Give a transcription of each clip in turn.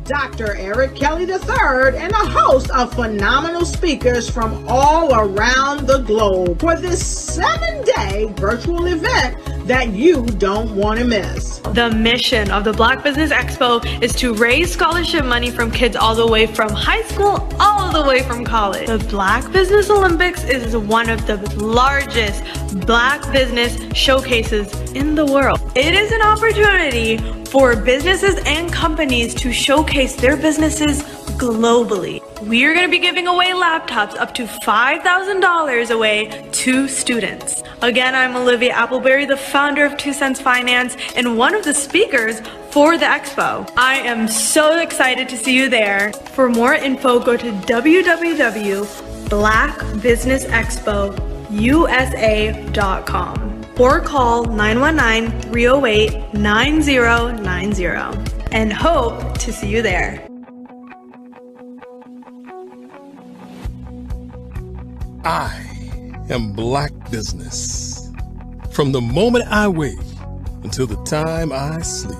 Dr. Eric Kelly III and a host of phenomenal speakers from all around the globe for this 7-day virtual event that you don't want to miss. The mission of the Black Business Expo is to raise scholarship money from kids all the way from high school all the way from college. The Black Business Olympics is one of the largest Black business showcases in the world. It is an opportunity for businesses and companies to showcase their businesses globally. We are going to be giving away laptops up to $5,000 away to students. Again, I'm Olivia Appleberry, the founder of 2 Cents Finance and one of the speakers for the expo. I am so excited to see you there. For more info, go to www.blackbusinessexpousa.com or call 919-308-9090 and hope to see you there. I am Black Business. From the moment I wake until the time I sleep.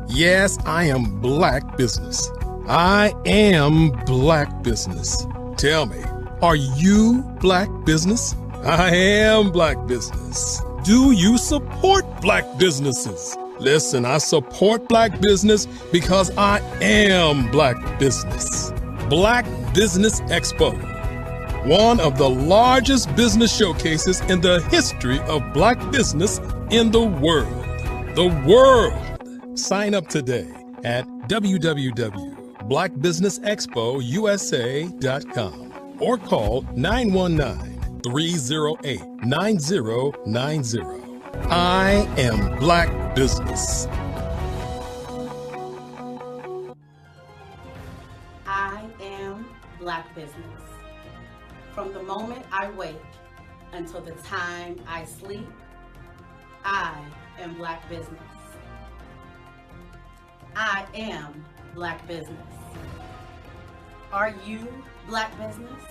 Yes, I am Black Business. I am Black Business. Tell me, are you Black Business? I am Black Business. Do you support Black businesses? Listen, I support Black business because I am Black Business. Black Business Expo, one of the largest business showcases in the history of Black business in the world. The world! Sign up today at www.blackbusinessexpousa.com or call 919-308-9090. I am Black Business. I am Black Business. From the moment I wake until the time I sleep, I am Black Business. I am Black Business. Are you Black Business?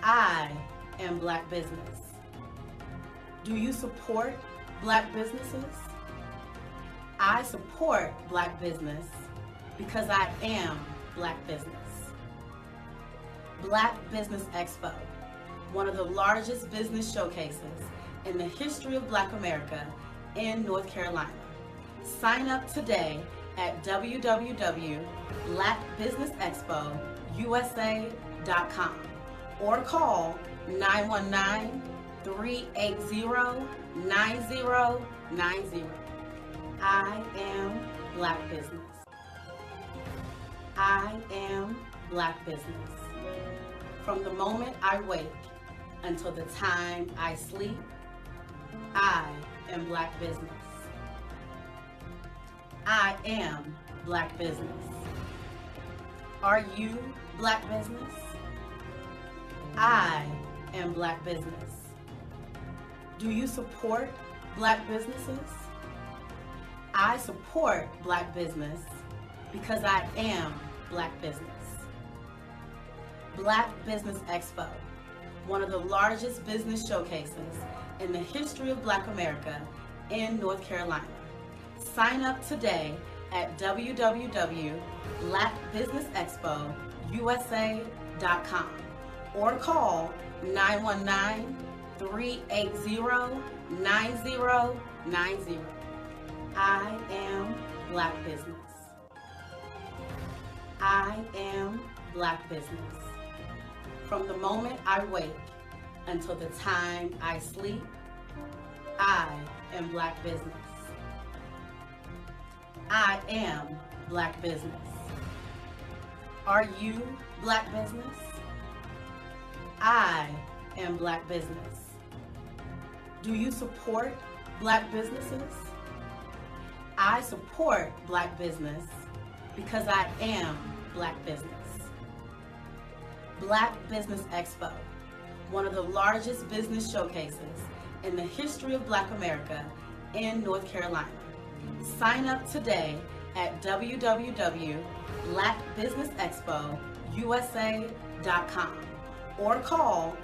I am Black Business. Do you support Black businesses? I support Black business because I am Black business. Black Business Expo, one of the largest business showcases in the history of Black America in North Carolina. Sign up today at www.blackbusinessexpousa.com or call 919-380-9090. I am Black Business. I am Black Business. From the moment I wake until the time I sleep, I am Black Business. I am Black Business. Are you Black Business? I am Black Business. Do you support Black businesses? I support Black business because I am Black business. Black Business Expo, one of the largest business showcases in the history of Black America in North Carolina. Sign up today at www.blackbusinessexpousa.com or call 919-380-9090. I am Black Business. I am Black Business. From the moment I wake until the time I sleep, I am Black business. I am Black business. Are you Black business? I am Black business. Do you support Black businesses? I support Black business because I am Black business. Black Business Expo, one of the largest business showcases in the history of Black America in North Carolina. Sign up today at www.blackbusinessexpousa.com or call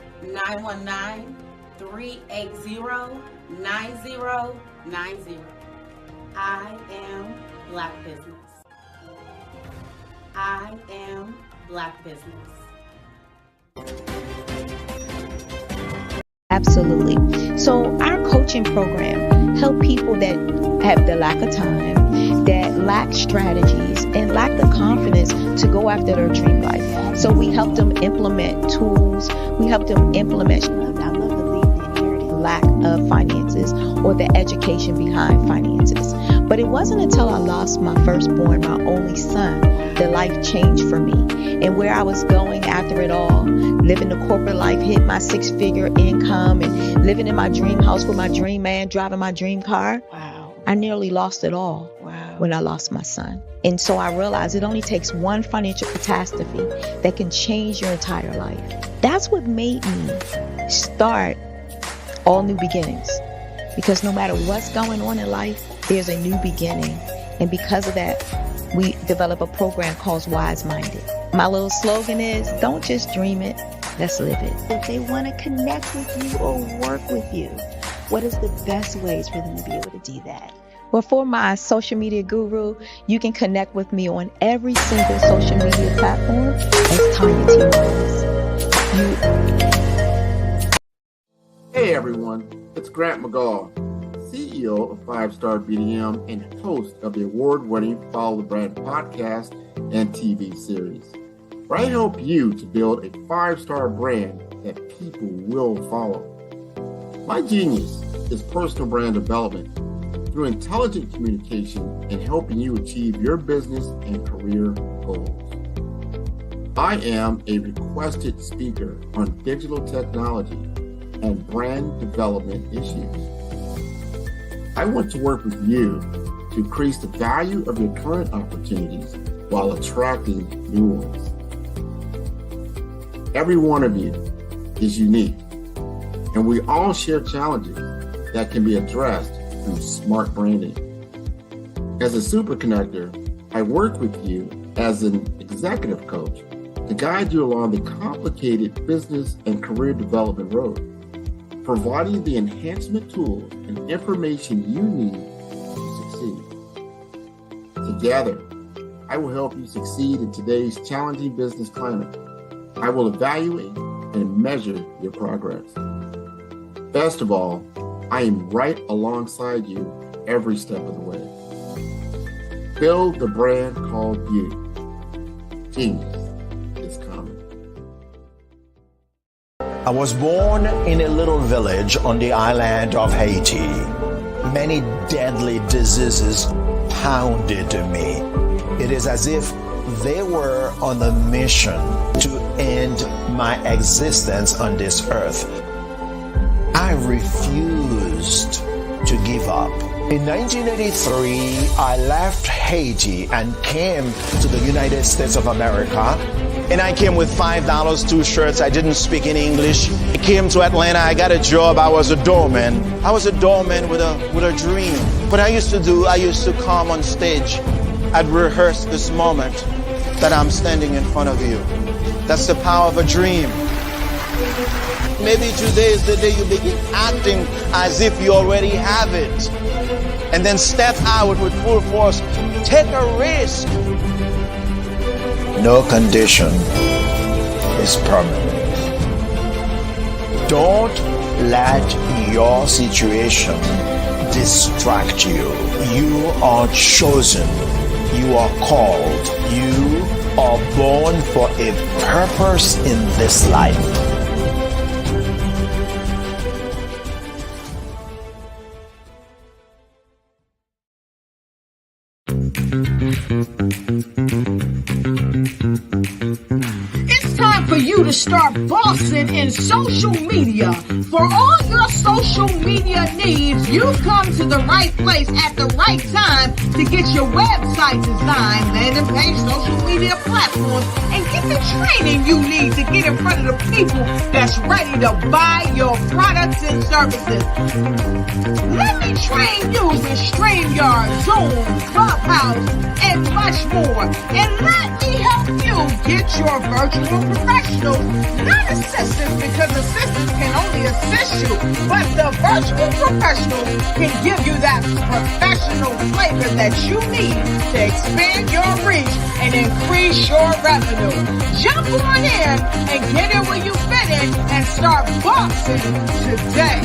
919-380-9090. I am Black business. I am Black business. Absolutely. So our coaching program help people that have the lack of time, that lack strategies, and lack the confidence to go after their dream life. So we help them implement tools. We help them implement, I love to leave the inherited lack of finances or the education behind finances. But it wasn't until I lost my firstborn, my only son, that life changed for me. And where I was going after it all, living the corporate life, hit my 6-figure income, and living in my dream house with my dream man, driving my dream car. Wow. I nearly lost it all. Wow. When I lost my son. And so I realized it only takes one financial catastrophe that can change your entire life. That's what made me start All New Beginnings. Because no matter what's going on in life, there's a new beginning. And because of that, we develop a program called Wise Minded. My little slogan is, don't just dream it, let's live it. If they want to connect with you or work with you, what is the best ways for them to be able to do that? Well, for my social media guru, you can connect with me on every single social media platform as Tanya T. Rose. Hey everyone, it's Grant McGaw, CEO of 5-Star BDM and host of the award-winning Follow the Brand podcast and TV series, where I help you to build a 5-star brand that people will follow. My genius is personal brand development through intelligent communication and helping you achieve your business and career goals. I am a requested speaker on digital technology and brand development issues. I want to work with you to increase the value of your current opportunities while attracting new ones. Every one of you is unique, and we all share challenges that can be addressed through smart branding. As a super connector, I work with you as an executive coach to guide you along the complicated business and career development road, providing the enhancement tools and information you need to succeed. Together, I will help you succeed in today's challenging business climate. I will evaluate and measure your progress. Best of all, I am right alongside you every step of the way. Build the brand called you. Genius is coming. I was born in a little village on the island of Haiti. Many deadly diseases pounded me. It is as if they were on a mission to end my existence on this earth. I refused to give up. In 1983, I left Haiti and came to the United States of America. And I came with $5, 2 shirts. I didn't speak in English. I came to Atlanta. I got a job. I was a doorman. I was a doorman with a dream. What I used to come on stage. I'd rehearse this moment that I'm standing in front of you. That's the power of a dream. Maybe today is the day you begin acting as if you already have it. And then step out with full force. Take a risk. No condition is permanent. Don't let your situation distract you. You are chosen. You are called. You are born for a purpose in this life. It's time for you to start bossing in social media. For all your social media needs, you've come to the right place at the right time to get your website designed, landing page, social media platforms, and get the training you need to get in front of the people that's ready to buy your products and services. Let me train you with StreamYard, Zoom, Clubhouse, and much more. And let me help you get your virtual professionals, not assistants, because assistants can only assist you, but the virtual professionals can give you that professional flavor that you need to expand your reach and increase your revenue. Jump on in and get in where you fit in and start boxing today.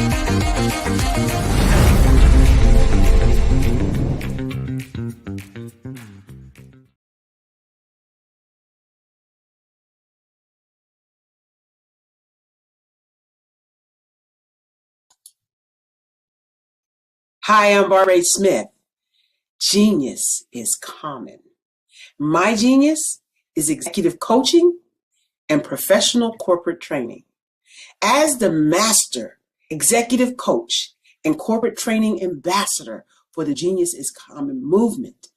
Hi, I'm Barbara Smith. Genius is common. My genius is executive coaching and professional corporate training. As the master executive coach and corporate training ambassador for the Genius is Common movement,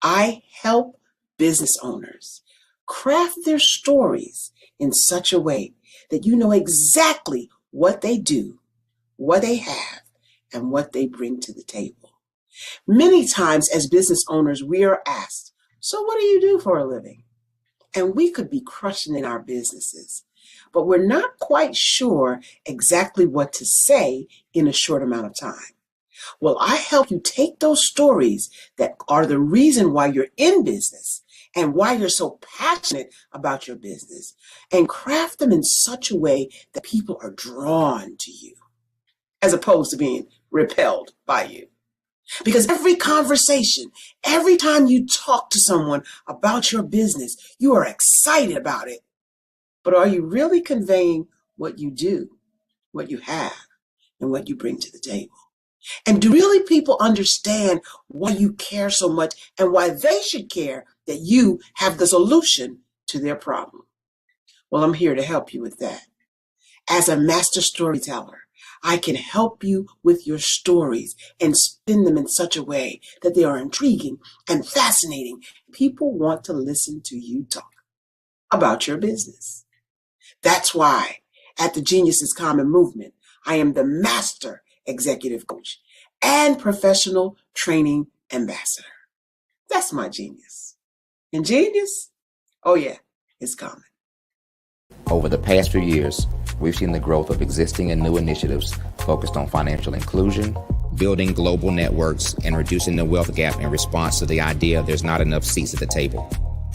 I help business owners craft their stories in such a way that you know exactly what they do, what they have, and what they bring to the table. Many times as business owners, we are asked, so what do you do for a living? And we could be crushing in our businesses, but we're not quite sure exactly what to say in a short amount of time. Well, I help you take those stories that are the reason why you're in business and why you're so passionate about your business and craft them in such a way that people are drawn to you, as opposed to being repelled by you. Because every conversation, every time you talk to someone about your business, you are excited about it. But are you really conveying what you do, what you have, and what you bring to the table? And do really people understand why you care so much and why they should care that you have the solution to their problem? Well, I'm here to help you with that. As a master storyteller, I can help you with your stories and spin them in such a way that they are intriguing and fascinating. People want to listen to you talk about your business. That's why at the Genius is Common movement, I am the master executive coach and professional training ambassador. That's my genius. And genius, oh yeah, it's common. Over the past few years, we've seen the growth of existing and new initiatives focused on financial inclusion, building global networks, and reducing the wealth gap in response to the idea there's not enough seats at the table.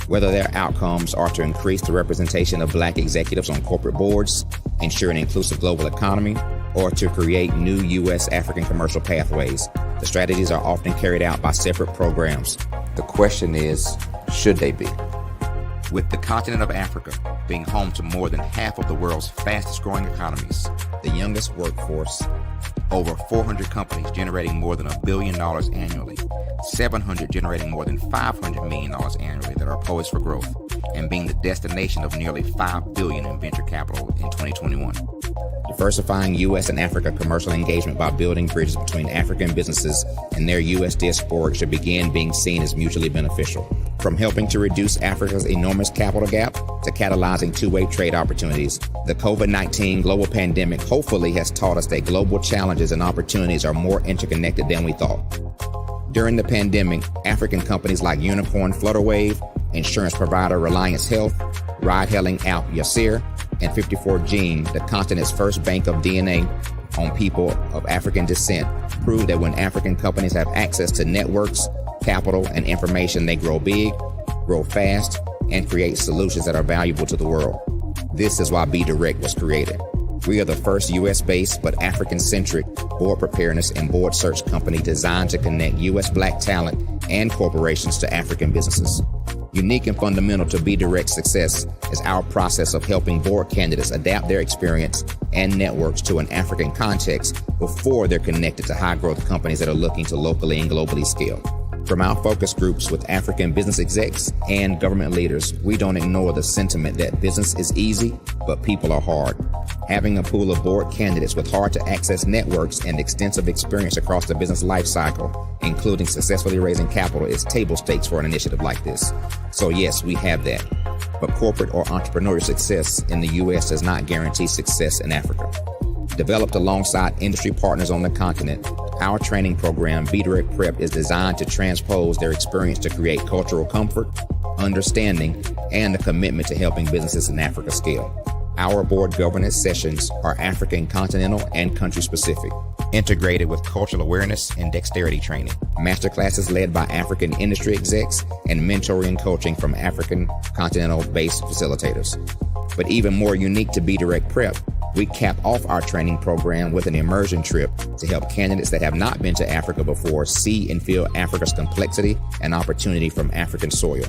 Whether their outcomes are to increase the representation of Black executives on corporate boards, ensure an inclusive global economy, or to create new U.S. African commercial pathways, the strategies are often carried out by separate programs. The question is, should they be? With the continent of Africa being home to more than half of the world's fastest growing economies, the youngest workforce, over 400 companies generating more than $1 billion annually, 700 generating more than $500 million annually that are poised for growth, and being the destination of nearly $5 billion in venture capital in 2021. Diversifying U.S. and Africa commercial engagement by building bridges between African businesses and their U.S. diaspora should begin being seen as mutually beneficial. From helping to reduce Africa's enormous capital gap to catalyzing two-way trade opportunities, the COVID-19 global pandemic hopefully has taught us that global challenges and opportunities are more interconnected than we thought. During the pandemic, African companies like Unicorn Flutterwave, insurance provider Reliance Health, ride-hailing app Yasir, and 54 Gene, the continent's first bank of DNA on people of African descent, proved that when African companies have access to networks, capital, and information, they grow big, grow fast, and create solutions that are valuable to the world. This is why Be Direct was created. We are the first U.S.-based but African-centric board preparedness and board search company designed to connect U.S. Black talent and corporations to African businesses. Unique and fundamental to Be Direct's success is our process of helping board candidates adapt their experience and networks to an African context before they're connected to high-growth companies that are looking to locally and globally scale. From our focus groups with African business execs and government leaders, we don't ignore the sentiment that business is easy, but people are hard. Having a pool of board candidates with hard-to-access networks and extensive experience across the business life cycle, including successfully raising capital, is table stakes for an initiative like this. So yes, we have that. But corporate or entrepreneurial success in the U.S. does not guarantee success in Africa. Developed alongside industry partners on the continent, our training program, Be Direct Prep, is designed to transpose their experience to create cultural comfort, understanding, and a commitment to helping businesses in Africa scale. Our board governance sessions are African continental and country specific, integrated with cultural awareness and dexterity training, masterclasses led by African industry execs, and mentoring and coaching from African continental-based facilitators. But even more unique to Be Direct Prep, we cap off our training program with an immersion trip to help candidates that have not been to Africa before see and feel Africa's complexity and opportunity from African soil.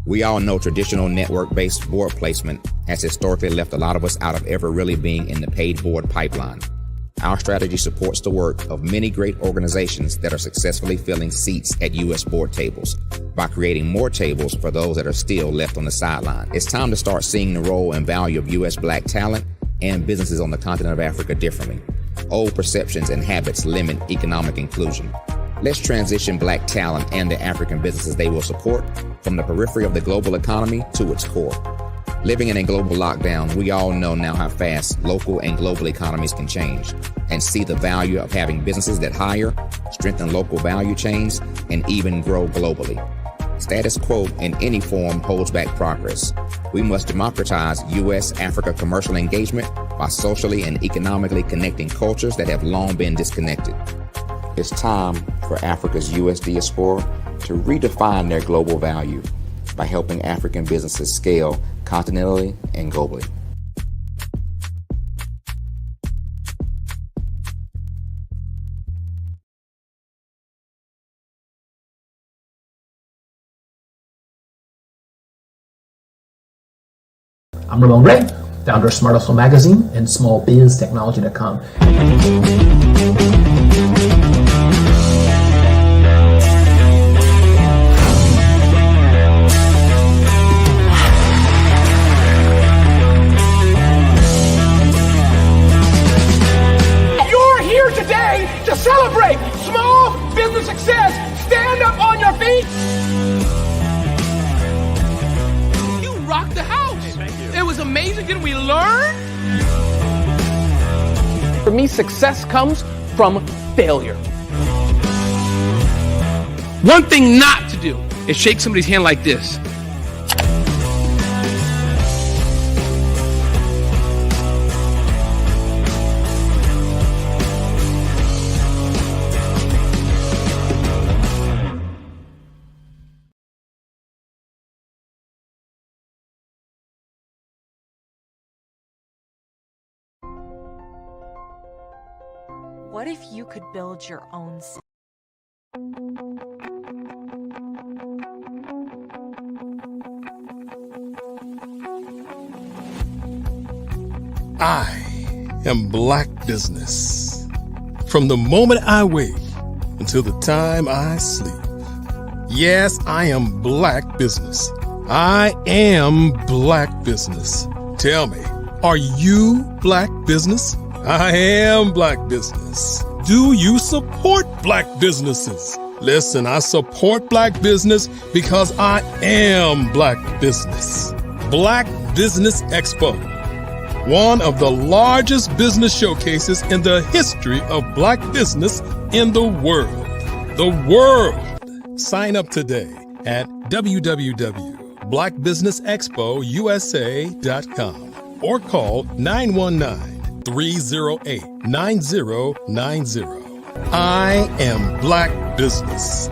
We all know traditional network-based board placement has historically left a lot of us out of ever really being in the paid board pipeline. Our strategy supports the work of many great organizations that are successfully filling seats at U.S. board tables by creating more tables for those that are still left on the sideline. It's time to start seeing the role and value of U.S. Black talent and businesses on the continent of Africa differently. Old perceptions and habits limit economic inclusion. Let's transition Black talent and the African businesses they will support from the periphery of the global economy to its core. Living in a global lockdown, we all know now how fast local and global economies can change, and see the value of having businesses that hire, strengthen local value chains, and even grow globally. Status quo in any form holds back progress. We must democratize U.S.-Africa commercial engagement by socially and economically connecting cultures that have long been disconnected. It's time for Africa's U.S. diaspora to redefine their global value by helping African businesses scale continentally and globally. I'm Ramon Ray, founder of Smart Hustle Magazine and smallbiztechnology.com. You're here today to celebrate small business success. Stand up on your feet. You rocked the house. It was amazing. Didn't we learn? For me, success comes from failure. One thing not to do is shake somebody's hand like this. What if you could build your own city? I am Black Business. From the moment I wake until the time I sleep. Yes, I am Black Business. I am Black Business. Tell me, are you Black Business? I am Black Business. Do you support Black businesses? Listen, I support Black business because I am Black Business. Black Business Expo, one of the largest business showcases in the history of Black business in the world. The world. Sign up today at www.blackbusinessexpousa.com or call 919-308-9090. I am Black Business.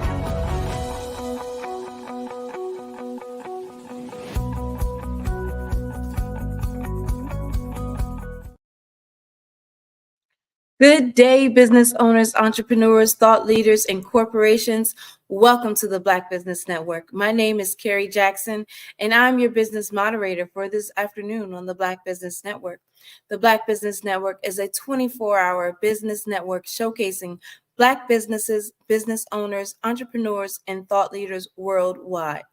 Good day, business owners, entrepreneurs, thought leaders, and corporations. Welcome to the Black Business Network. My name is Carrie Jackson, and I'm your business moderator for this afternoon on the Black Business Network. The Black Business Network is a 24-hour business network showcasing Black businesses, business owners, entrepreneurs, and thought leaders worldwide.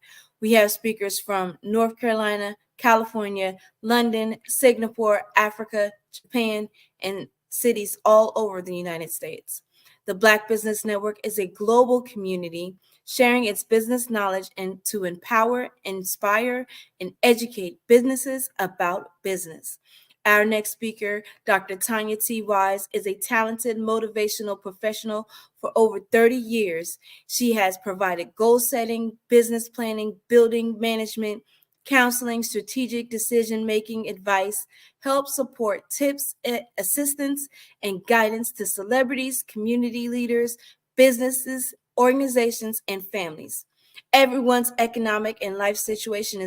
We have speakers from North Carolina, California, London, Singapore, Africa, Japan, and cities all over the United States. The Black Business Network is a global community sharing its business knowledge and to empower, inspire, and educate businesses about business. Our next speaker, Dr. Tanya T. Wise, is a talented motivational professional for over 30 years. She has provided goal setting, business planning, building management, counseling, strategic decision-making advice, help support tips, assistance, and guidance to celebrities, community leaders, businesses, organizations, and families. Everyone's economic and life situation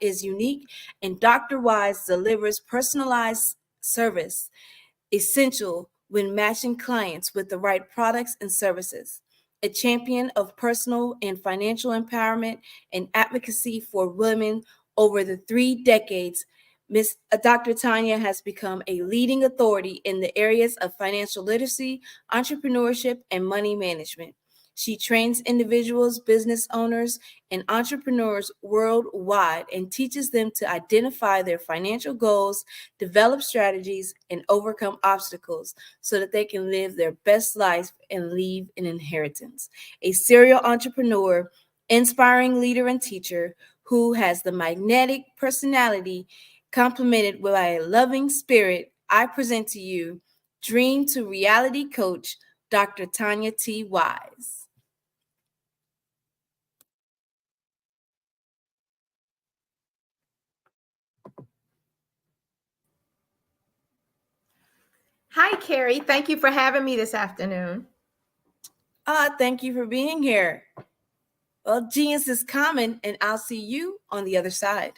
is unique, and Dr. Wise delivers personalized service essential when matching clients with the right products and services. A champion of personal and financial empowerment and advocacy for women over the 3 decades, Dr. Tanya has become a leading authority in the areas of financial literacy, entrepreneurship, and money management. She trains individuals, business owners, and entrepreneurs worldwide and teaches them to identify their financial goals, develop strategies, and overcome obstacles so that they can live their best life and leave an inheritance. A serial entrepreneur, inspiring leader, and teacher who has the magnetic personality complemented by a loving spirit, I present to you Dream to Reality Coach, Dr. Tanya T. Wise. Hi, Carrie. Thank you for having me this afternoon. Thank you for being here. Well, genius is common, and I'll see you on the other side.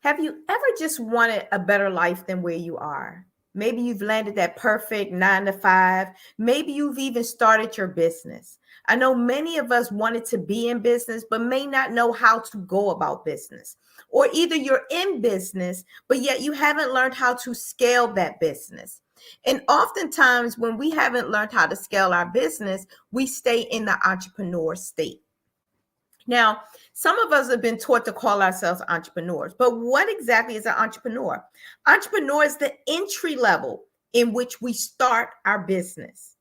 Have you ever just wanted a better life than where you are? Maybe you've landed that perfect 9 to 5. Maybe you've even started your business. I know many of us wanted to be in business, but may not know how to go about business. Or either you're in business, but yet you haven't learned how to scale that business. And oftentimes when we haven't learned how to scale our business, we stay in the entrepreneur state. Now, some of us have been taught to call ourselves entrepreneurs, but what exactly is an entrepreneur? Entrepreneur is the entry level in which we start our business,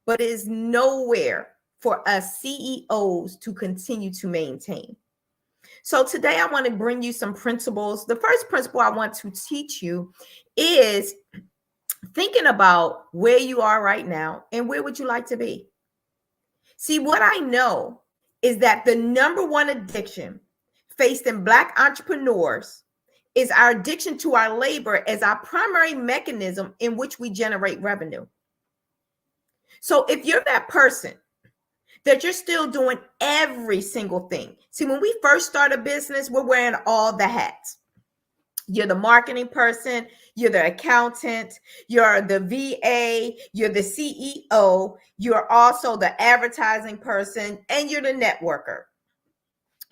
but it is nowhere for us CEOs to continue to maintain. So today I want to bring you some principles. The first principle I want to teach you is thinking about where you are right now and where would you like to be. See, what I know is that the number one addiction faced in Black entrepreneurs is our addiction to our labor as our primary mechanism in which we generate revenue. So if you're that person that you're still doing every single thing. See, when we first start a business, we're wearing all the hats. You're the marketing person, you're the accountant, you're the VA, you're the CEO, you're also the advertising person, and you're the networker.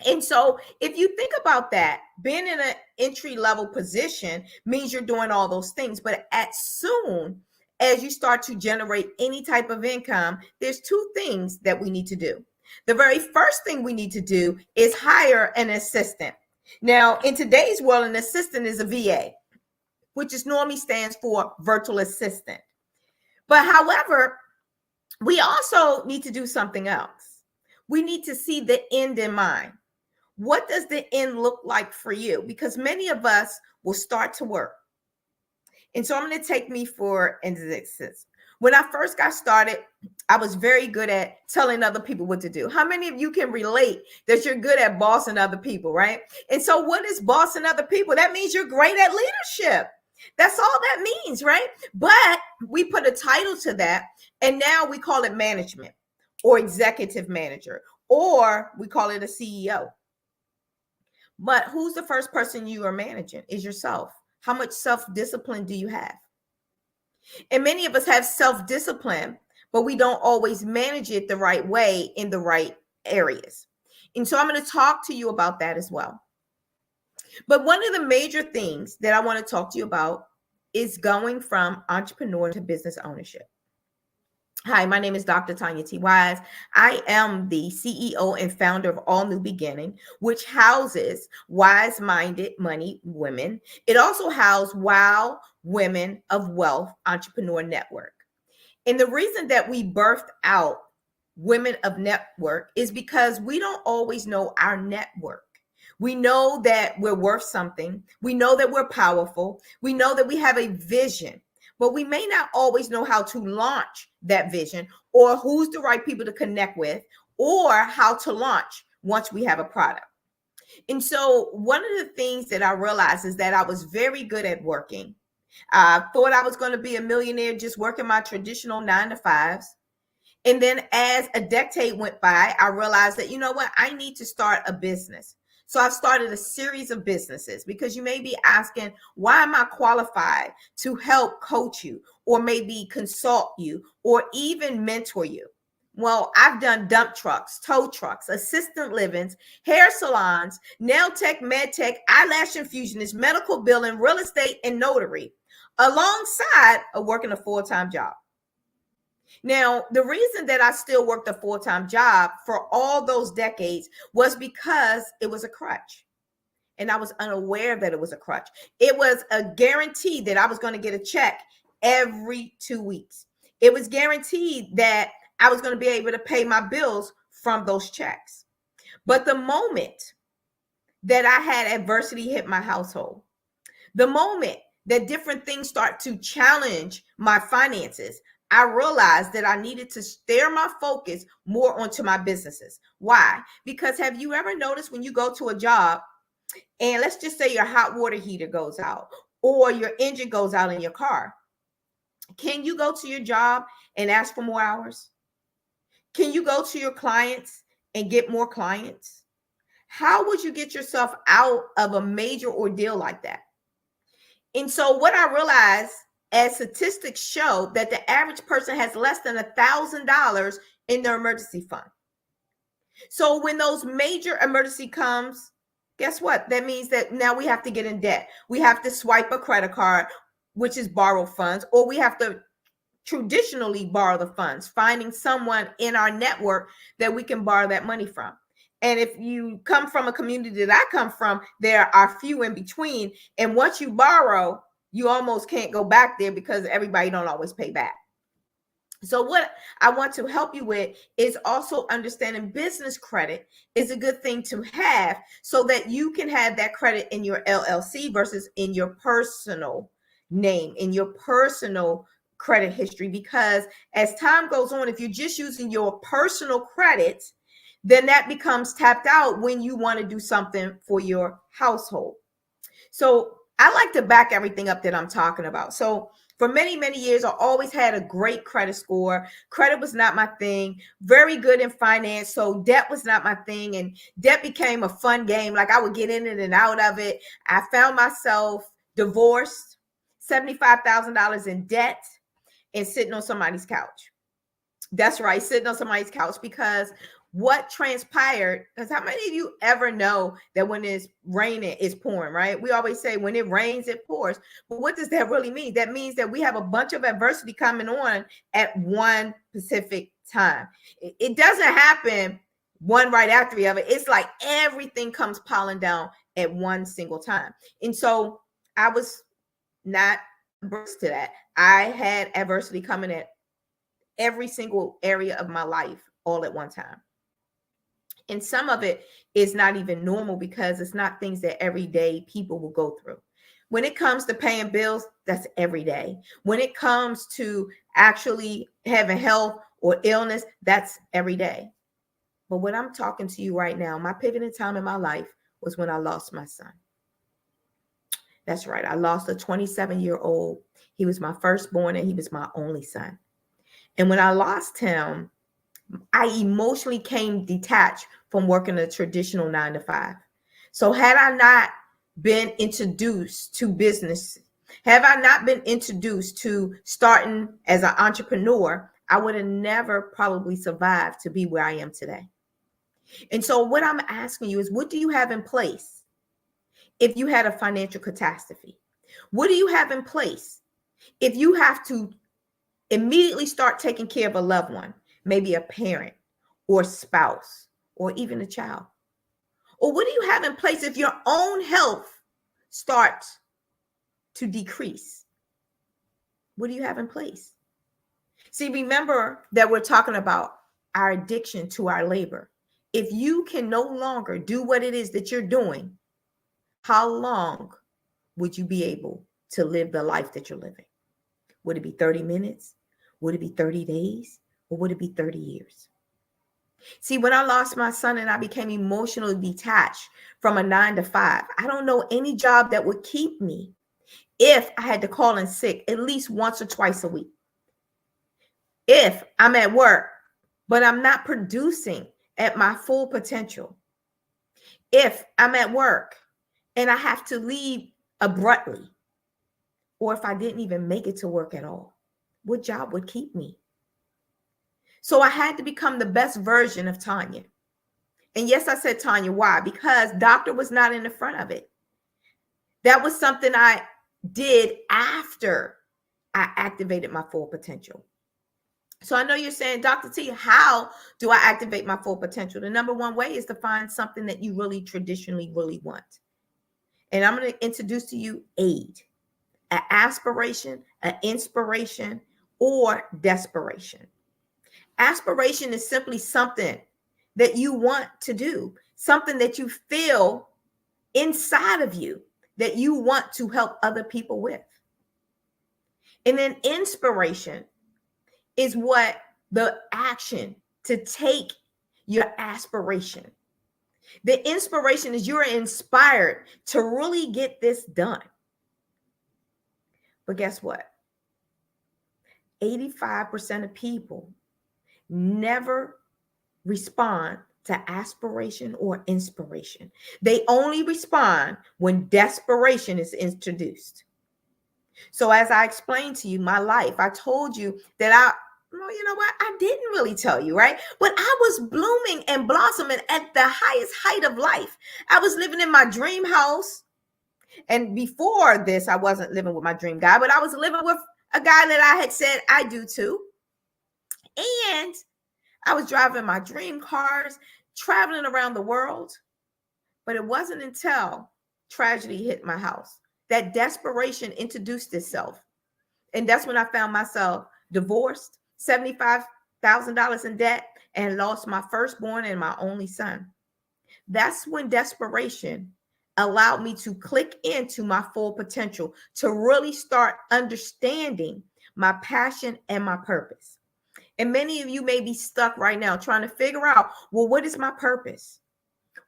And so if you think about that, being in an entry level position means you're doing all those things. But as soon as you start to generate any type of income, there's 2 things that we need to do. The very first thing we need to do is hire an assistant. Now, in today's world, an assistant is a VA, which is normally stands for virtual assistant. But however, we also need to do something else. We need to see the end in mind. What does the end look like for you? Because many of us will start to work. And so I'm going to take me for instance. When I first got started, I was very good at telling other people what to do. How many of you can relate that you're good at bossing other people, right? And so what is bossing other people? That means you're great at leadership. That's all that means, right? But we put a title to that, and now we call it management or executive manager, or we call it a CEO. But who's the first person you are managing? Is yourself. How much self-discipline do you have? And many of us have self-discipline, but we don't always manage it the right way in the right areas. And so I'm going to talk to you about that as well. But one of the major things that I want to talk to you about is going from entrepreneur to business ownership. Hi, my name is Dr. Tanya T. Wise. I am the CEO and founder of All New Beginning, which houses wise-minded money women. It also houses Wow Women of Wealth Entrepreneur Network. And the reason that we birthed out Women of Network is because we don't always know our network. We know that we're worth something. We know that we're powerful. We know that we have a vision, but we may not always know how to launch that vision or who's the right people to connect with or how to launch once we have a product. And so one of the things that I realized is that I was very good at working. I thought I was going to be a millionaire just working my traditional 9 to 5s. And then as a decade went by, I realized that, you know what, I need to start a business. So I've started a series of businesses because you may be asking, why am I qualified to help coach you or maybe consult you or even mentor you? Well, I've done dump trucks, tow trucks, assistant livings, hair salons, nail tech, med tech, eyelash infusionist, medical billing, real estate, and notary, alongside of working a full-time job. Now, the reason that I still worked a full-time job for all those decades was because it was a crutch. And I was unaware that it was a crutch. It was a guarantee that I was going to get a check every 2 weeks. It was guaranteed that I was going to be able to pay my bills from those checks. But the moment that I had adversity hit my household, the moment that different things start to challenge my finances, I realized that I needed to steer my focus more onto my businesses. Why? Because have you ever noticed when you go to a job and let's just say your hot water heater goes out or your engine goes out in your car, can you go to your job and ask for more hours? Can you go to your clients and get more clients? How would you get yourself out of a major ordeal like that? And so what I realized, as statistics show, that the average person has less than $1,000 in their emergency fund. So when those major emergency comes, guess what? That means that now we have to get in debt. We have to swipe a credit card, which is borrow funds, or we have to traditionally borrow the funds, finding someone in our network that we can borrow that money from. And if you come from a community that I come from, there are few in between. And once you borrow, you almost can't go back there because everybody don't always pay back. So what I want to help you with is also understanding business credit is a good thing to have so that you can have that credit in your LLC versus in your personal name, in your personal credit history. Because as time goes on, if you're just using your personal credit, then that becomes tapped out when you want to do something for your household. So I like to back everything up that I'm talking about. So for many, many years, I always had a great credit score. Credit was not my thing. Very good in finance. So debt was not my thing. And debt became a fun game. Like I would get in it and out of it. I found myself divorced, $75,000 in debt, and sitting on somebody's couch. That's right, sitting on somebody's couch, because what transpired, because how many of you ever know that when it's raining, it's pouring, right? We always say when it rains, it pours. But what does that really mean? That means that we have a bunch of adversity coming on at one specific time. It doesn't happen one right after the other. It's like everything comes piling down at one single time. And so I was not averse to that. I had adversity coming at every single area of my life all at one time. And some of it is not even normal because it's not things that everyday people will go through. When it comes to paying bills, that's every day. When it comes to actually having health or illness, that's every day. But what I'm talking to you right now, my pivoting time in my life was when I lost my son. That's right. I lost a 27-year-old. He was my firstborn and he was my only son. And when I lost him, I emotionally came detached from working a traditional 9 to 5. So had I not been introduced to business, have I not been introduced to starting as an entrepreneur, I would have never probably survived to be where I am today. And so what I'm asking you is, what do you have in place if you had a financial catastrophe? What do you have in place if you have to Immediately start taking care of a loved one, maybe a parent or spouse or even a child. Or what do you have in place if your own health starts to decrease? What do you have in place? See, remember that we're talking about our addiction to our labor. If you can no longer do what it is that you're doing, how long would you be able to live the life that you're living? Would it be 30 minutes? Would it be 30 days? Or would it be 30 years? See, when I lost my son and I became emotionally detached from a 9 to 5, I don't know any job that would keep me if I had to call in sick at least once or twice a week. If I'm at work, but I'm not producing at my full potential. If I'm at work and I have to leave abruptly, or if I didn't even make it to work at all, what job would keep me? So I had to become the best version of Tanya. And yes, I said Tanya. Why? Because doctor was not in the front of it. That was something I did after I activated my full potential. So I know you're saying, Dr. T, how do I activate my full potential? The number one way is to find something that you really traditionally really want. And I'm going to introduce to you aid, an aspiration, an inspiration, or desperation. Aspiration is simply something that you want to do, something that you feel inside of you that you want to help other people with. And then inspiration is what the action to take your aspiration. The inspiration is you're inspired to really get this done. But guess what? 85% of people never respond to aspiration or inspiration. They only respond when desperation is introduced. So as I explained to you my life, I told you that well, you know what? I didn't really tell you, right? But I was blooming and blossoming at the highest height of life. I was living in my dream house. And before this, I wasn't living with my dream guy, but I was living with a guy that I had said I do too. And I was driving my dream cars, traveling around the world. But it wasn't until tragedy hit my house that desperation introduced itself. And that's when I found myself divorced, $75,000 in debt, and lost my firstborn and my only son. That's when desperation allowed me to click into my full potential, to really start understanding my passion and my purpose. And many of you may be stuck right now trying to figure out, well, what is my purpose?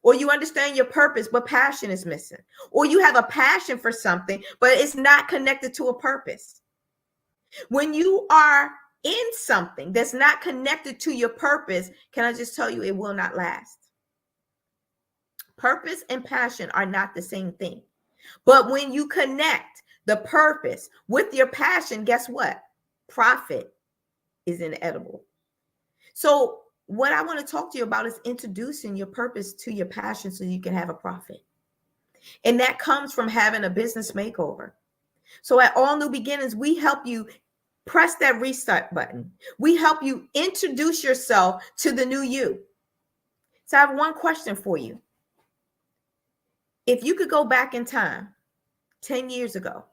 Or you understand your purpose, but passion is missing. Or you have a passion for something, but it's not connected to a purpose. When you are in something that's not connected to your purpose, can I just tell you, it will not last. Purpose and passion are not the same thing. But when you connect the purpose with your passion, guess what? Profit is inedible. So what I want to talk to you about is introducing your purpose to your passion so you can have a profit. And that comes from having a business makeover. So at All New Beginnings, we help you press that restart button. We help you introduce yourself to the new you. So I have one question for you. If you could go back in time 10 years ago,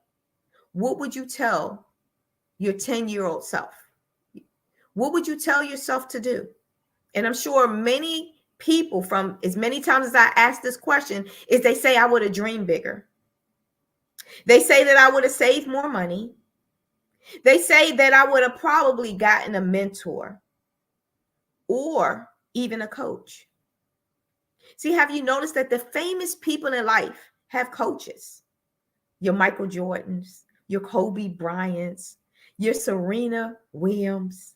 what would you tell your 10-year-old self? What would you tell yourself to do? And I'm sure many people, from as many times as I ask this question, is they say I would have dreamed bigger. They say that I would have saved more money. They say that I would have probably gotten a mentor or even a coach. See, have you noticed that the famous people in life have coaches? Your Michael Jordans, your Kobe Bryants, your Serena Williams,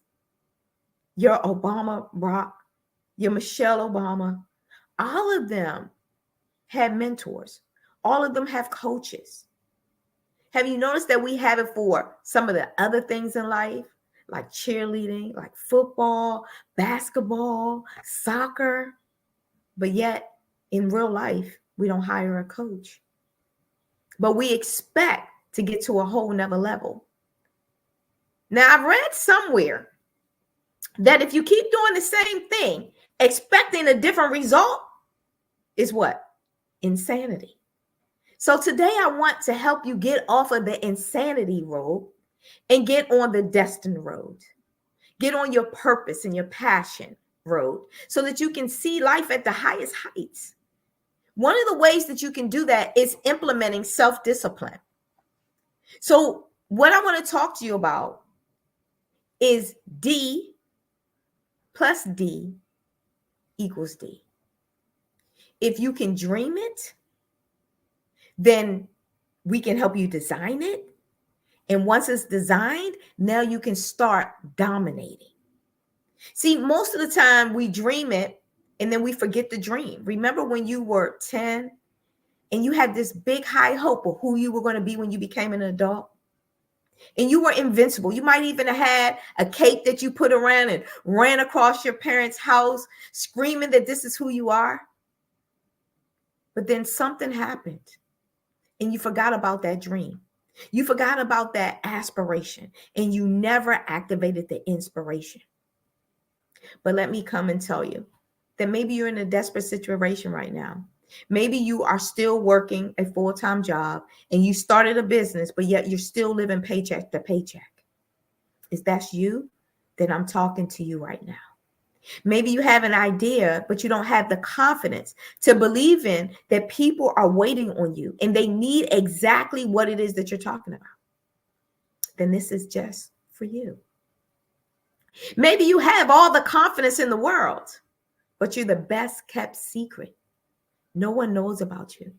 your Obama Barack, your Michelle Obama. All of them have mentors. All of them have coaches. Have you noticed that we have it for some of the other things in life, like cheerleading, like football, basketball, soccer, but yet in real life, we don't hire a coach. But we expect to get to a whole nother level. Now, I've read somewhere that if you keep doing the same thing, expecting a different result is what? Insanity. So today I want to help you get off of the insanity road and get on the destined road. Get on your purpose and your passion road so that you can see life at the highest heights. One of the ways that you can do that is implementing self-discipline. So what I want to talk to you about is D plus D equals D. If you can dream it, then we can help you design it. And once it's designed, now you can start dominating. See, most of the time we dream it and then we forget the dream. Remember when you were 10 and you had this big high hope of who you were going to be when you became an adult? And you were invincible. You might even have had a cape that you put around and ran across your parents' house screaming that this is who you are. But then something happened and you forgot about that dream. You forgot about that aspiration and you never activated the inspiration. But let me come and tell you that maybe you're in a desperate situation right now. Maybe you are still working a full-time job and you started a business, but yet you're still living paycheck to paycheck. If that's you, then I'm talking to you right now. Maybe you have an idea, but you don't have the confidence to believe in that people are waiting on you and they need exactly what it is that you're talking about. Then this is just for you. Maybe you have all the confidence in the world, but you're the best kept secret. No one knows about you.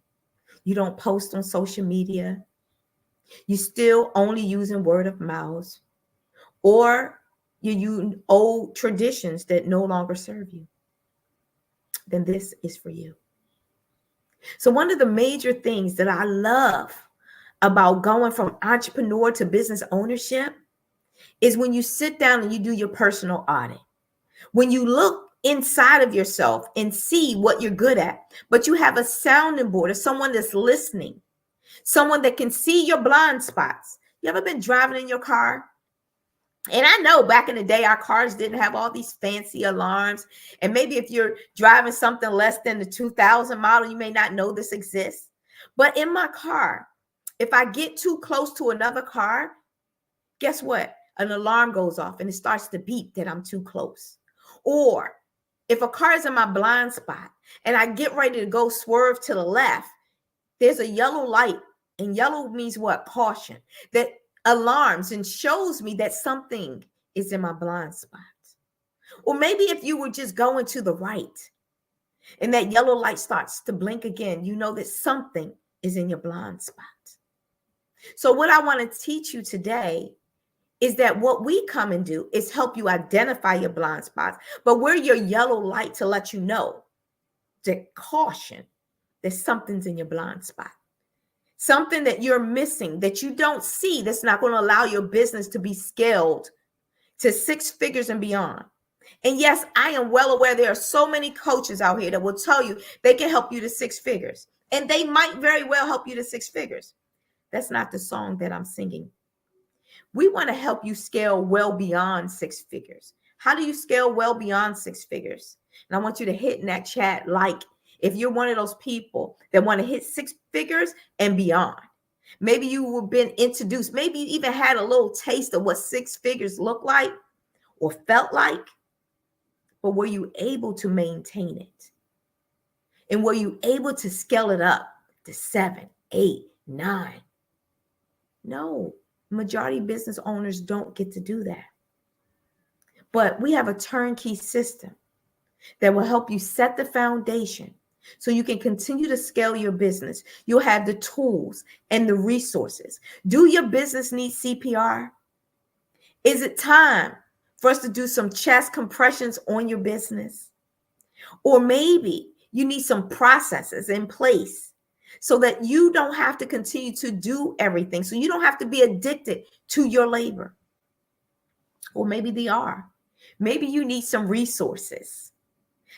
You don't post on social media. You're still only using word of mouth, or you use old traditions that no longer serve you. Then this is for you. So one of the major things that I love about going from entrepreneur to business ownership is when you sit down and you do your personal audit. When you look inside of yourself and see what you're good at, but you have a sounding board of someone that's listening, someone that can see your blind spots. You ever been driving in your car? And I know back in the day, our cars didn't have all these fancy alarms. And maybe if you're driving something less than the 2000 model, you may not know this exists. But in my car, if I get too close to another car, guess what? An alarm goes off and it starts to beep that I'm too close. Or if a car is in my blind spot and I get ready to go swerve to the left, there's a yellow light, and yellow means what? Caution. That alarms and shows me that something is in my blind spot. Or maybe if you were just going to the right and that yellow light starts to blink again, you know that something is in your blind spot. So what I want to teach you today is that what we come and do is help you identify your blind spots, but we're your yellow light to let you know, to caution that something's in your blind spot. Something that you're missing, that you don't see, that's not going to allow your business to be scaled to 6 figures and beyond. And yes, I am well aware there are so many coaches out here that will tell you they can help you to 6 figures. And they might very well help you to 6 figures. That's not the song that I'm singing. We want to help you scale well beyond 6 figures. How do you scale well beyond 6 figures? And I want you to hit in that chat like if you're one of those people that want to hit 6 figures and beyond. Maybe you have been introduced. Maybe you even had a little taste of what 6 figures look like or felt like. But were you able to maintain it? And were you able to scale it up to 7, 8, 9? No, majority business owners don't get to do that. But we have a turnkey system that will help you set the foundation so you can continue to scale your business. You'll have the tools and the resources. Do your business need CPR? Is it time for us to do some chest compressions on your business? Or maybe you need some processes in place so that you don't have to continue to do everything. So you don't have to be addicted to your labor. Or maybe they are. Maybe you need some resources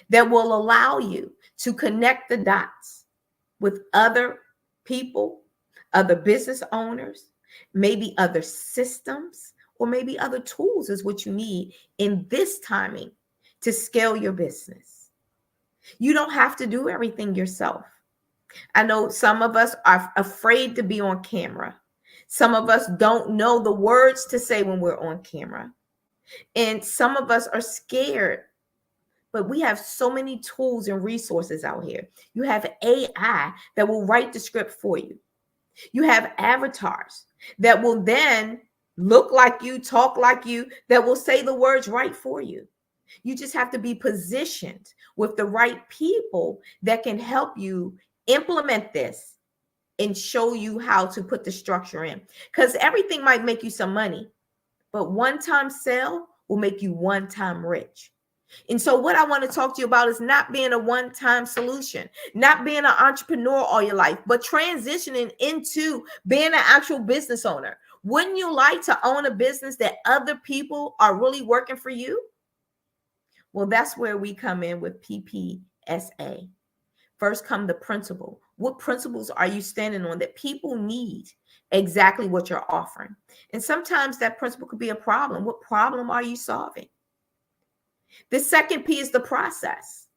that will allow you to connect the dots with other people, other business owners, maybe other systems or maybe other tools is what you need in this timing to scale your business. You don't have to do everything yourself. I know some of us are afraid to be on camera. Some of us don't know the words to say when we're on camera. And some of us are scared. But we have so many tools and resources out here. You have AI that will write the script for you. You have avatars that will then look like you, talk like you, that will say the words right for you. You just have to be positioned with the right people that can help you implement this and show you how to put the structure in. Because everything might make you some money, but one-time sale will make you one-time rich. And so what I want to talk to you about is not being a one-time solution, not being an entrepreneur all your life, but transitioning into being an actual business owner. Wouldn't you like to own a business that other people are really working for you? Well, that's where we come in with PPSA. First come the principle. What principles are you standing on that people need exactly what you're offering? And sometimes that principle could be a problem. What problem are you solving? The second P is the process.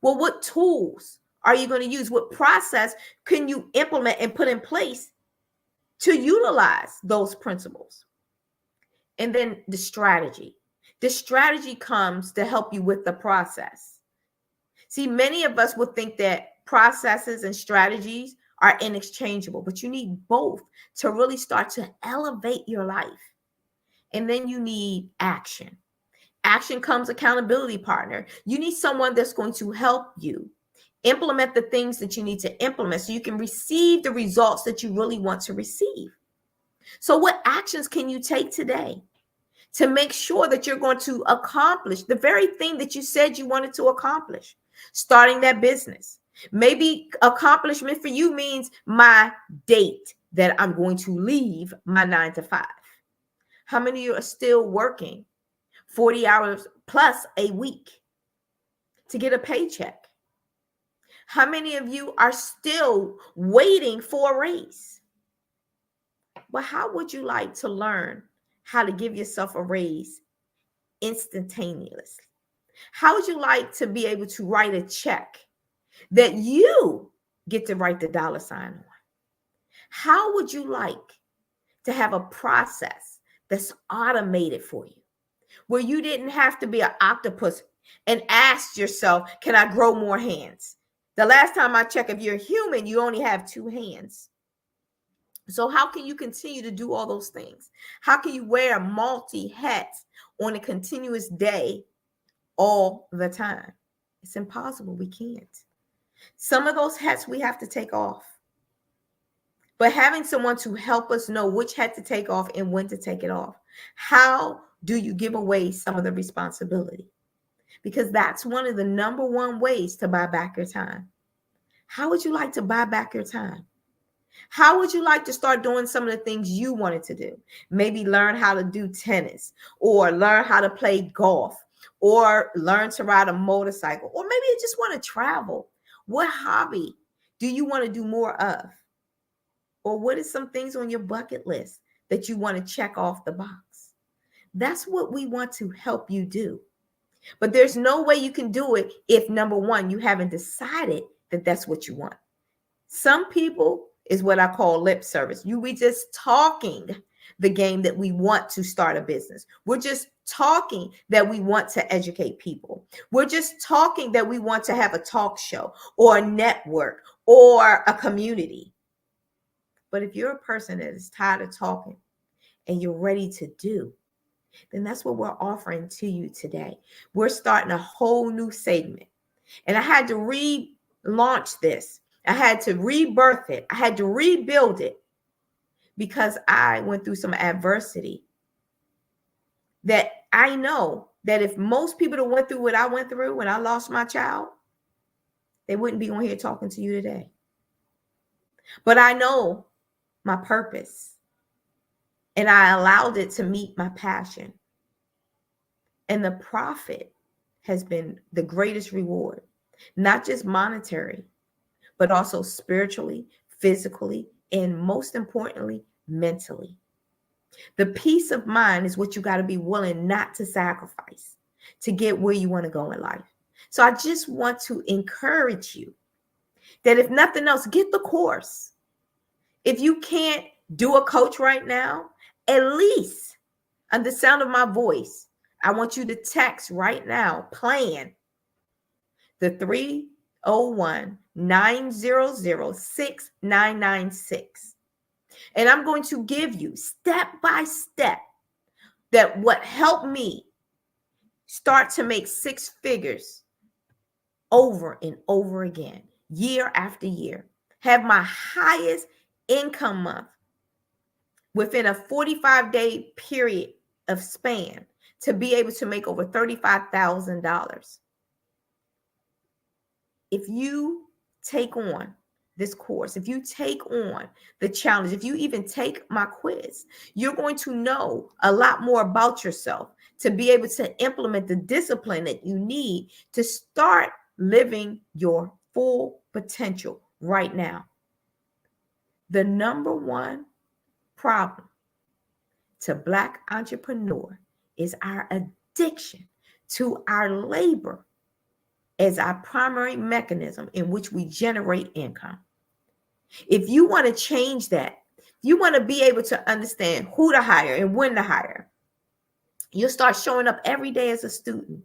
Well, what tools are you going to use? What process can you implement and put in place to utilize those principles? And then the strategy. The strategy comes to help you with the process. See, many of us would think that processes and strategies are inexchangeable, but you need both to really start to elevate your life. And then you need action. Action comes accountability partner. You need someone that's going to help you implement the things that you need to implement so you can receive the results that you really want to receive. So what actions can you take today to make sure that you're going to accomplish the very thing that you said you wanted to accomplish? Starting that business. Maybe accomplishment for you means my date that I'm going to leave my 9 to 5. How many of you are still working 40 hours plus a week to get a paycheck? How many of you are still waiting for a raise? Well, how would you like to learn how to give yourself a raise instantaneously? How would you like to be able to write a check that you get to write the dollar sign on? How would you like to have a process that's automated for you, where you didn't have to be an octopus and ask yourself, can I grow more hands? The last time I checked, if you're human, you only have 2 hands. So how can you continue to do all those things? How can you wear multi hats on a continuous day all the time? It's impossible. We can't. Some of those hats we have to take off. But having someone to help us know which hat to take off and when to take it off. How do you give away some of the responsibility? Because that's one of the number one ways to buy back your time. How would you like to buy back your time? How would you like to start doing some of the things you wanted to do? Maybe learn how to do tennis, or learn how to play golf, or learn to ride a motorcycle, or maybe you just want to travel. What hobby do you want to do more of? Or what is some things on your bucket list that you want to check off the box? That's what we want to help you do. But there's no way you can do it if, number one, you haven't decided that that's what you want. Some people is what I call lip service. We just talking the game that we want to start a business. We're just talking that we want to educate people. We're just talking that we want to have a talk show or a network or a community. But if you're a person that is tired of talking and you're ready to do, then that's what we're offering to you today. We're starting a whole new segment. And I had to relaunch this. I had to rebirth it. I had to rebuild it because I went through some adversity that I know that if most people that went through what I went through when I lost my child, they wouldn't be on here talking to you today. But I know my purpose, and I allowed it to meet my passion. And the profit has been the greatest reward, not just monetary, but also spiritually, physically, and most importantly, mentally. The peace of mind is what you got to be willing not to sacrifice to get where you want to go in life. So I just want to encourage you that if nothing else, get the course. If you can't do a coach right now, at least on the sound of my voice, I want you to text right now, plan the 301-900-6996. And I'm going to give you step by step that what helped me start to make six figures over and over again, year after year, have my highest income month within a 45-day period of span to be able to make over $35,000. If you take on this course, if you take on the challenge, if you even take my quiz, you're going to know a lot more about yourself to be able to implement the discipline that you need to start living your full potential right now. The number one problem to Black entrepreneur is our addiction to our labor as our primary mechanism in which we generate income. If you want to change that, you want to be able to understand who to hire and when to hire, you'll start showing up every day as a student.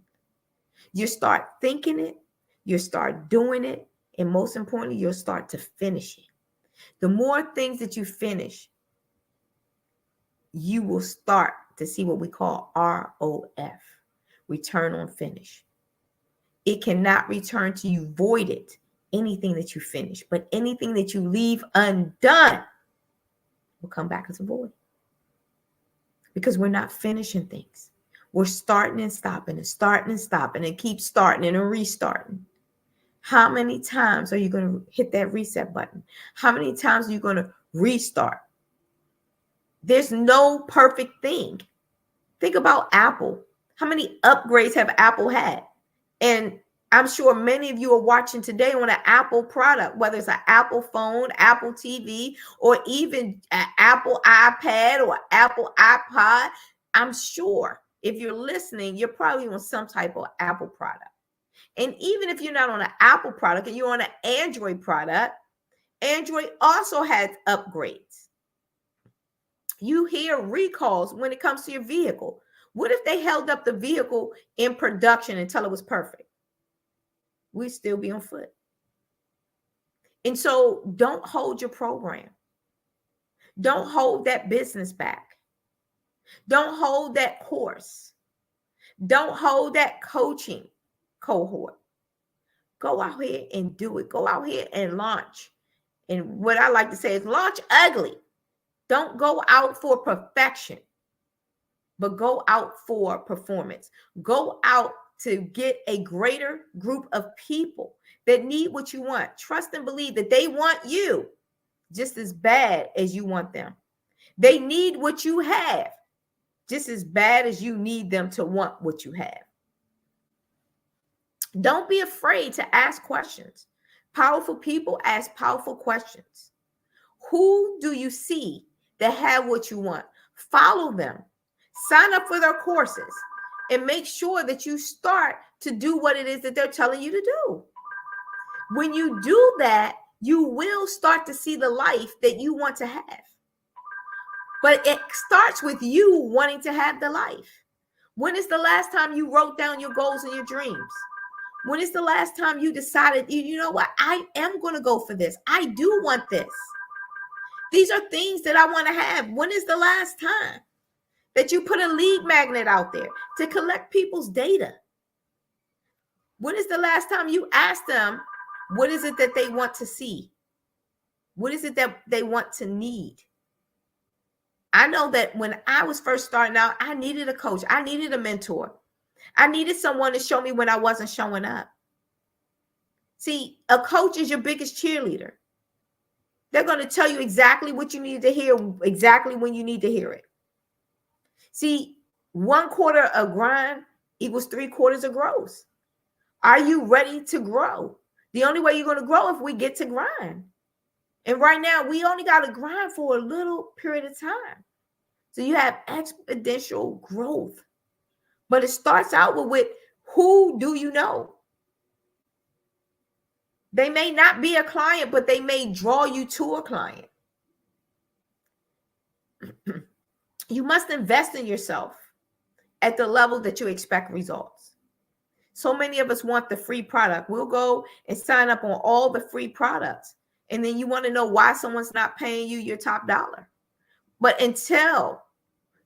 You start thinking it, you start doing it, and most importantly, you'll start to finish it. The more things that you finish, you will start to see what we call ROF, return on finish. It cannot return to you voided, anything that you finish, but anything that you leave undone will come back as a void. Because we're not finishing things. We're starting and stopping and starting and stopping and keep starting and restarting. How many times are you going to hit that reset button? How many times are you going to restart? There's no perfect thing. Think about Apple. How many upgrades have Apple had? And I'm sure many of you are watching today on an Apple product, whether it's an Apple phone, Apple TV, or even an Apple iPad or Apple iPod. I'm sure if you're listening, you're probably on some type of Apple product. And even if you're not on an Apple product and you're on an Android product, Android also has upgrades. You hear recalls when it comes to your vehicle. What if they held up the vehicle in production until it was perfect? We'd still be on foot. And so don't hold your program. Don't hold that business back. Don't hold that course. Don't hold that coaching cohort. Go out here and do it. Go out here and launch. And what I like to say is launch ugly. Don't go out for perfection, but go out for performance. Go out to get a greater group of people that need what you want. Trust and believe that they want you just as bad as you want them. They need what you have just as bad as you need them to want what you have. Don't be afraid to ask questions. Powerful people ask powerful questions. Who do you see that have what you want? Follow them. Sign up for their courses and make sure that you start to do what it is that they're telling you to do. When you do that, you will start to see the life that you want to have. But it starts with you wanting to have the life. When is the last time you wrote down your goals and your dreams? When is the last time you decided, you know what, I am going to go for this. I do want this. These are things that I want to have. When is the last time that you put a lead magnet out there to collect people's data? When is the last time you asked them, what is it that they want to see? What is it that they want to need? I know that when I was first starting out, I needed a coach. I needed a mentor. I needed someone to show me when I wasn't showing up. See, a coach is your biggest cheerleader. They're going to tell you exactly what you need to hear, exactly when you need to hear it. See, 1/4 of grind equals 3/4 of growth. Are you ready to grow? The only way you're going to grow if we get to grind. And right now, we only got to grind for a little period of time. So you have exponential growth. But it starts out with who do you know? They may not be a client, but they may draw you to a client. You must invest in yourself at the level that you expect results. So many of us want the free product. We'll go and sign up on all the free products. And then you want to know why someone's not paying you your top dollar. But until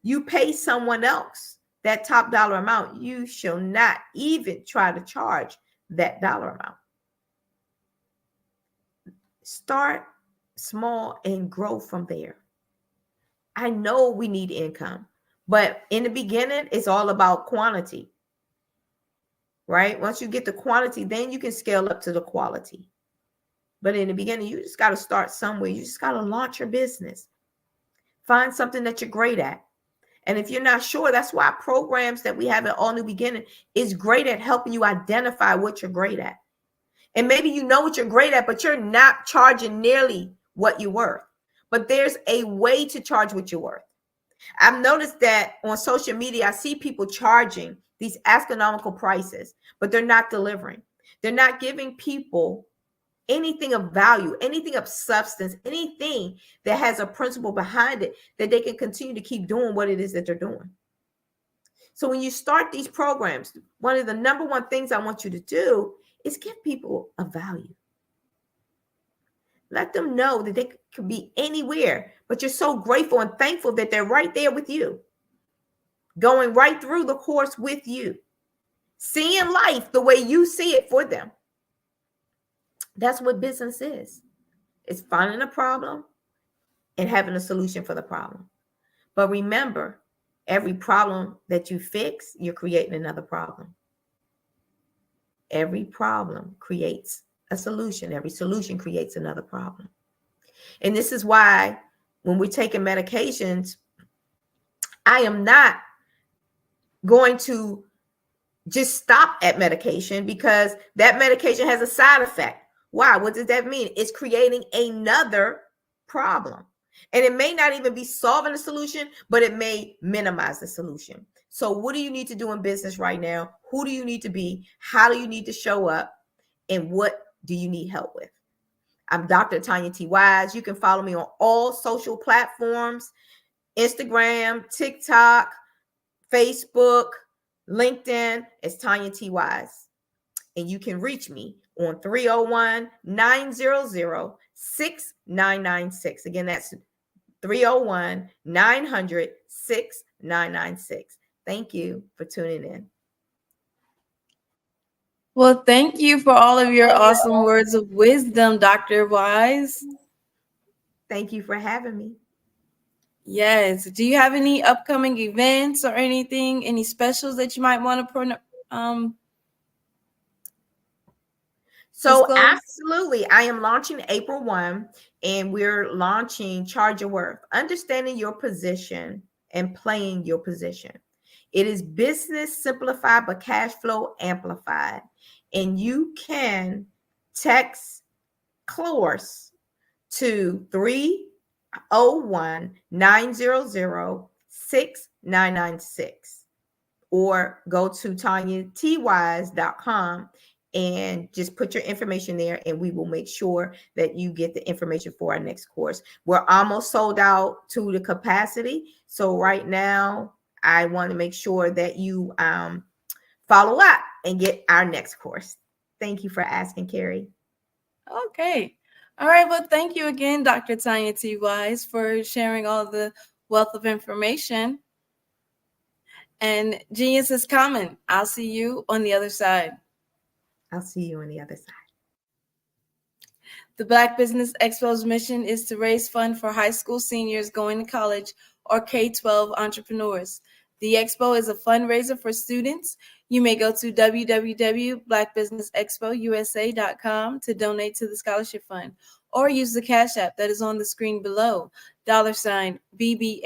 you pay someone else that top dollar amount, you shall not even try to charge that dollar amount. Start small and grow from there. I know we need income, but in the beginning, it's all about quantity, right? Once you get the quantity, then you can scale up to the quality. But in the beginning, you just got to start somewhere. You just got to launch your business. Find something that you're great at. And if you're not sure, that's why programs that we have at All New Beginning is great at helping you identify what you're great at. And maybe you know what you're great at, but you're not charging nearly what you're worth. But there's a way to charge what you're worth. I've noticed that on social media, I see people charging these astronomical prices, but they're not delivering. They're not giving people anything of value, anything of substance, anything that has a principle behind it that they can continue to keep doing what it is that they're doing. So when you start these programs, one of the number one things I want you to do is give people a value. Let them know that they could be anywhere, but you're so grateful and thankful that they're right there with you, going right through the course with you, seeing life the way you see it for them. That's what business is. It's finding a problem and having a solution for the problem. But remember, every problem that you fix, you're creating another problem. Every problem creates a solution. Every solution creates another problem. And this is why when we're taking medications, I am not going to just stop at medication because that medication has a side effect. Why? What does that mean? It's creating another problem. And it may not even be solving the solution, but it may minimize the solution. So what do you need to do in business right now? Who do you need to be? How do you need to show up? And what do you need help with? I'm Dr. Tanya T. Wise. You can follow me on all social platforms, Instagram, TikTok, Facebook, LinkedIn. It's Tanya T. Wise. And you can reach me on 301-900-6996. Again, that's 301-900-6996. Thank you for tuning in. Well, thank you for all of your awesome words of wisdom, Dr. Wise. Thank you for having me. Yes. Do you have any upcoming events or anything, any specials that you might want to So disclose? absolutely. I am launching April 1, and we're launching Charge Your Worth, understanding your position and playing your position. It is business simplified, but cash flow amplified. And you can text CLORS to 301-900-6996 or go to TanyaTWise.com and just put your information there, and we will make sure that you get the information for our next course. We're almost sold out to the capacity. So right now, I want to make sure that you follow up and get our next course. Thank you for asking, Carrie. Okay. All right. Well, thank you again, Dr. Tanya T. Wise, for sharing all the wealth of information. And genius is coming. I'll see you on the other side. I'll see you on the other side. The Black Business Expo's mission is to raise funds for high school seniors going to college or K-12 entrepreneurs. The expo is a fundraiser for students. You may go to www.blackbusinessexpousa.com to donate to the scholarship fund, or use the Cash App that is on the screen below, $BBXUSA.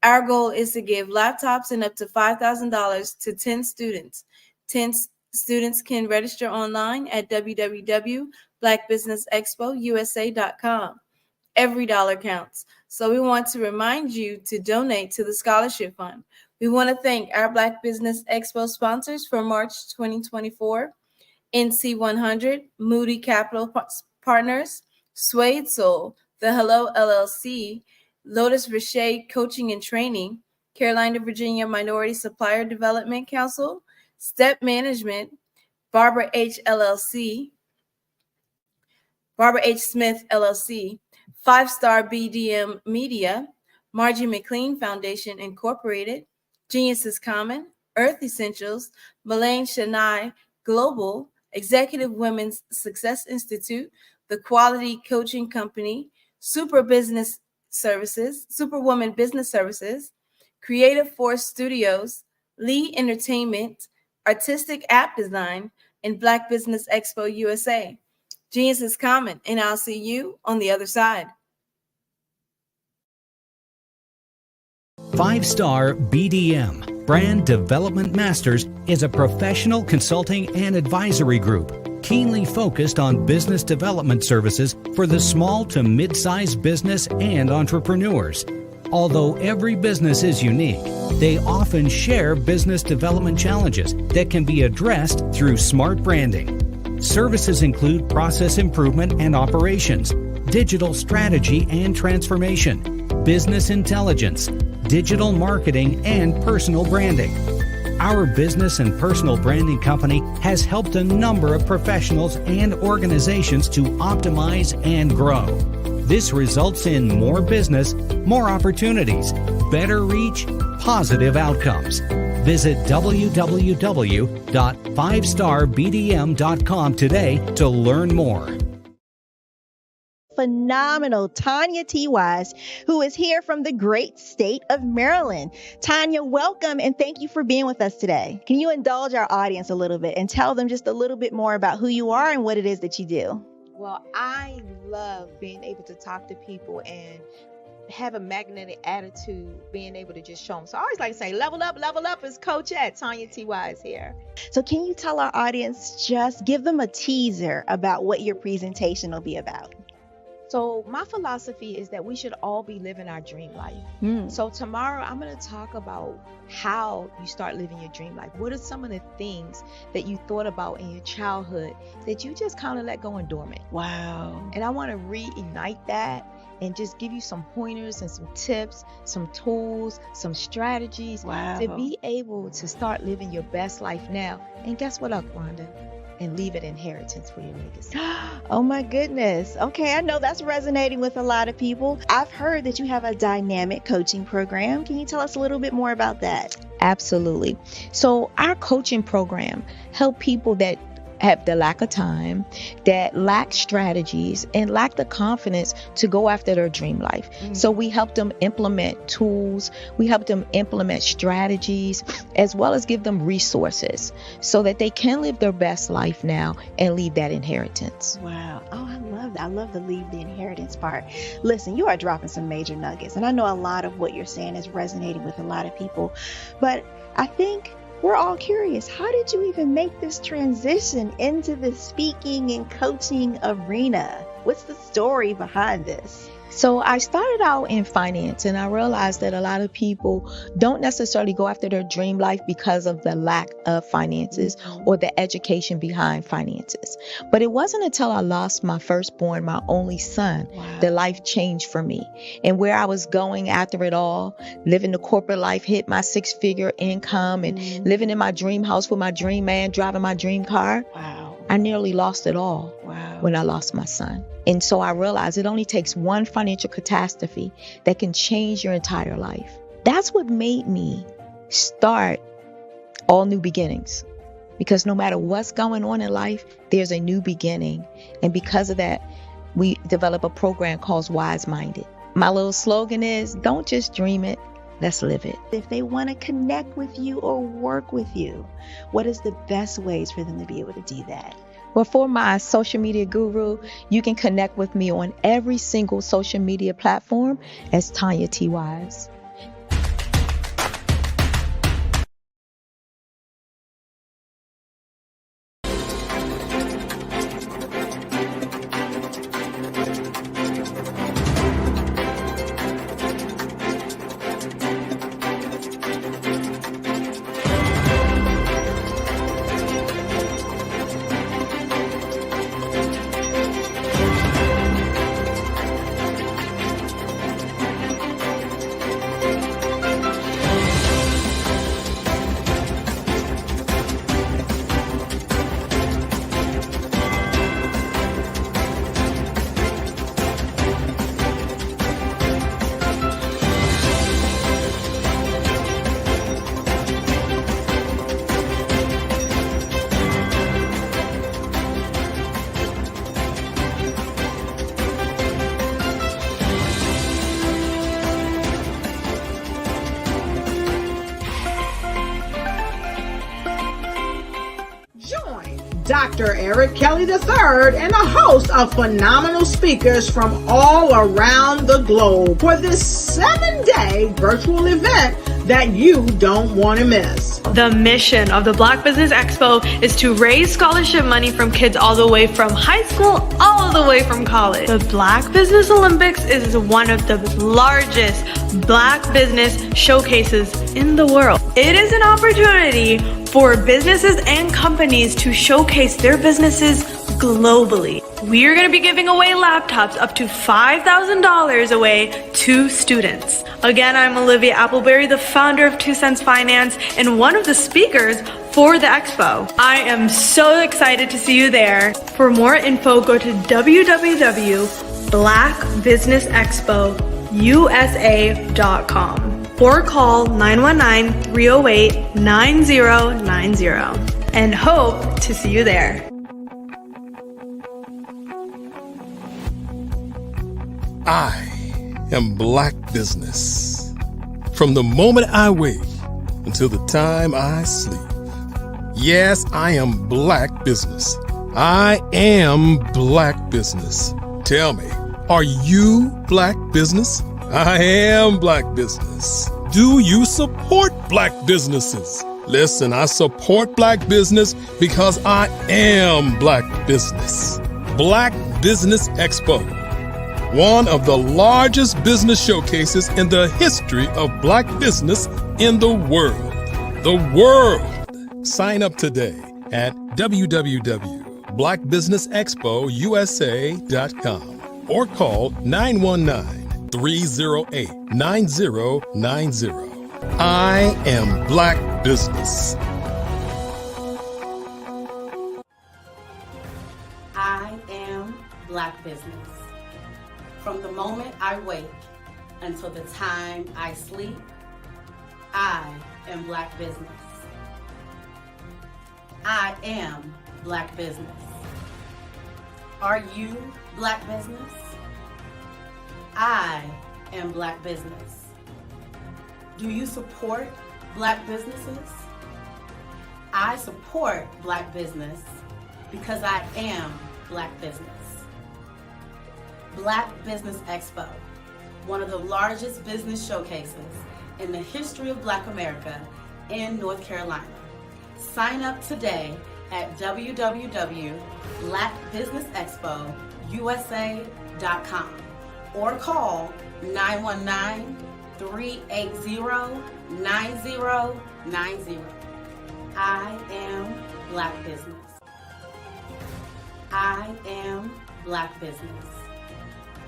Our goal is to give laptops and up to $5,000 to 10 students. 10 students can register online at www.blackbusinessexpousa.com. Every dollar counts. So we want to remind you to donate to the scholarship fund. We want to thank our Black Business Expo sponsors for March 2024, NC100, Moody Capital Partners, Suede Soul, The Hello LLC, Lotus Richey Coaching and Training, Carolina, Virginia Minority Supplier Development Council, Step Management, Barbara H. LLC, Barbara H. Smith LLC, 5-Star BDM Media, Margie McLean Foundation Incorporated, Genius is Common, Earth Essentials, Melaine Shania Global, Executive Women's Success Institute, The Quality Coaching Company, Superwoman Business Services, Creative Force Studios, Lee Entertainment, Artistic App Design, and Black Business Expo USA. Genius is Common, and I'll see you on the other side. 5-Star BDM, Brand Development Masters, is a professional consulting and advisory group keenly focused on business development services for the small to mid-sized business and entrepreneurs. Although every business is unique, they often share business development challenges that can be addressed through smart branding. Services include process improvement and operations, digital strategy and transformation, business intelligence, digital marketing, and personal branding. Our business and personal branding company has helped a number of professionals and organizations to optimize and grow. This results in more business, more opportunities, better reach, positive outcomes. Visit www.5starbdm.com today to learn more. Phenomenal Tanya T. Wise, who is here from the great state of Maryland. Tanya, welcome and thank you for being with us today. Can you indulge our audience a little bit and tell them just a little bit more about who you are and what it is that you do? Well, I love being able to talk to people and have a magnetic attitude, being able to just show them. So I always like to say, level up is Coach at Tanya T. Wise here. So can you tell our audience, just give them a teaser about what your presentation will be about? So my philosophy is that we should all be living our dream life. So tomorrow I'm going to talk about how you start living your dream life. What are some of the things that you thought about in your childhood that you just kind of let go and dormant? Wow. And I want to reignite that and just give you some pointers and some tips, some tools, some strategies to be able to start living your best life now. And guess what, Aquanda? And leave an inheritance for your legacy. Oh my goodness. Okay, I know that's resonating with a lot of people. I've heard that you have a dynamic coaching program. Can you tell us a little bit more about that? Absolutely. So our coaching program help people that have the lack of time, that lack strategies, and lack the confidence to go after their dream life. So we help them implement tools, we help them implement strategies, as well as give them resources so that they can live their best life now and leave that inheritance. Wow. Oh, I love that. I love the leave the inheritance part. Listen, you are dropping some major nuggets, and I know a lot of what you're saying is resonating with a lot of people, but I think we're all curious. How did you even make this transition into the speaking and coaching arena? What's the story behind this? So I started out in finance, and I realized that a lot of people don't necessarily go after their dream life because of the lack of finances or the education behind finances. But it wasn't until I lost my firstborn, my only son, that life changed for me. And where I was going after it all, living the corporate life, hit my 6-figure income and living in my dream house with my dream man, driving my dream car. I nearly lost it all when I lost my son. And so I realized it only takes one financial catastrophe that can change your entire life. That's what made me start All New Beginnings. Because no matter what's going on in life, there's a new beginning. And because of that, we develop a program called Wise Minded. My little slogan is, don't just dream it, let's live it. If they want to connect with you or work with you, what is the best ways for them to be able to do that? Well, for my social media guru, you can connect with me on every single social media platform as Tanya T. Wise. Dr. Eric Kelly III and a host of phenomenal speakers from all around the globe for this 7-day virtual event that you don't want to miss. The mission of the Black Business Expo is to raise scholarship money from kids all the way from high school, all the way from college. The Black Business Olympics is one of the largest Black business showcases in the world. It is an opportunity for businesses and companies to showcase their businesses globally. We are going to be giving away laptops up to $5,000 away to students. Again, I'm Olivia Appleberry, the founder of 2 Cents Finance and one of the speakers for the expo. I am so excited to see you there. For more info, go to www.blackbusinessexpousa.com or call 919-308-9090 and hope to see you there. I am Black Business. From the moment I wake until the time I sleep. Yes, I am Black Business. I am Black Business. Tell me, are you Black Business? I am Black Business. Do you support Black businesses? Listen, I support Black business because I am Black Business. Black Business Expo, one of the largest business showcases in the history of Black business in the world. The world! Sign up today at www.blackbusinessexpousa.com or call 919-308-9090. I am Black Business. I am Black Business. From the moment I wake until the time I sleep, I am Black Business. I am Black Business. Are you Black Business? I am Black Business. Do you support Black businesses? I support Black business because I am Black business. Black Business Expo, one of the largest business showcases in the history of Black America in North Carolina. Sign up today at www.blackbusinessexpousa.com or call 919-380-9090. I am Black Business. I am Black Business.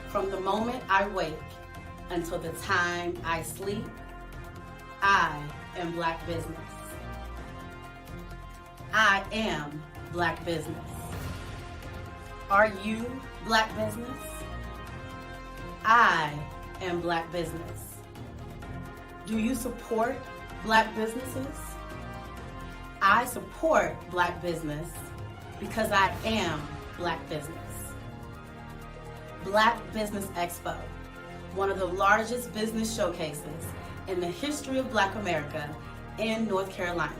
From the moment I wake until the time I sleep, I am Black Business. I am Black Business. Are you Black Business? I am Black Business. Do you support Black businesses? I support Black business because I am Black business. Black Business Expo, one of the largest business showcases in the history of Black America in North Carolina.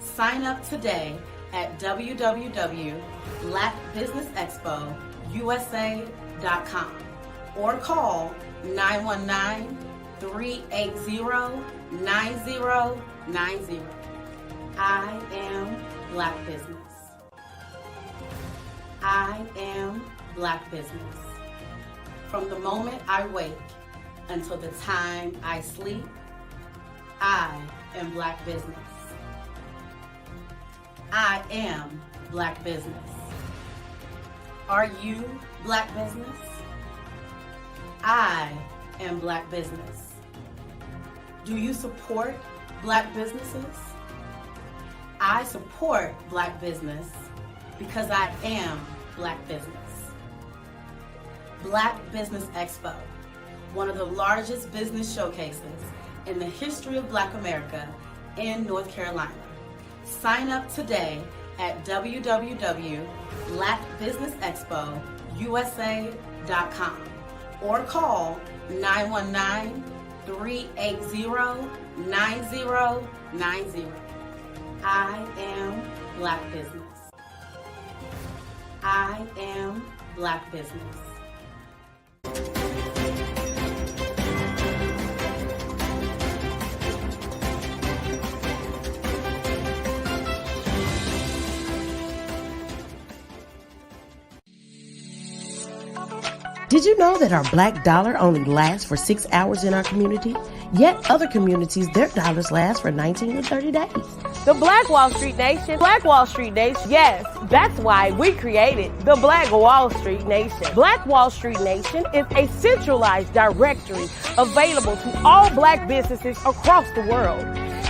Sign up today at www.blackbusinessexpousa.com or call 919-380-9090. I am Black Business. I am Black Business. From the moment I wake until the time I sleep, I am Black Business. I am Black Business. Are you Black Business? I am Black Business. Do you support Black businesses? I support Black business because I am Black business. Black Business Expo, one of the largest business showcases in the history of Black America in North Carolina. Sign up today at www.blackbusinessexpousa.com or call 919-380-9090. I am Black Business. I am Black Business. Did you know that our black dollar only lasts for 6 hours in our community? Yet other communities, their dollars last for 19 to 30 days. The Black Wall Street Nation. Black Wall Street Nation. Yes, that's why we created the Black Wall Street Nation. Black Wall Street Nation is a centralized directory available to all black businesses across the world.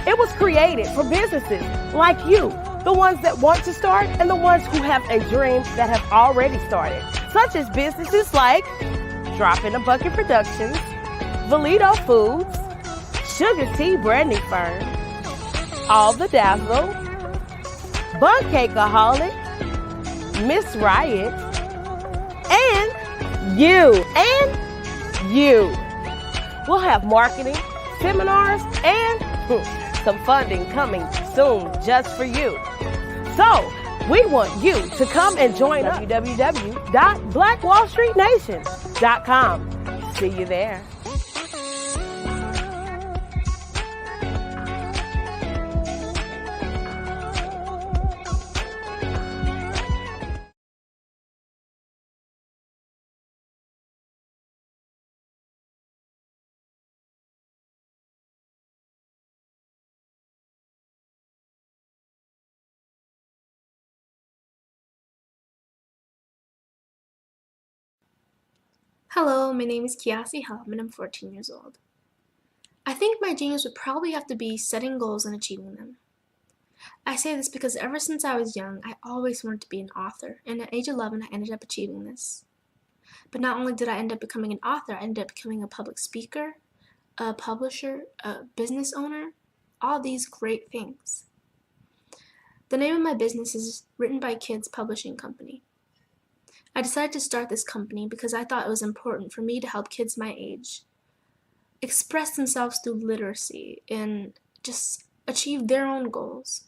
It was created for businesses like you, the ones that want to start and the ones who have a dream that have already started, such as businesses like Drop in a Bucket Productions, Valito Foods, Sugar Tea Branding Firm, All the Dazzle, Bun Cakeaholic, Miss Riot, and you. We'll have marketing, seminars, and some funding coming soon just for you. So, we want you to come and join us. www.blackwallstreetnation.com. See you there. Hello, my name is Kiasi Helm and I'm 14 years old. I think my genius would probably have to be setting goals and achieving them. I say this because ever since I was young, I always wanted to be an author, and at age 11, I ended up achieving this. But not only did I end up becoming an author, I ended up becoming a public speaker, a publisher, a business owner, all these great things. The name of my business is Written by Kids Publishing Company. I decided to start this company because I thought it was important for me to help kids my age express themselves through literacy and just achieve their own goals.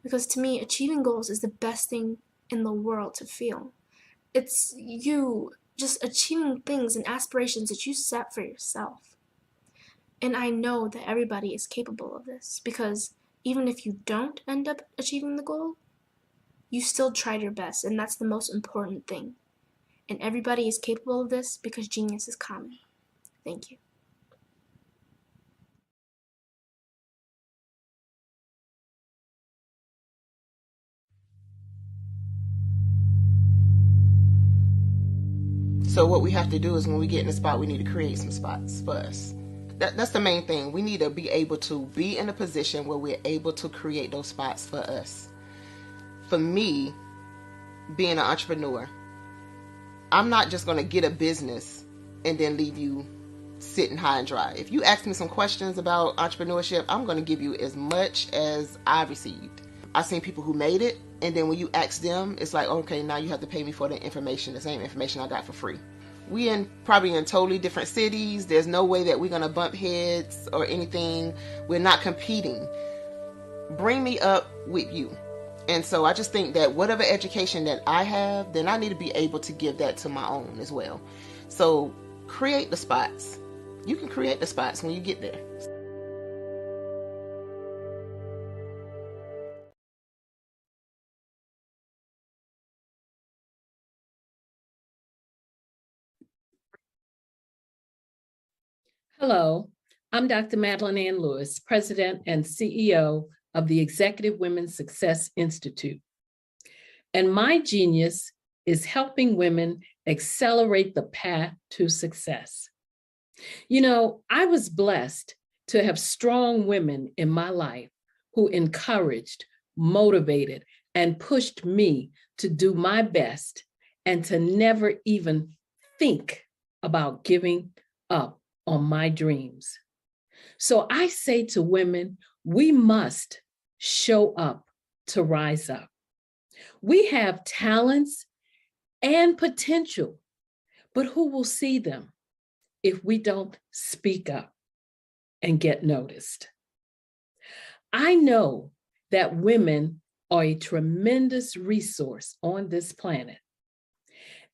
Because to me, achieving goals is the best thing in the world to feel. It's you just achieving things and aspirations that you set for yourself. And I know that everybody is capable of this because even if you don't end up achieving the goal, you still tried your best, and that's the most important thing. And everybody is capable of this because genius is common. Thank you. So what we have to do is when we get in a spot, we need to create some spots for us. That's the main thing. We need to be able to be in a position where we're able to create those spots for us. For me, being an entrepreneur, I'm not just going to get a business and then leave you sitting high and dry. If you ask me some questions about entrepreneurship, I'm going to give you as much as I received. I've seen people who made it, and then when you ask them, it's like, okay, now you have to pay me for the information, the same information I got for free. We probably in totally different cities. There's no way that we're going to bump heads or anything. We're not competing. Bring me up with you. And so I just think that whatever education that I have, then I need to be able to give that to my own as well. So create the spots. You can create the spots when you get there. Hello, I'm Dr. Madeline Ann Lewis, President and CEO of the Executive Women's Success Institute. And my genius is helping women accelerate the path to success. You know, I was blessed to have strong women in my life who encouraged, motivated, and pushed me to do my best and to never even think about giving up on my dreams. So I say to women, we must show up to rise up. We have talents and potential, but who will see them if we don't speak up and get noticed? I know that women are a tremendous resource on this planet,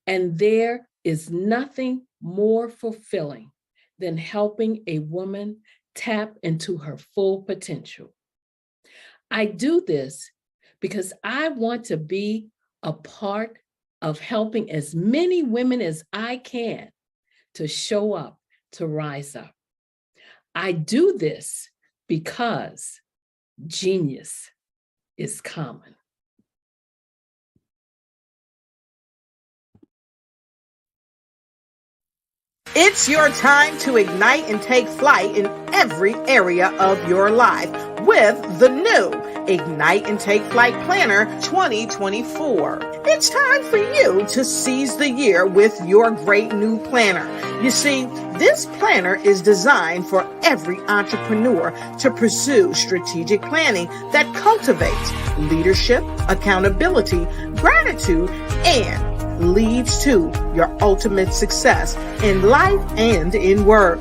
And there is nothing more fulfilling than helping a woman tap into her full potential. I do this because I want to be a part of helping as many women as I can to show up, to rise up. I do this because genius is common. It's your time to ignite and take flight in every area of your life with the new Ignite and Take Flight Planner 2024. It's time for you to seize the year with your great new planner. You see, this planner is designed for every entrepreneur to pursue strategic planning that cultivates leadership, accountability, gratitude, and leads to your ultimate success in life and in work.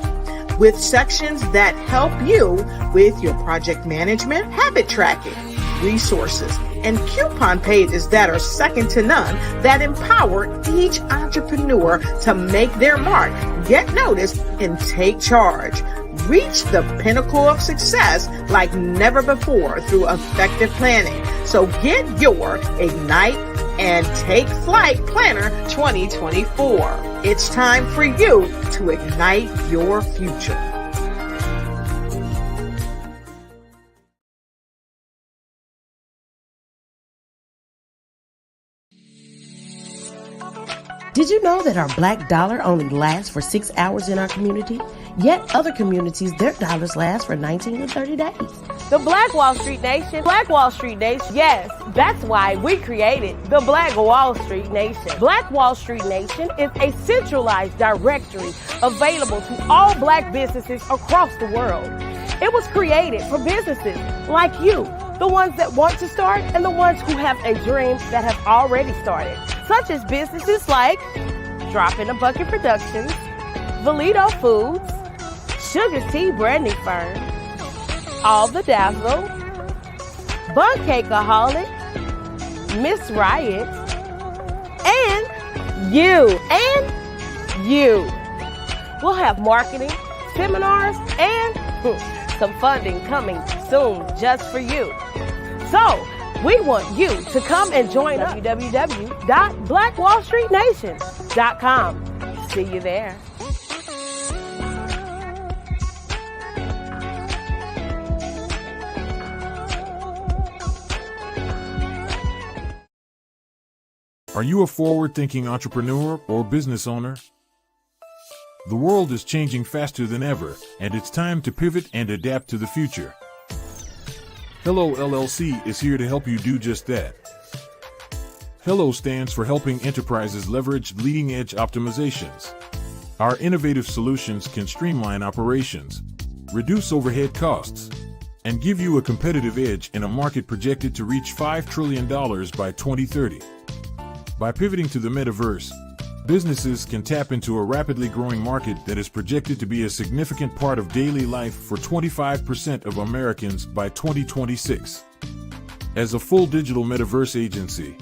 With sections that help you with your project management, habit tracking, resources, and coupon pages that are second to none that empower each entrepreneur to make their mark, get noticed, and take charge. Reach the pinnacle of success like never before through effective planning. So get your Ignite and Take Flight Planner 2024. It's time for you to ignite your future. Did you know that our black dollar only lasts for 6 hours in our community? Yet other communities, their dollars last for 19 to 30 days. The Black Wall Street Nation. Black Wall Street Nation. Yes, that's why we created the Black Wall Street Nation. Black Wall Street Nation is a centralized directory available to all black businesses across the world. It was created for businesses like you, the ones that want to start and the ones who have a dream that have already started, such as businesses like Drop in a Bucket Productions, Valito Foods, Sugar Tea Branding Firm, All the Dazzle, Bun Cakeaholic, Miss Riot, and you. We'll have marketing, seminars, and some funding coming soon just for you. So, we want you to come and join www.blackwallstreetnation.com. See you there. Are you a forward-thinking entrepreneur or business owner? The world is changing faster than ever, and it's time to pivot and adapt to the future. Hello LLC is here to help you do just that. Hello stands for helping enterprises leverage leading-edge optimizations. Our innovative solutions can streamline operations, reduce overhead costs, and give you a competitive edge in a market projected to reach $5 trillion by 2030. By pivoting to the metaverse, businesses can tap into a rapidly growing market that is projected to be a significant part of daily life for 25% of Americans by 2026. As a full digital metaverse agency,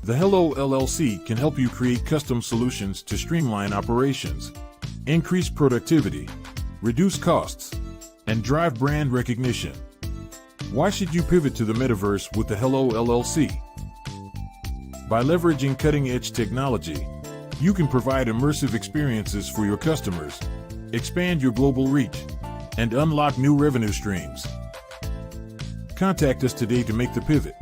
the Hello LLC can help you create custom solutions to streamline operations, increase productivity, reduce costs, and drive brand recognition. Why should you pivot to the metaverse with the Hello LLC? By leveraging cutting-edge technology, you can provide immersive experiences for your customers, expand your global reach, and unlock new revenue streams. Contact us today to make the pivot.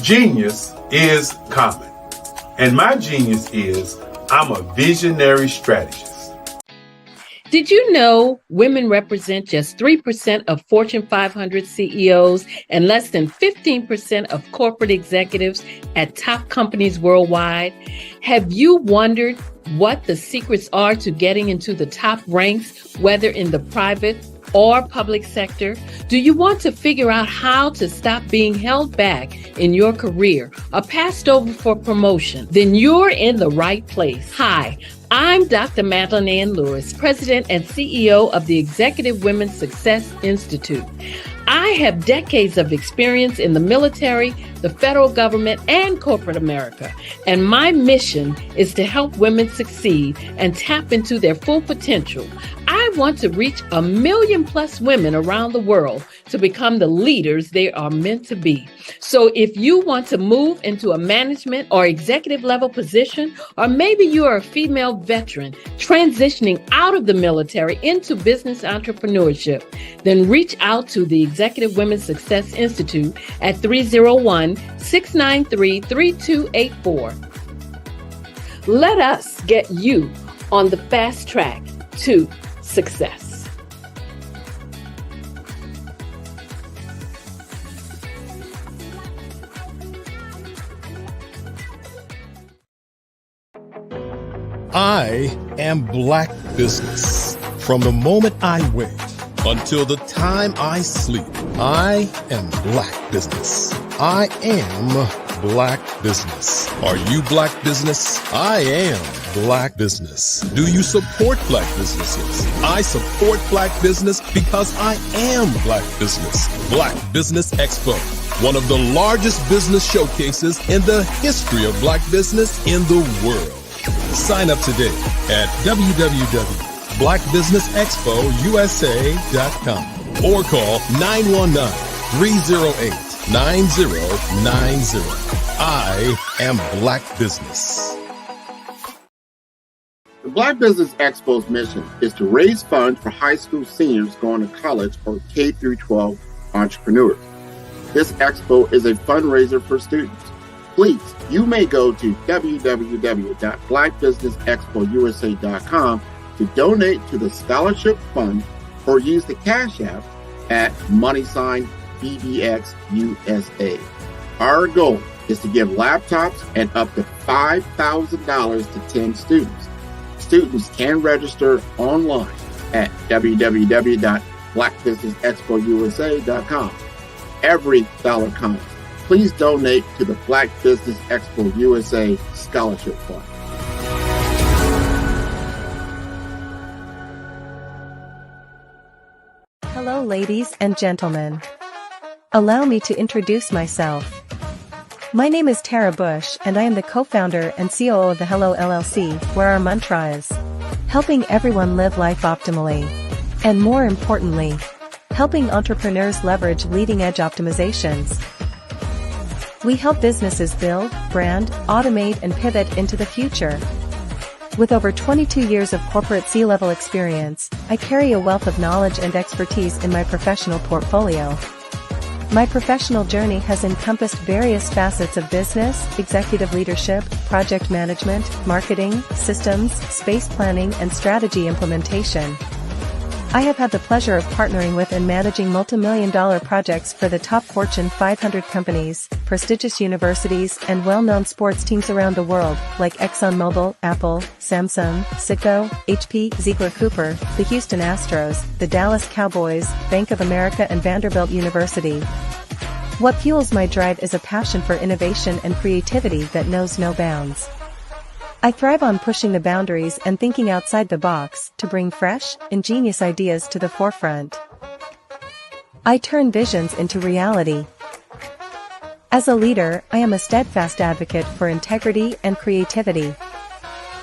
Genius is common, and my genius is I'm a visionary strategist. Did you know women represent just 3% of Fortune 500 CEOs and less than 15% of corporate executives at top companies worldwide? Have you wondered what the secrets are to getting into the top ranks, whether in the private or public sector? Do you want to figure out how to stop being held back in your career or passed over for promotion? Then you're in the right place. Hi, I'm Dr. Madeline Ann Lewis, President and CEO of the Executive Women's Success Institute. I have decades of experience in the military, the federal government, and corporate America, and my mission is to help women succeed and tap into their full potential. I want to reach 1 million+ women around the world to become the leaders they are meant to be. So if you want to move into a management or executive level position, or maybe you are a female veteran transitioning out of the military into business entrepreneurship, then reach out to the Executive Women's Success Institute at 301-693-3284. Let us get you on the fast track to success. I am Black Business. From the moment I wake until the time I sleep, I am Black Business. I am Black Business. Are you Black Business? I am Black Business. Do you support Black businesses? I support Black business because I am Black Business. Black Business Expo, one of the largest business showcases in the history of Black business in the world. Sign up today at www.blackbusinessexpousa.com or call 919-308-9090. I am Black Business. The Black Business Expo's mission is to raise funds for high school seniors going to college or K-12 entrepreneurs. This expo is a fundraiser for students. Please, you may go to www.blackbusinessexpousa.com to donate to the scholarship fund or use the Cash App at $BBXUSA. Our goal is to give laptops and up to $5,000 to 10 students. Students can register online at www.blackbusinessexpousa.com. Every dollar counts. Please donate to the Black Business Expo USA Scholarship Fund. Hello, ladies and gentlemen. Allow me to introduce myself. My name is Tara Bush, and I am the co-founder and COO of the Hello LLC, where our mantra is helping everyone live life optimally. And more importantly, helping entrepreneurs leverage leading-edge optimizations. We help businesses build, brand, automate, and pivot into the future. With over 22 years of corporate C-level experience, I carry a wealth of knowledge and expertise in my professional portfolio. My professional journey has encompassed various facets of business, executive leadership, project management, marketing, systems, space planning, and strategy implementation. I have had the pleasure of partnering with and managing multi-million-dollar projects for the top Fortune 500 companies, prestigious universities, and well-known sports teams around the world, like ExxonMobil, Apple, Samsung, Citgo, HP, Ziegler Cooper, the Houston Astros, the Dallas Cowboys, Bank of America, and Vanderbilt University. What fuels my drive is a passion for innovation and creativity that knows no bounds. I thrive on pushing the boundaries and thinking outside the box to bring fresh, ingenious ideas to the forefront. I turn visions into reality. As a leader, I am a steadfast advocate for integrity and creativity.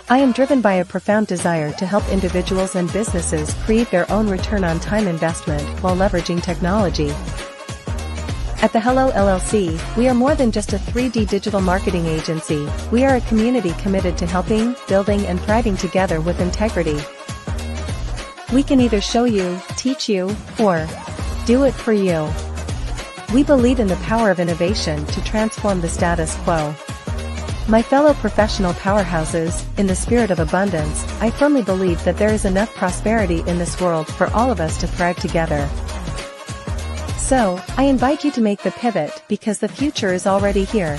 I am driven by a profound desire to help individuals and businesses create their own return on time investment while leveraging technology. At the Hello LLC, we are more than just a 3D digital marketing agency. We are a community committed to helping, building, and thriving together with integrity. We can either show you, teach you, or do it for you. We believe in the power of innovation to transform the status quo. My fellow professional powerhouses, in the spirit of abundance, I firmly believe that there is enough prosperity in this world for all of us to thrive together. So, I invite you to make the pivot because the future is already here.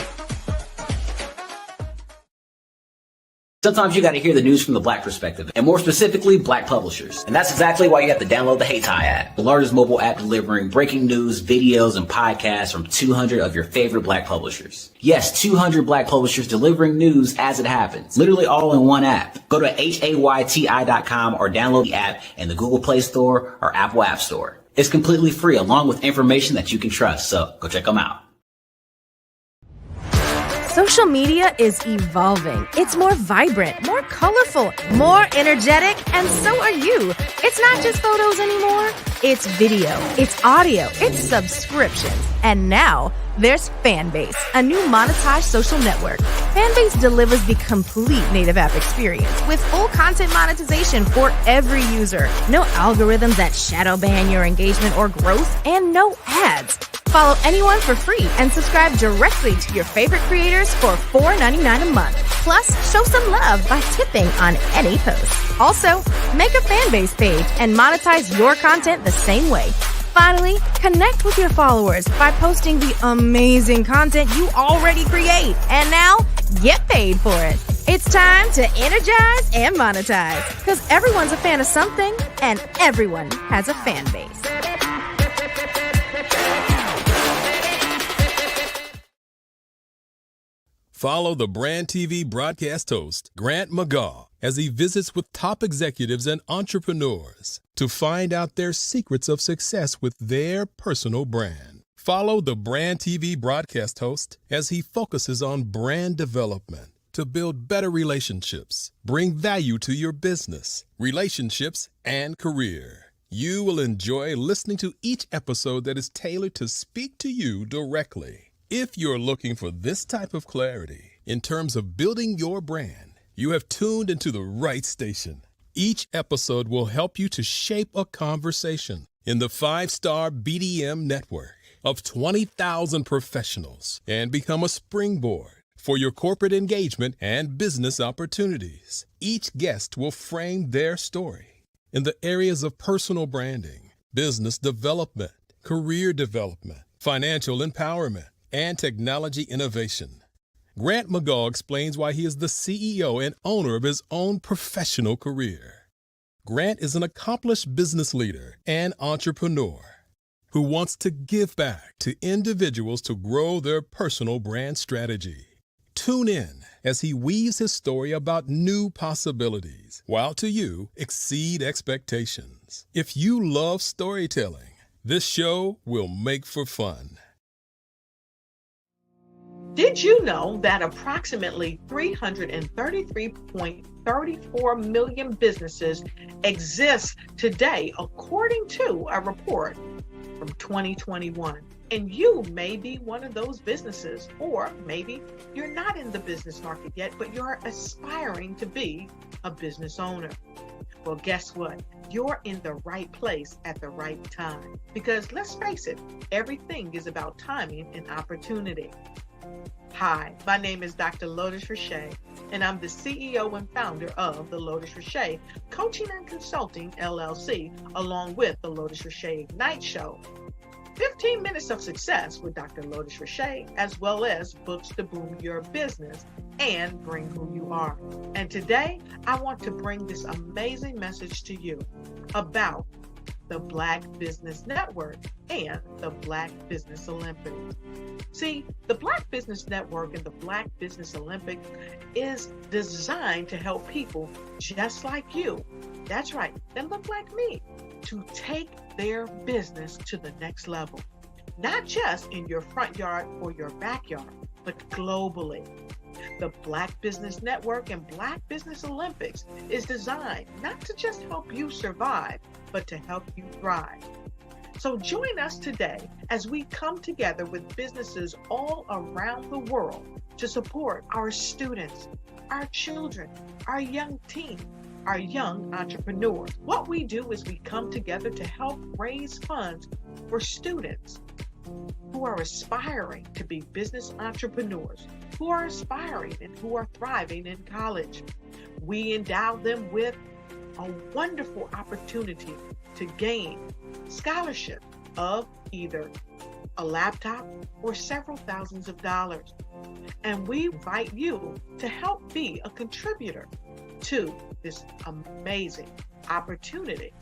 Sometimes you got to hear the news from the Black perspective, and more specifically, Black publishers. And that's exactly why you have to download the Hey Tie app, the largest mobile app delivering breaking news, videos, and podcasts from 200 of your favorite Black publishers. Yes, 200 Black publishers delivering news as it happens, literally all in one app. Go to HAYTI.com or download the app in the Google Play Store or Apple App Store. It's completely free, along with information that you can trust, so go check them out. Social media is evolving. It's more vibrant, more colorful, more energetic, and so are you. It's not just photos anymore. It's video, it's audio, it's subscriptions. And now there's Fanbase, a new monetized social network. Fanbase delivers the complete native app experience with full content monetization for every user. No algorithms that shadow ban your engagement or growth, and no ads. Follow anyone for free and subscribe directly to your favorite creators for $4.99 a month. Plus, show some love by tipping on any post. Also, make a Fanbase page and monetize your content the same way. Finally, connect with your followers by posting the amazing content you already create. And now, get paid for it. It's time to energize and monetize, because everyone's a fan of something and everyone has a fan base. Follow the Brand TV broadcast host, Grant McGaw, as he visits with top executives and entrepreneurs to find out their secrets of success with their personal brand. Follow the Brand TV broadcast host as he focuses on brand development to build better relationships, bring value to your business, relationships, and career. You will enjoy listening to each episode that is tailored to speak to you directly. If you're looking for this type of clarity in terms of building your brand, you have tuned into the right station. Each episode will help you to shape a conversation in the 5-star BDM network of 20,000 professionals and become a springboard for your corporate engagement and business opportunities. Each guest will frame their story in the areas of personal branding, business development, career development, financial empowerment, and technology innovation. Grant McGaw explains why he is the CEO and owner of his own professional career. Grant is an accomplished business leader and entrepreneur who wants to give back to individuals to grow their personal brand strategy. Tune in as he weaves his story about new possibilities, while to you exceed expectations. If you love storytelling, this show will make for fun. Did you know that approximately 333.34 million businesses exist today, according to a report from 2021? And you may be one of those businesses, or maybe you're not in the business market yet, but you're aspiring to be a business owner. Well, guess what? You're in the right place at the right time. Because let's face it, everything is about timing and opportunity. Hi, my name is Dr. Lotus Richey, and I'm the CEO and founder of the Lotus Richey Coaching and Consulting LLC, along with the Lotus Richey Ignite Show. 15 minutes of success with Dr. Lotus Richey, as well as books to boom your business and bring who you are. And today, I want to bring this amazing message to you about the Black Business Network and the Black Business Olympics. See, the Black Business Network and the Black Business Olympics is designed to help people just like you, that's right, that look like me, to take their business to the next level. Not just in your front yard or your backyard, but globally. The Black Business Network and Black Business Olympics is designed not to just help you survive, but to help you thrive. So join us today as we come together with businesses all around the world to support our students, our children, our young teens, our young entrepreneurs. What we do is we come together to help raise funds for students who are aspiring to be business entrepreneurs, who are aspiring and who are thriving in college. We endow them with a wonderful opportunity to gain scholarships of either a laptop or several thousands of dollars. And we invite you to help be a contributor to this amazing opportunity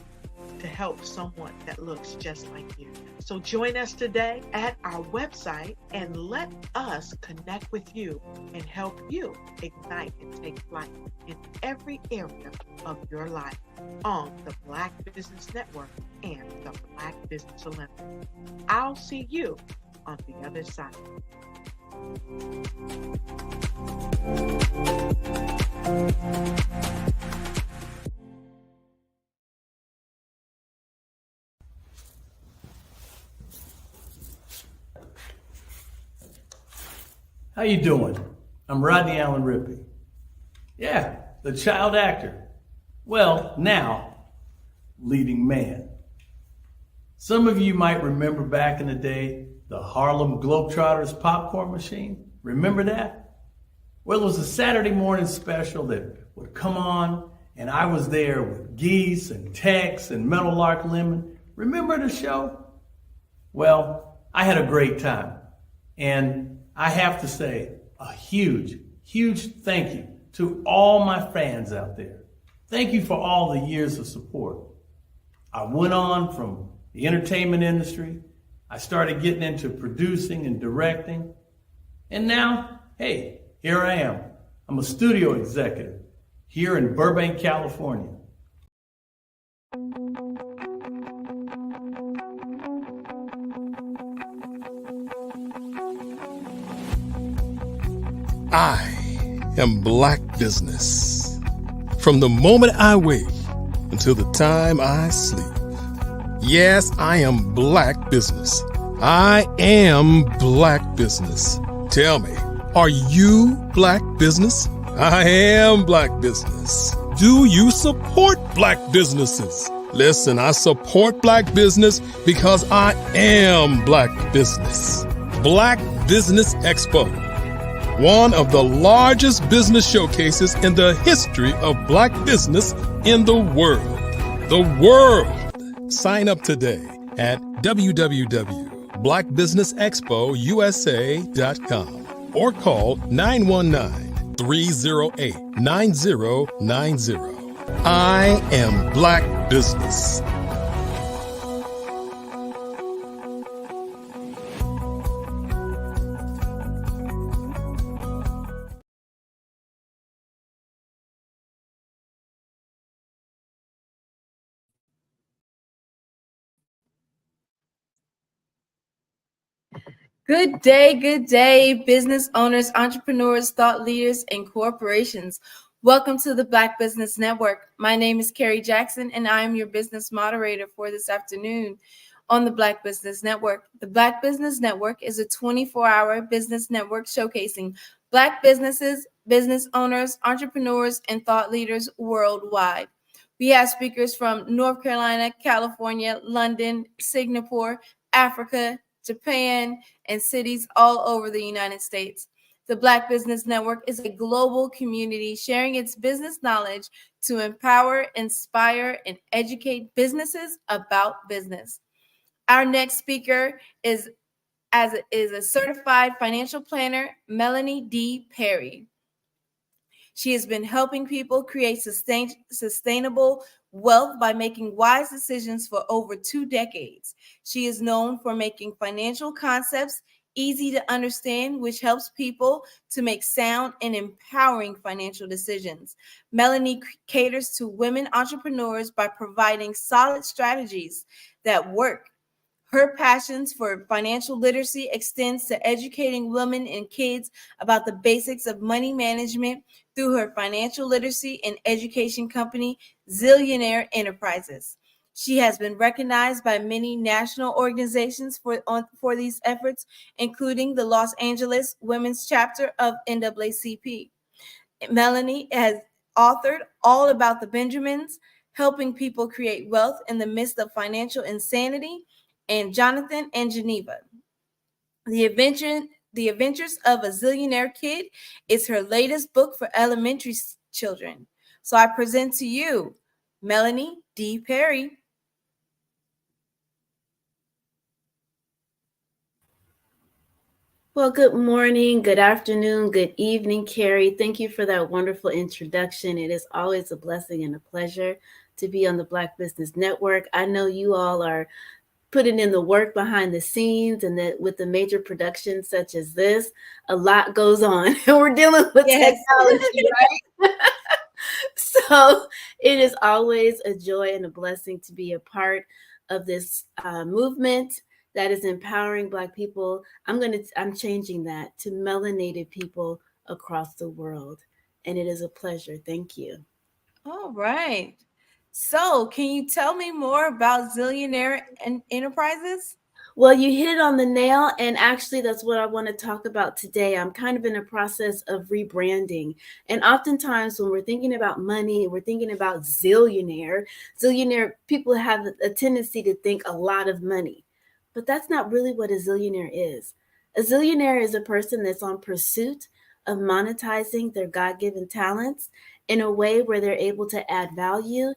to help someone that looks just like you. So join us today at our website and let us connect with you and help you ignite and take flight in every area of your life on the Black Business Network and the Black Business Olympics. I'll see you on the other side. How you doing? I'm Rodney Allen Rippey. Yeah, the child actor. Well, now, leading man. Some of you might remember back in the day, the Harlem Globetrotters popcorn machine. Remember that? Well, it was a Saturday morning special that would come on, and I was there with Geese and Tex and Meadowlark Lemon. Remember the show? Well, I had a great time. And I have to say a huge, huge thank you to all my fans out there. Thank you for all the years of support. I went on from the entertainment industry. I started getting into producing and directing. And now, hey, here I am. I'm a studio executive here in Burbank, California. I am Black Business. From the moment I wake until the time I sleep. Yes, I am Black Business. I am Black Business. Tell me, are you Black Business? I am Black Business. Do you support Black businesses? Listen, I support Black business because I am Black Business. Black Business Expo. One of the largest business showcases in the history of Black business in the world. The world! Sign up today at www.blackbusinessexpousa.com or call 919-308-9090. I am Black Business. Good day, business owners, entrepreneurs, thought leaders, and corporations. Welcome to the Black Business Network. My name is Carrie Jackson, and I am your business moderator for this afternoon on the Black Business Network. The Black Business Network is a 24-hour business network showcasing Black businesses, business owners, entrepreneurs, and thought leaders worldwide. We have speakers from North Carolina, California, London, Singapore, Africa, Japan, and cities all over the United States. The Black Business Network is a global community sharing its business knowledge to empower, inspire, and educate businesses about business. Our next speaker is a certified financial planner, Melanie D. Perry. She has been helping people create sustainable wealth by making wise decisions for over 2 decades. She is known for making financial concepts easy to understand, which helps people to make sound and empowering financial decisions. Melanie caters to women entrepreneurs by providing solid strategies that work. Her passions for financial literacy extends to educating women and kids about the basics of money management through her financial literacy and education company, Zillionaire Enterprises. She has been recognized by many national organizations for these efforts, including the Los Angeles Women's Chapter of NAACP. Melanie has authored All About the Benjamins, Helping People Create Wealth in the Midst of Financial Insanity, and Jonathan and Geneva. The Adventures of a Zillionaire Kid is her latest book for elementary children. So I present to you Melanie D. Perry. Well, good morning, good afternoon, good evening, Carrie. Thank you for that wonderful introduction. It is always a blessing and a pleasure to be on the Black Business Network. I know you all are putting in the work behind the scenes, and that with the major productions such as this, a lot goes on. And we're dealing with technology, right? So it is always a joy and a blessing to be a part of this movement that is empowering Black people. I'm changing that to melanated people across the world, and it is a pleasure. Thank you. All right. So, can you tell me more about Zillionaire Enterprises? Well, you hit it on the nail, and actually, that's what I want to talk about today. I'm kind of in a process of rebranding, and oftentimes, when we're thinking about money, we're thinking about zillionaire. Zillionaire people have a tendency to think a lot of money, but that's not really what a zillionaire is. A zillionaire is a person that's on pursuit of monetizing their God-given talents in a way where they're able to add value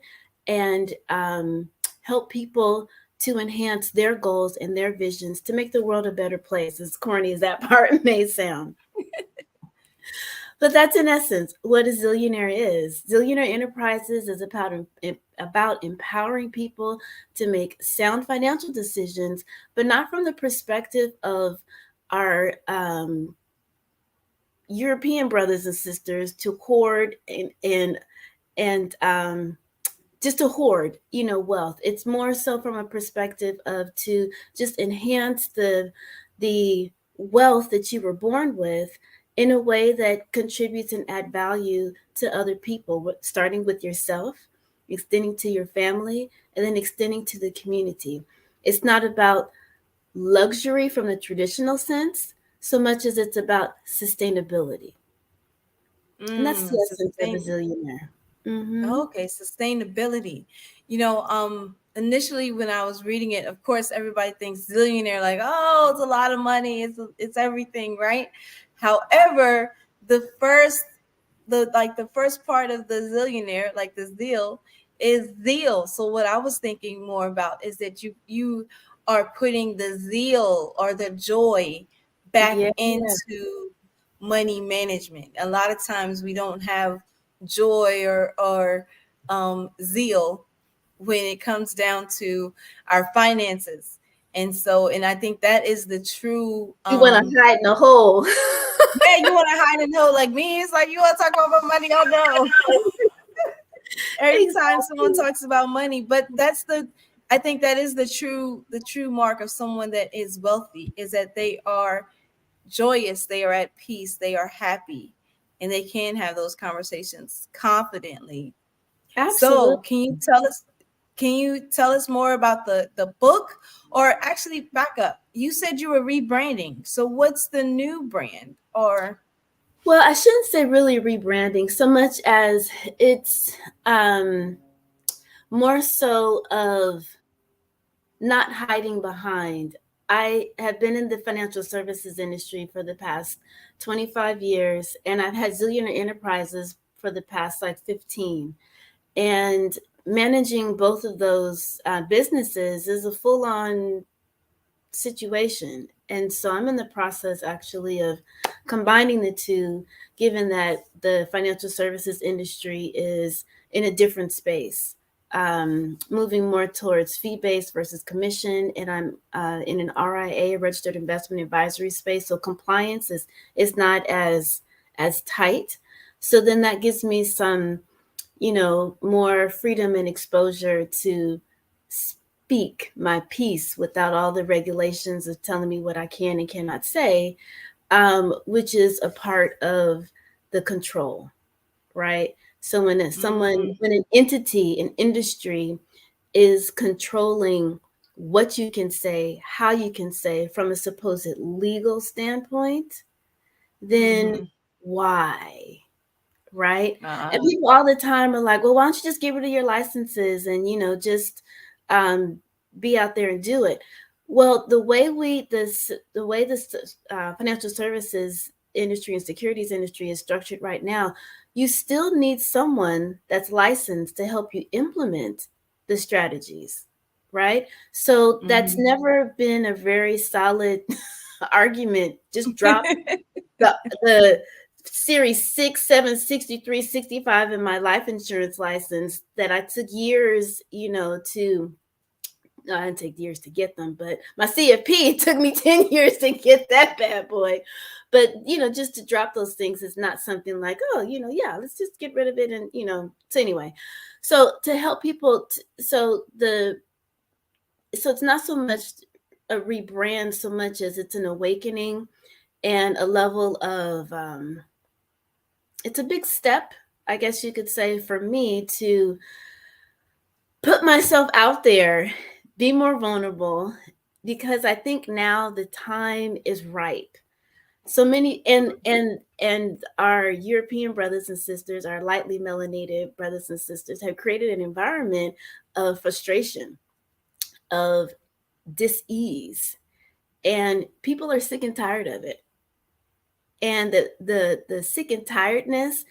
and help people to enhance their goals and their visions to make the world a better place, as corny as that part may sound. But that's in essence what a zillionaire is. Zillionaire Enterprises is about empowering people to make sound financial decisions, but not from the perspective of our European brothers and sisters to hoard and just to hoard, wealth. It's more so from a perspective of to just enhance the wealth that you were born with in a way that contributes and add value to other people, starting with yourself, extending to your family, and then extending to the community. It's not about luxury from the traditional sense so much as it's about sustainability. And that's the essence of a zillionaire. Okay, sustainability. Initially when I was reading it, of course, everybody thinks zillionaire, like, oh, it's a lot of money, it's everything, right? However, the first part of the zillionaire, like the zeal, is zeal. So what I was thinking more about is that you are putting the zeal or the joy back into money management. A lot of times we don't have joy or zeal when it comes down to our finances. And I think that is the true you want to hide in a hole. Yeah, you want to hide in a hole like me. It's like, you want to talk about money all day. Every time someone talks about money, but I think that is the true mark of someone that is wealthy, is that they are joyous, they are at peace, they are happy, and they can have those conversations confidently. Absolutely. So can you tell us more about the book? Or actually, back up, you said you were rebranding, so what's the new brand? Or well, I shouldn't say really rebranding so much as it's more so of not hiding behind. I have been in the financial services industry for the past 25 years, and I've had Zillionaire Enterprises for the past 15. And managing both of those businesses is a full-on situation. And so I'm in the process actually of combining the two, given that the financial services industry is in a different space, moving more towards fee-based versus commission. And I'm in an RIA, registered investment advisory space. So compliance is not as tight. So then that gives me some, more freedom and exposure to speak my piece without all the regulations of telling me what I can and cannot say, which is a part of the control, right? So when when an entity, an industry is controlling what you can say, how you can say from a supposed legal standpoint, then why? Right? And people all the time are like, well, why don't you just get rid of your licenses and, just be out there and do it. Well, the way this financial services industry and securities industry is structured right now, you still need someone that's licensed to help you implement the strategies, right? So that's never been a very solid argument, just dropped the series 6, 7, 63, 65 in my life insurance license that I took years, to no, I didn't take years to get them, but my CFP took me 10 years to get that bad boy. But, just to drop those things is not something like, oh, yeah, let's just get rid of it. And, so anyway, so to help people, so it's not so much a rebrand so much as it's an awakening and a level of, it's a big step, I guess you could say, for me to put myself out there, be more vulnerable, because I think now the time is ripe. So many and our European brothers and sisters, our lightly melanated brothers and sisters have created an environment of frustration, of dis-ease, and people are sick and tired of it. And the sick and tiredness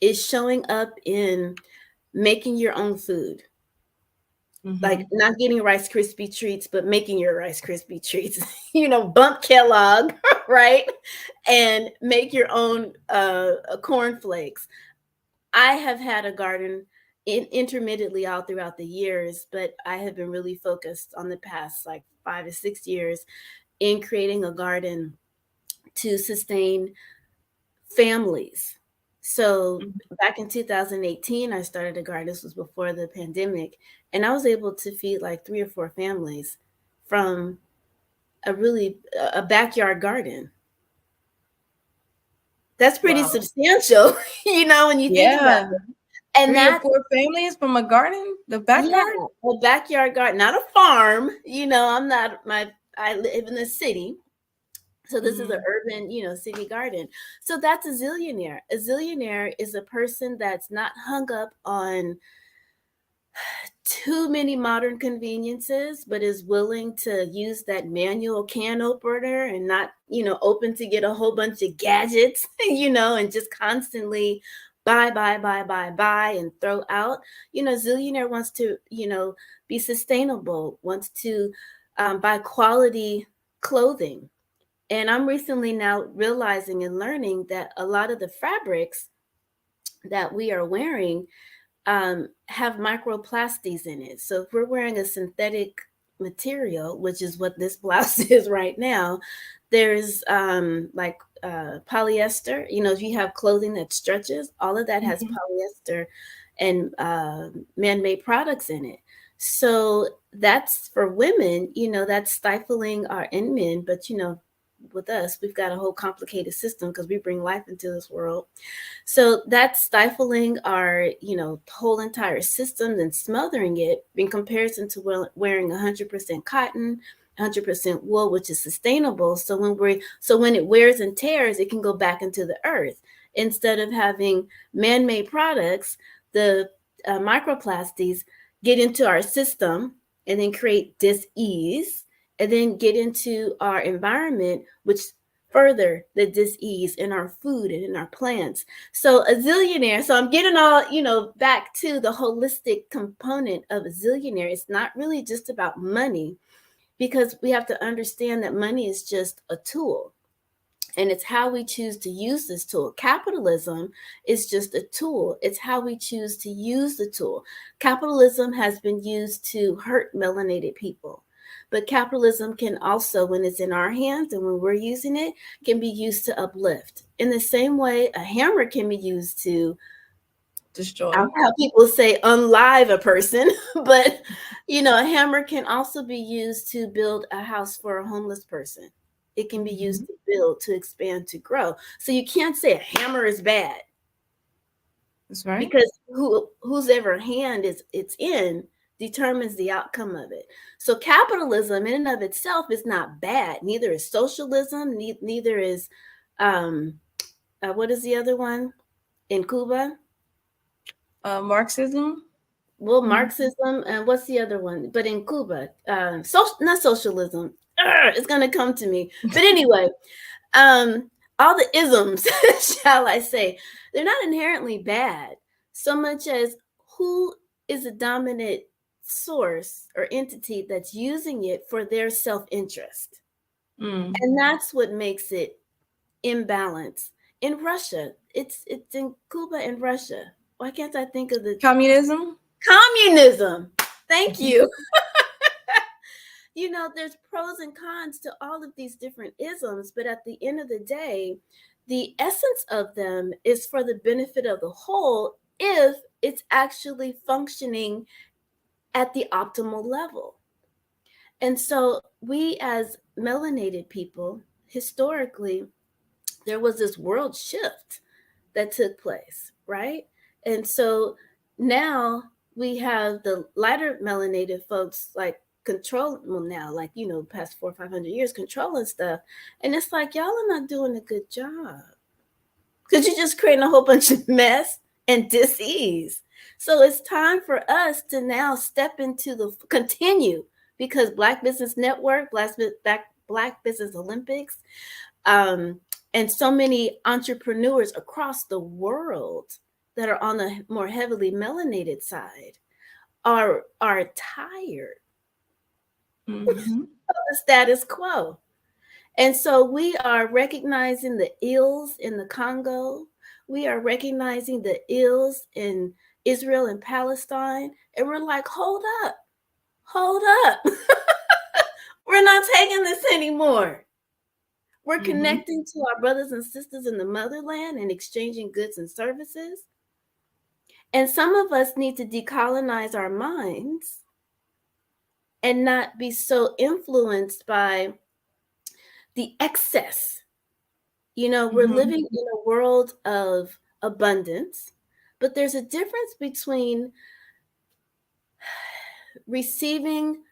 is showing up in making your own food. Like not getting Rice Krispie treats, but making your Rice Krispie treats, bump Kellogg, right? And make your own cornflakes. I have had a garden intermittently all throughout the years, but I have been really focused on the past like 5 to 6 years in creating a garden to sustain families. So back in 2018, I started a garden. This was before the pandemic. And I was able to feed like 3 or 4 families from a backyard garden. That's pretty substantial, when you think about it. And 3 or 4 families from a garden, the backyard? Yeah, a backyard garden, not a farm. I live in the city. So this is an urban, city garden. So that's a zillionaire. A zillionaire is a person that's not hung up on too many modern conveniences, but is willing to use that manual can opener and not, open to get a whole bunch of gadgets, and just constantly buy and throw out. Zillionaire wants to, be sustainable, wants to buy quality clothing. And I'm recently now realizing and learning that a lot of the fabrics that we are wearing have microplastics in it. So if we're wearing a synthetic material, which is what this blouse is right now, there's polyester. If you have clothing that stretches, all of that has polyester and man-made products in it. So that's for women, that's stifling our in men, but with us, we've got a whole complicated system because we bring life into this world. So that's stifling our, whole entire system and smothering it in comparison to wearing 100% cotton, 100% wool, which is sustainable. So when it wears and tears, it can go back into the earth. Instead of having man-made products, the microplastics get into our system and then create dis-ease, and then get into our environment, which further the dis-ease in our food and in our plants. So a zillionaire, so I'm getting all, back to the holistic component of a zillionaire. It's not really just about money, because we have to understand that money is just a tool. And it's how we choose to use this tool. Capitalism is just a tool. It's how we choose to use the tool. Capitalism has been used to hurt melanated people. But capitalism can also, when it's in our hands and when we're using it, can be used to uplift. In the same way, a hammer can be used to destroy. How people say unlive a person, but a hammer can also be used to build a house for a homeless person. It can be used to build, to expand, to grow. So you can't say a hammer is bad. That's right. Because whose ever hand it's in determines the outcome of it. So capitalism in and of itself is not bad. Neither is socialism. Neither is what is the other one in Cuba? Marxism. Well, Marxism, and what's the other one? But in Cuba, not socialism. It's gonna come to me. But anyway, all the isms, shall I say, they're not inherently bad, so much as who is the dominant source or entity that's using it for their self-interest. And that's what makes it imbalance. In Russia, it's in Cuba and Russia. Why can't I think of the Communism? Communism. Thank you. You know, there's pros and cons to all of these different isms, but at the end of the day, the essence of them is for the benefit of the whole if it's actually functioning at the optimal level. And so we as melanated people, historically, there was this world shift that took place, right? And so now we have the lighter melanated folks like control, well now, like, you know, past 400-500 years controlling stuff. And it's like, y'all are not doing a good job because you're just creating a whole bunch of mess and dis-ease. So it's time for us to now step into the continue, because Black Business Network, Black Business Olympics, and so many entrepreneurs across the world that are on the more heavily melanated side are tired of the status quo. And so we are recognizing the ills in the Congo. We are recognizing the ills in Israel and Palestine. And we're like, hold up. We're not taking this anymore. We're connecting to our brothers and sisters in the motherland and exchanging goods and services. And some of us need to decolonize our minds and not be so influenced by the excess. You know, we're living in a world of abundance, but there's a difference between receiving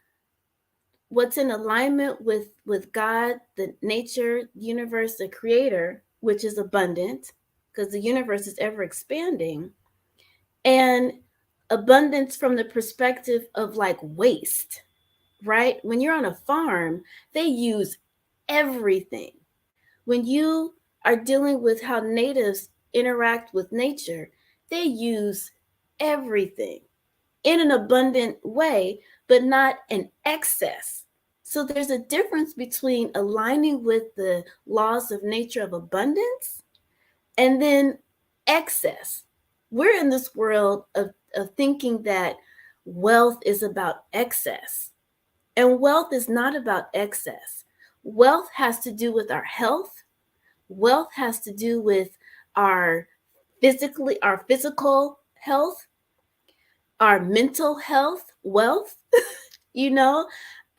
what's in alignment with God, the nature, universe, the creator, which is abundant because the universe is ever expanding, and abundance from the perspective of like waste, right? When you're on a farm, they use everything. When you are dealing with how natives interact with nature, they use everything in an abundant way, but not an excess. So there's a difference between aligning with the laws of nature of abundance and then excess. We're in this world of thinking that wealth is about excess. And wealth is not about excess. Wealth has to do with our health. Wealth has to do with our physical health, our mental health, wealth, you know,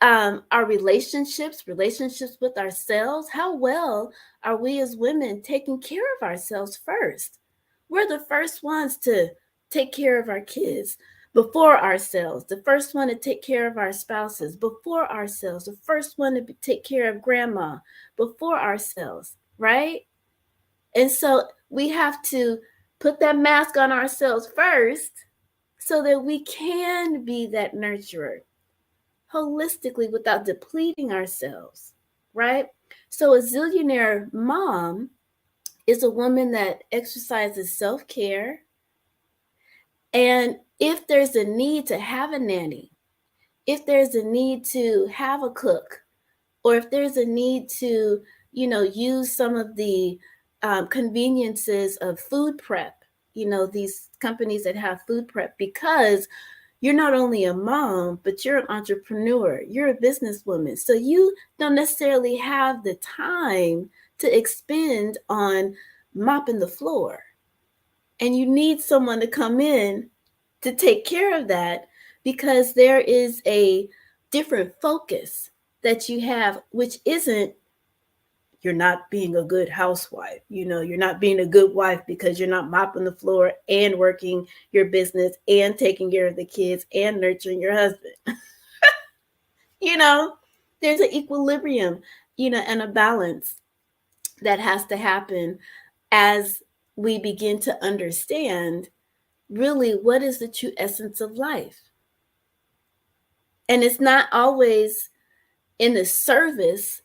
our relationships with ourselves. How well are we as women taking care of ourselves first? We're the first ones to take care of our kids before ourselves, the first one to take care of our spouses before ourselves, the first one to take care of grandma before ourselves, right? And so we have to put that mask on ourselves first so that we can be that nurturer holistically without depleting ourselves, right? So a zillionaire mom is a woman that exercises self-care. And if there's a need to have a nanny, if there's a need to have a cook, or if there's a need to, you know, use some of the conveniences of food prep, you know, these companies that have food prep, because you're not only a mom, but you're an entrepreneur, you're a businesswoman. So you don't necessarily have the time to expend on mopping the floor. And you need someone to come in to take care of that, because there is a different focus that you have, which isn't you're not being a good housewife. You know, you're not being a good wife because you're not mopping the floor and working your business and taking care of the kids and nurturing your husband. You know, there's an equilibrium, you know, and a balance that has to happen as we begin to understand really what is the true essence of life. And it's not always in the service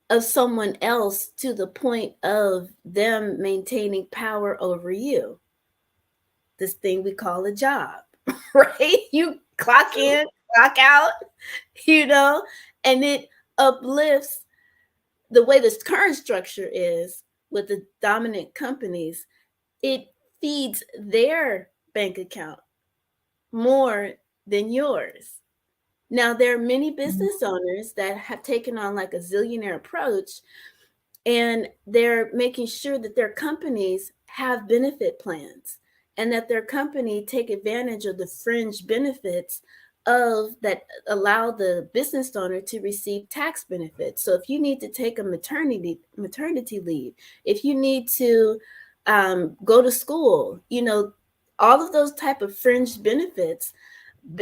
of someone else to the point of them maintaining power over you. This thing we call a job, right? You clock in, clock out, you know, and it uplifts the way this current structure is with the dominant companies, it feeds their bank account more than yours. Now, there are many business owners that have taken on like a zillionaire approach, and they're making sure that their companies have benefit plans and that their company take advantage of the fringe benefits of that allow the business owner to receive tax benefits. So if you need to take a maternity leave, if you need to go to school, all of those type of fringe benefits,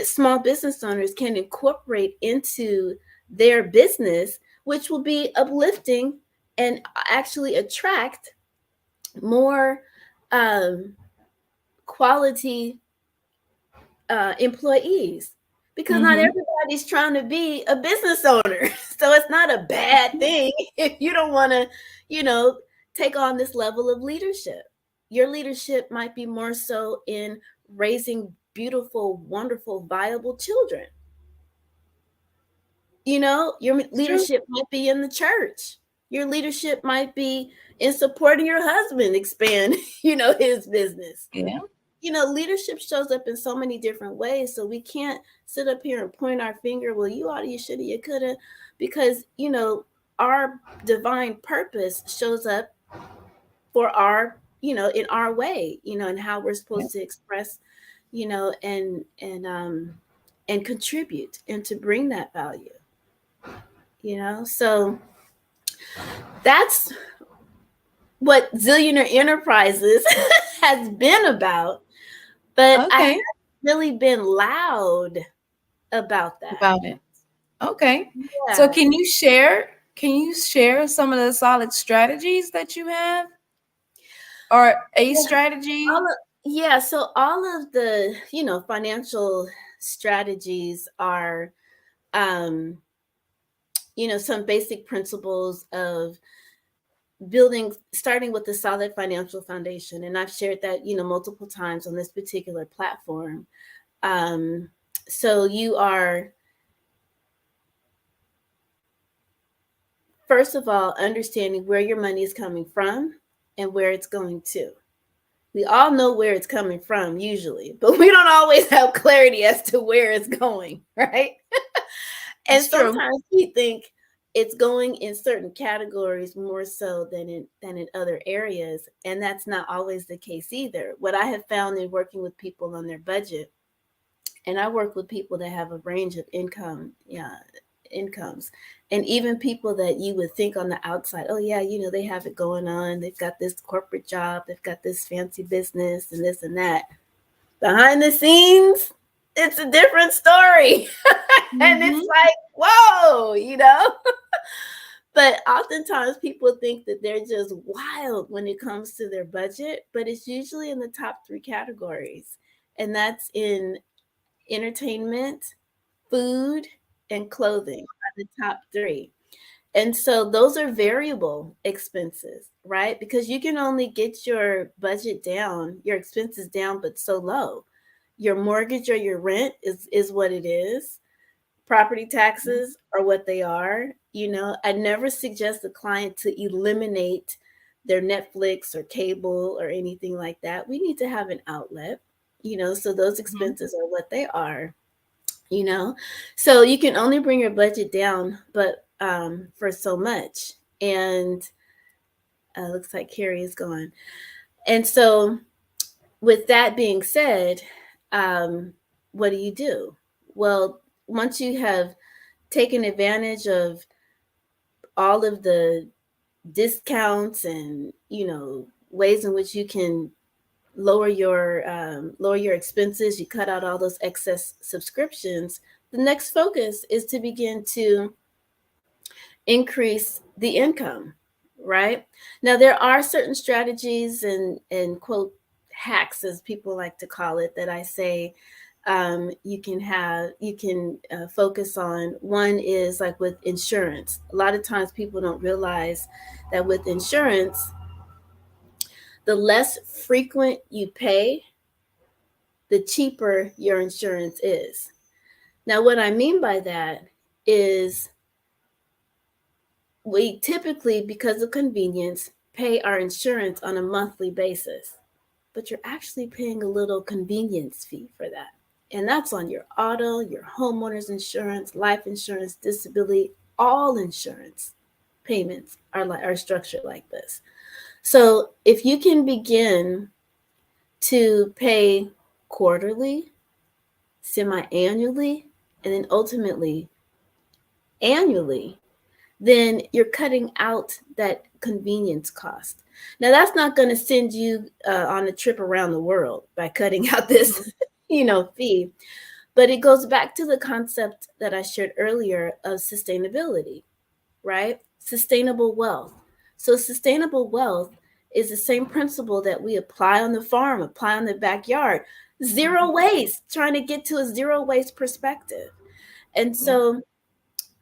small business owners can incorporate into their business, which will be uplifting and actually attract more quality employees, because not everybody's trying to be a business owner. So it's not a bad thing if you don't want to, take on this level of leadership. Your leadership might be more so in raising beautiful, wonderful, viable children. Your leadership might be in the church. Your leadership might be in supporting your husband expand, his business. Yeah. Leadership shows up in so many different ways. So we can't sit up here and point our finger, well, you oughta, you shoulda, you coulda, because, our divine purpose shows up for our, in our way, and how we're supposed to express, and contribute and to bring that value. So that's what Zillionaire Enterprises has been about, but I haven't really been loud about that. About it. Okay. Yeah. So can you share some of the solid strategies that you have, or a strategy? So all of the, financial strategies are, some basic principles of starting with the solid financial foundation. And I've shared that, multiple times on this particular platform. So you are, first of all, understanding where your money is coming from and where it's going to. We all know where it's coming from usually, but we don't always have clarity as to where it's going, right? And sometimes we think it's going in certain categories more so than in other areas, and that's not always the case either. What I have found in working with people on their budget, and I work with people that have a range of incomes, and even people that you would think on the outside, oh yeah, they have it going on, they've got this corporate job, they've got this fancy business and this and that. Behind the scenes, it's a different story. And it's like, whoa, But oftentimes people think that they're just wild when it comes to their budget, but it's usually in the top 3 categories. And that's in entertainment, food, and clothing are the top 3. And so those are variable expenses, right? Because you can only get your budget down, your expenses down, but so low. Your mortgage or your rent is what it is. Property taxes are what they are. I never suggest a client to eliminate their Netflix or cable or anything like that. We need to have an outlet, so those expenses are what they are, So you can only bring your budget down, but for so much. And looks like Carrie is gone. And so with that being said, what do you do? Well, once you have taken advantage of all of the discounts and, ways in which you can lower your expenses, you cut out all those excess subscriptions, the next focus is to begin to increase the income, right? Now, there are certain strategies and quote hacks, as people like to call it, that I say you can focus on. One is like with insurance. A lot of times people don't realize that with insurance, the less frequent you pay, the cheaper your insurance is. Now, what I mean by that is we typically, because of convenience, pay our insurance on a monthly basis, but you're actually paying a little convenience fee for that. And that's on your auto, your homeowner's insurance, life insurance, disability, all insurance payments are structured like this. So if you can begin to pay quarterly, semi-annually, and then ultimately annually, then you're cutting out that convenience cost. Now, that's not going to send you on a trip around the world by cutting out this, fee. But it goes back to the concept that I shared earlier of sustainability, right? Sustainable wealth. So sustainable wealth is the same principle that we apply on the farm, apply on the backyard. Zero waste, trying to get to a zero waste perspective. And so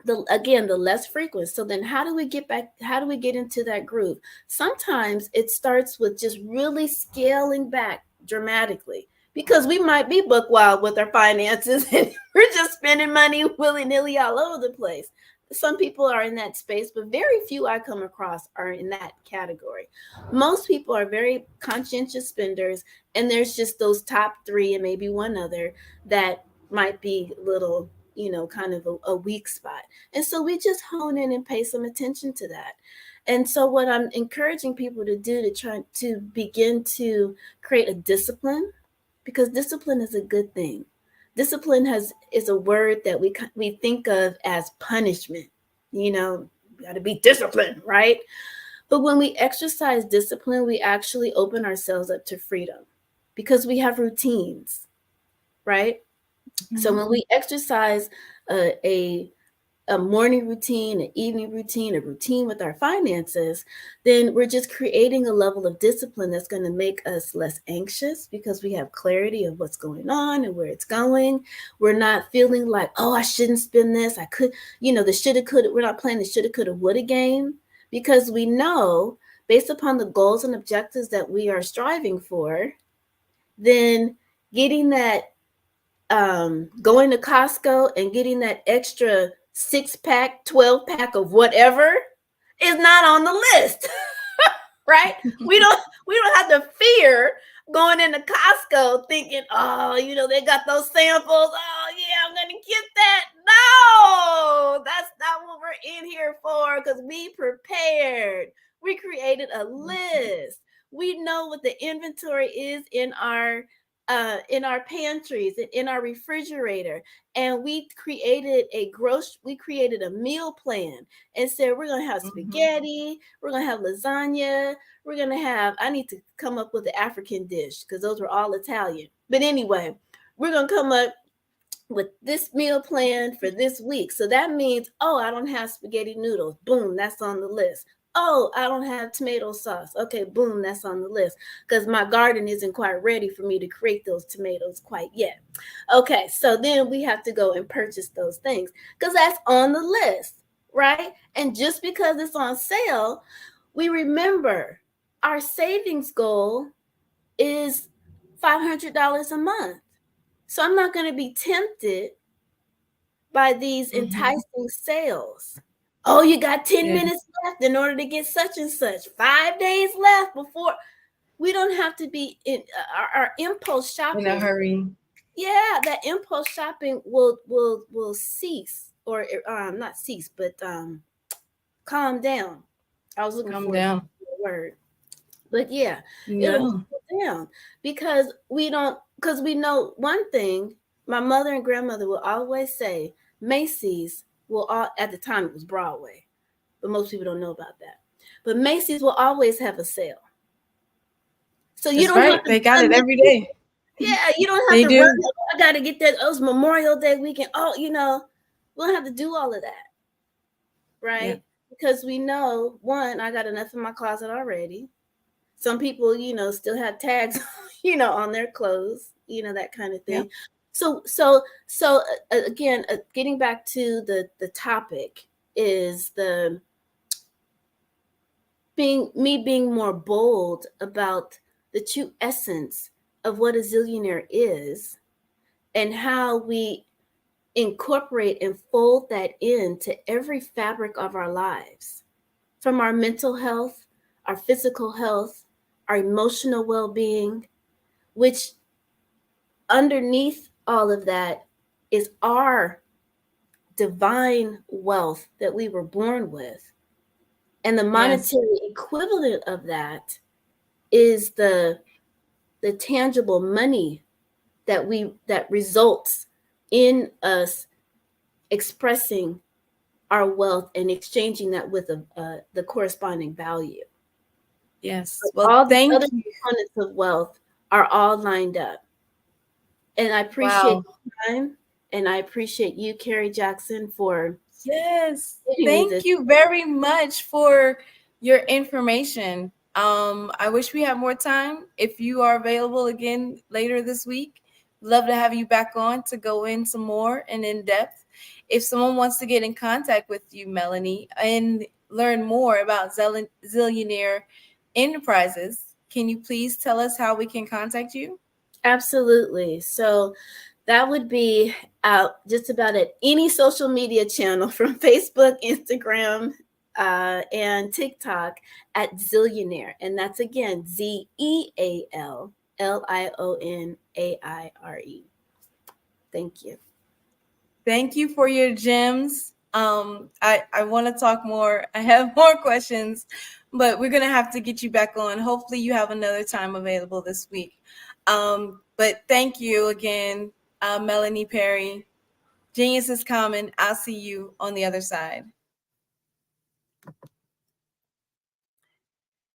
the less frequent. So then how do we get into that groove? Sometimes it starts with just really scaling back dramatically, because we might be book wild with our finances and we're just spending money willy-nilly all over the place. Some people are in that space, but very few I come across are in that category. Most people are very conscientious spenders, and there's just those top three and maybe one other that might be little, kind of a weak spot. And so we just hone in and pay some attention to that. And so what I'm encouraging people to do to try to begin to create a discipline, because discipline is a good thing. Discipline is a word that we think of as punishment. We got to be disciplined, right? But when we exercise discipline, we actually open ourselves up to freedom, because we have routines, right? Mm-hmm. So when we exercise a morning routine, an evening routine, a routine with our finances, then we're just creating a level of discipline that's going to make us less anxious, because we have clarity of what's going on and where it's going. We're not feeling like, oh, I shouldn't spend this. I could, the shoulda, coulda. We're not playing the shoulda, coulda, woulda game, because we know, based upon the goals and objectives that we are striving for, then getting that, going to Costco and getting that extra 6-pack, 12-pack of whatever is not on the list, right? We don't have to fear going into Costco thinking, oh, they got those samples. Oh yeah, I'm gonna get that. No, that's not what we're in here for, because we prepared. We created a list. We know what the inventory is in our pantries, in our refrigerator, and we created a meal plan and said, we're going to have spaghetti, we're going to have lasagna, we're going to have, I need to come up with the African dish, because those were all Italian. But anyway, we're going to come up with this meal plan for this week. So that means, I don't have spaghetti noodles. Boom, that's on the list. Oh, I don't have tomato sauce. Okay, boom, that's on the list, because my garden isn't quite ready for me to create those tomatoes quite yet. Okay, so then we have to go and purchase those things, because that's on the list, right? And just because it's on sale, we remember our savings goal is $500 a month. So I'm not going to be tempted by these enticing sales. Oh, you got 10 minutes left in order to get such and such. 5 days left before. We don't have to be in our impulse shopping. In a hurry. Yeah, that impulse shopping will cease, or not cease, but calm down. I was looking for a word. But yeah, it'll calm down, because we know one thing. My mother and grandmother will always say, Macy's at the time it was Broadway, but most people don't know about that. But Macy's will always have a sale. So you don't have to, they got it every day. Yeah, you don't have to run. I got to get that. Oh, it's Memorial Day weekend. Oh, we don't have to do all of that, right? Yeah. Because we know, one, I got enough in my closet already. Some people, still have tags, on their clothes, that kind of thing. Yeah. So again, getting back to the topic is being more bold about the true essence of what a zillionaire is, and how we incorporate and fold that into every fabric of our lives. from our mental health, our physical health, our emotional well-being, which underneath all of that is our divine wealth that we were born with. And the monetary equivalent of that is the tangible money that results in us expressing our wealth and exchanging that with the corresponding value. Yes. So Well, all the thank other you. components of wealth are all lined up. And I appreciate Wow. the time, and I appreciate you, Carrie Jackson, for Yes. giving me this. Thank you very much for your information. I wish we had more time. If you are available again later this week, love to have you back on to go in some more and in depth. If someone wants to get in contact with you, Melanie, and learn more about Zillionaire Enterprises, can you please tell us how we can contact you? Absolutely. So that would be just about at any social media channel from Facebook, Instagram, and TikTok at Zillionaire. And that's again ZEALLIONAIRE. Thank you. Thank you for your gems. I want to talk more. I have more questions, but we're going to have to get you back on. Hopefully you have another time available this week. But thank you again, Melanie Perry. Genius is common. I'll see you on the other side.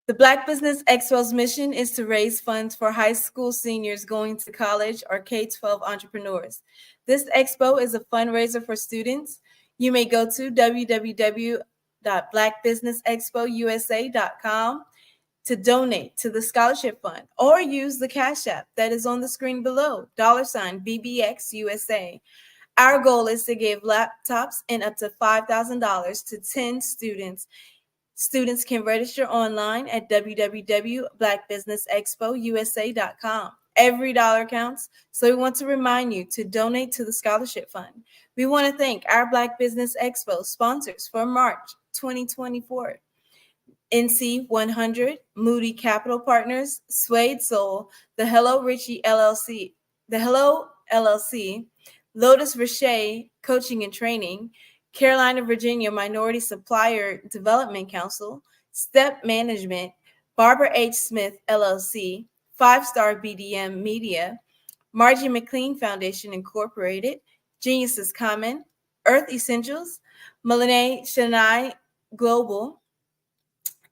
The Black Business Expo's mission is to raise funds for high school seniors going to college or K-12 entrepreneurs. This expo is a fundraiser for students. You may go to www.blackbusinessexpousa.com to donate to the scholarship fund or use the Cash App that is on the screen below, $BBXUSA. Our goal is to give laptops and up to $5,000 to 10 students. Students can register online at www.blackbusinessexpousa.com. Every dollar counts, so we want to remind you to donate to the scholarship fund. We want to thank our Black Business Expo sponsors for March 2024. NC 100, Moody Capital Partners, Suede Soul, the Hello Richie LLC, Lotus Richey Coaching and Training, Carolina, Virginia Minority Supplier Development Council, Step Management, Barbara H. Smith LLC, 5-Star BDM Media, Margie McLean Foundation Incorporated, Geniuses Common, Earth Essentials, Melanie Chennai Global,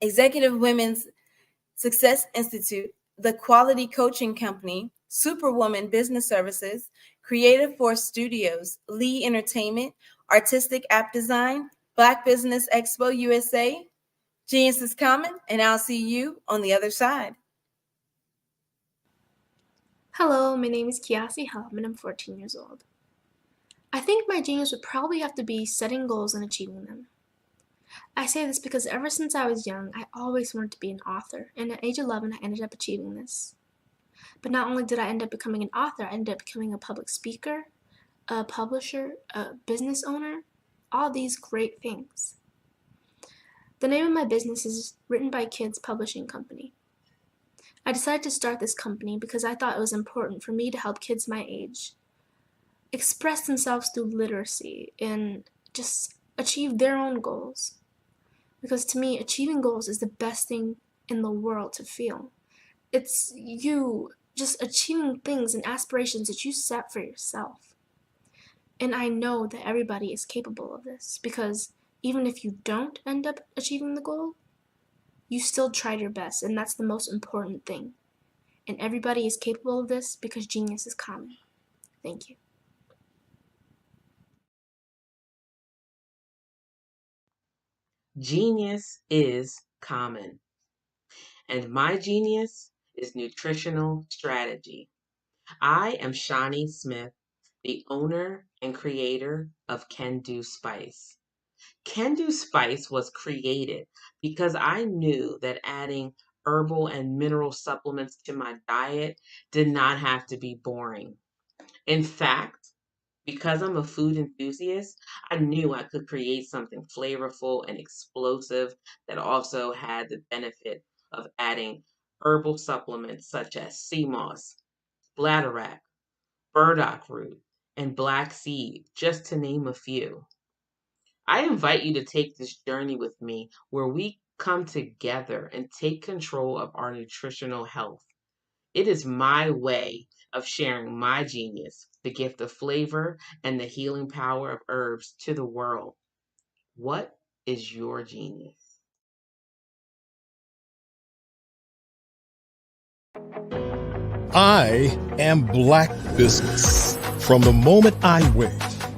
Executive Women's Success Institute, The Quality Coaching Company, Superwoman Business Services, Creative Force Studios, Lee Entertainment, Artistic App Design, Black Business Expo USA, Genius is Common, and I'll see you on the other side. Hello, my name is Kiasi Helm and I'm 14 years old. I think my genius would probably have to be setting goals and achieving them. I say this because ever since I was young, I always wanted to be an author, and at age 11, I ended up achieving this. But not only did I end up becoming an author, I ended up becoming a public speaker, a publisher, a business owner, all these great things. The name of my business is Written by Kids Publishing Company. I decided to start this company because I thought it was important for me to help kids my age express themselves through literacy and just achieve their own goals. Because to me, achieving goals is the best thing in the world to feel. It's you just achieving things and aspirations that you set for yourself. And I know that everybody is capable of this because even if you don't end up achieving the goal, you still tried your best, and that's the most important thing. And everybody is capable of this because genius is common. Thank you. Genius is common. And my genius is nutritional strategy. I am Shawnee Smith, the owner and creator of Can Do Spice. Can Do Spice was created because I knew that adding herbal and mineral supplements to my diet did not have to be boring. In fact, Because I'm a food enthusiast, I knew I could create something flavorful and explosive that also had the benefit of adding herbal supplements such as sea moss, bladderwrack, burdock root, and black seed, just to name a few. I invite you to take this journey with me where we come together and take control of our nutritional health. It is my way of sharing my genius, the gift of flavor and the healing power of herbs to the world. What is your genius? I am Black Business. From the moment I wake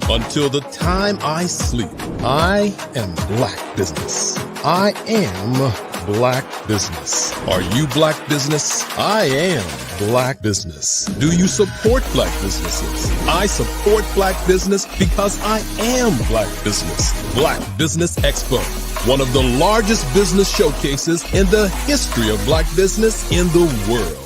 until the time I sleep, I am Black Business. I am Black Business. Are you Black Business? I am Black Business. Do you support Black businesses? I support Black business because I am Black Business. Black Business Expo, one of the largest business showcases in the history of Black business in the world.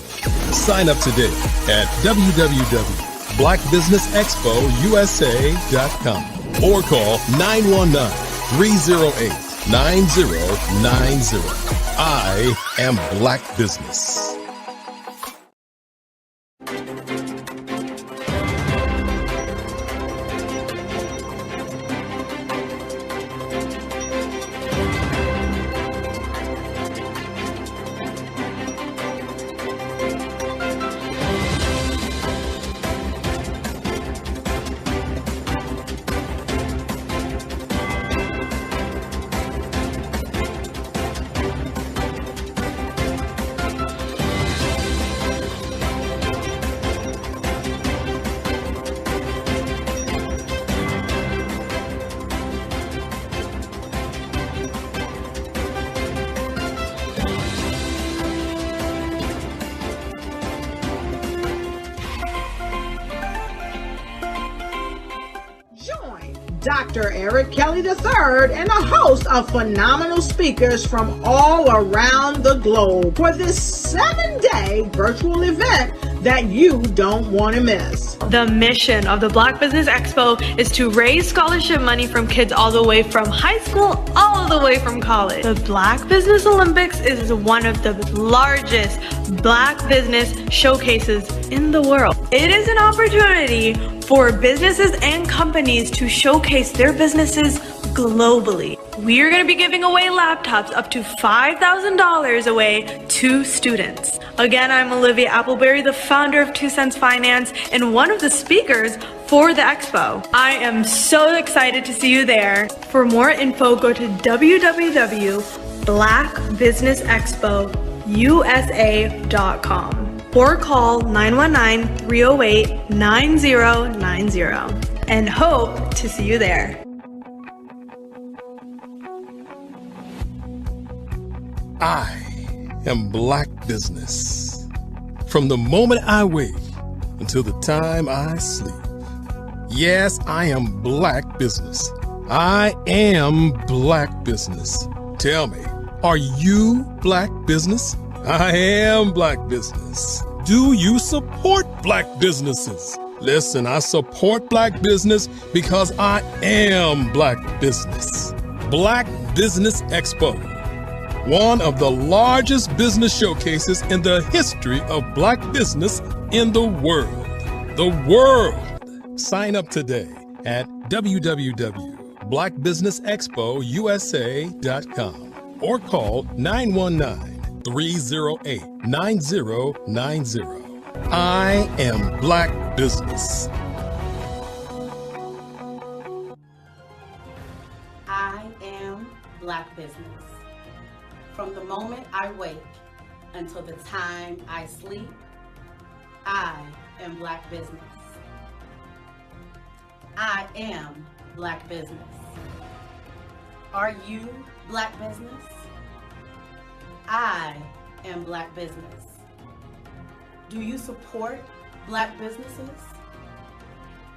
Sign up today at www.blackbusinessexpousa.com or call 919-308-9090. I am Black Business. Dr. Eric Kelly III and a host of phenomenal speakers from all around the globe for this 7-day virtual event that you don't want to miss. The mission of the Black Business Expo is to raise scholarship money from kids all the way from high school, all the way from college. The Black Business Olympics is one of the largest Black business showcases in the world. It is an opportunity for businesses and companies to showcase their businesses globally. We are going to be giving away laptops up to $5,000 away to students. Again, I'm Olivia Appleberry, the founder of 2 Cents Finance and one of the speakers for the expo. I am so excited to see you there. For more info, go to www.blackbusinessexpousa.com or call 919-308-9090 and hope to see you there. I am Black Business. From the moment I wake until the time I sleep. Yes, I am Black Business. I am Black Business. Tell me, are you Black Business? I am Black Business. Do you support Black businesses? Listen, I support Black business because I am Black Business. Black Business Expo, one of the largest business showcases in the history of Black business in the world. The world. Sign up today at www.blackbusinessexpousa.com or call 919-308-9090. I am Black Business. I am Black Business. From the moment I wake until the time I sleep, I am Black Business. I am Black Business. Are you Black Business? I am Black Business. Do you support Black businesses?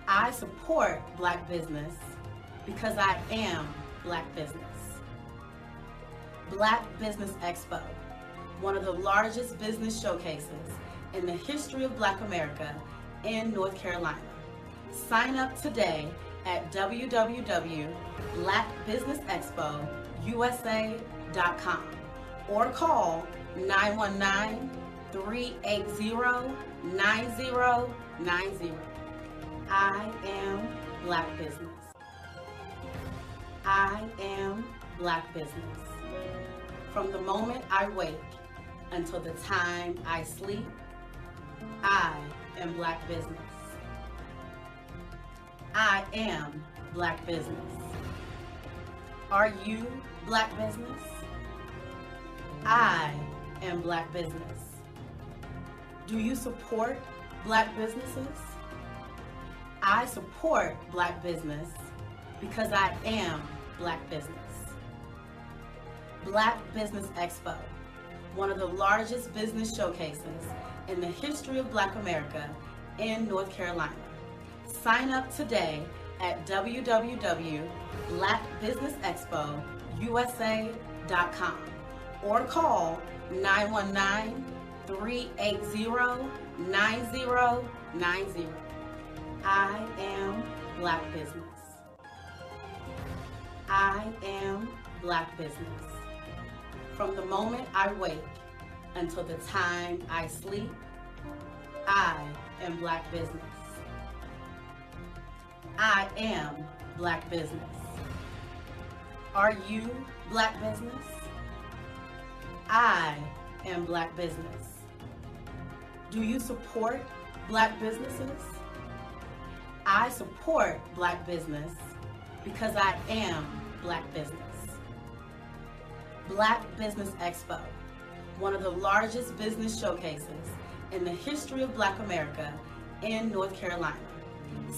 I support Black business because I am Black business. Black Business Expo, one of the largest business showcases in the history of Black America in North Carolina. Sign up today at www.blackbusinessexpousa.com or call 919-380-9090. I am Black Business. I am Black Business. From the moment I wake until the time I sleep, I am Black Business. I am Black Business. Are you Black Business? I am Black Business. Do you support Black businesses? I support Black business because I am Black Business. Black Business Expo, one of the largest business showcases in the history of Black America in North Carolina. Sign up today at www.blackbusinessexpousa.com or call 919-380-9090. I am Black Business. I am Black Business. From the moment I wake until the time I sleep, I am Black Business. I am Black Business. Are you Black Business? I am Black Business. Do you support Black businesses? I support Black business because I am Black Business. Black Business Expo, one of the largest business showcases in the history of Black America in North Carolina.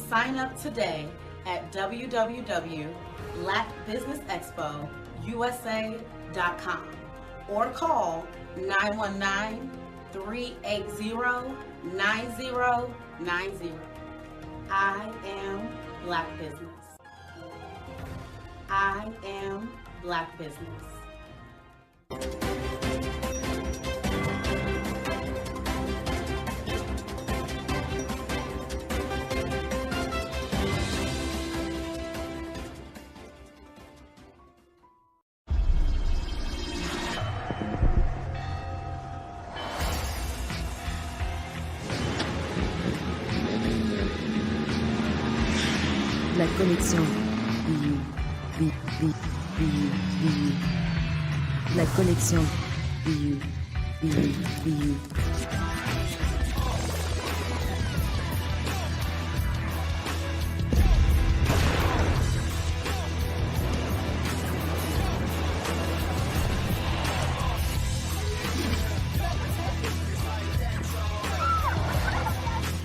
Sign up today at www.blackbusinessexpousa.com or call 919-380-9090. I am Black Business. I am Black Business. La connexion. La connexion.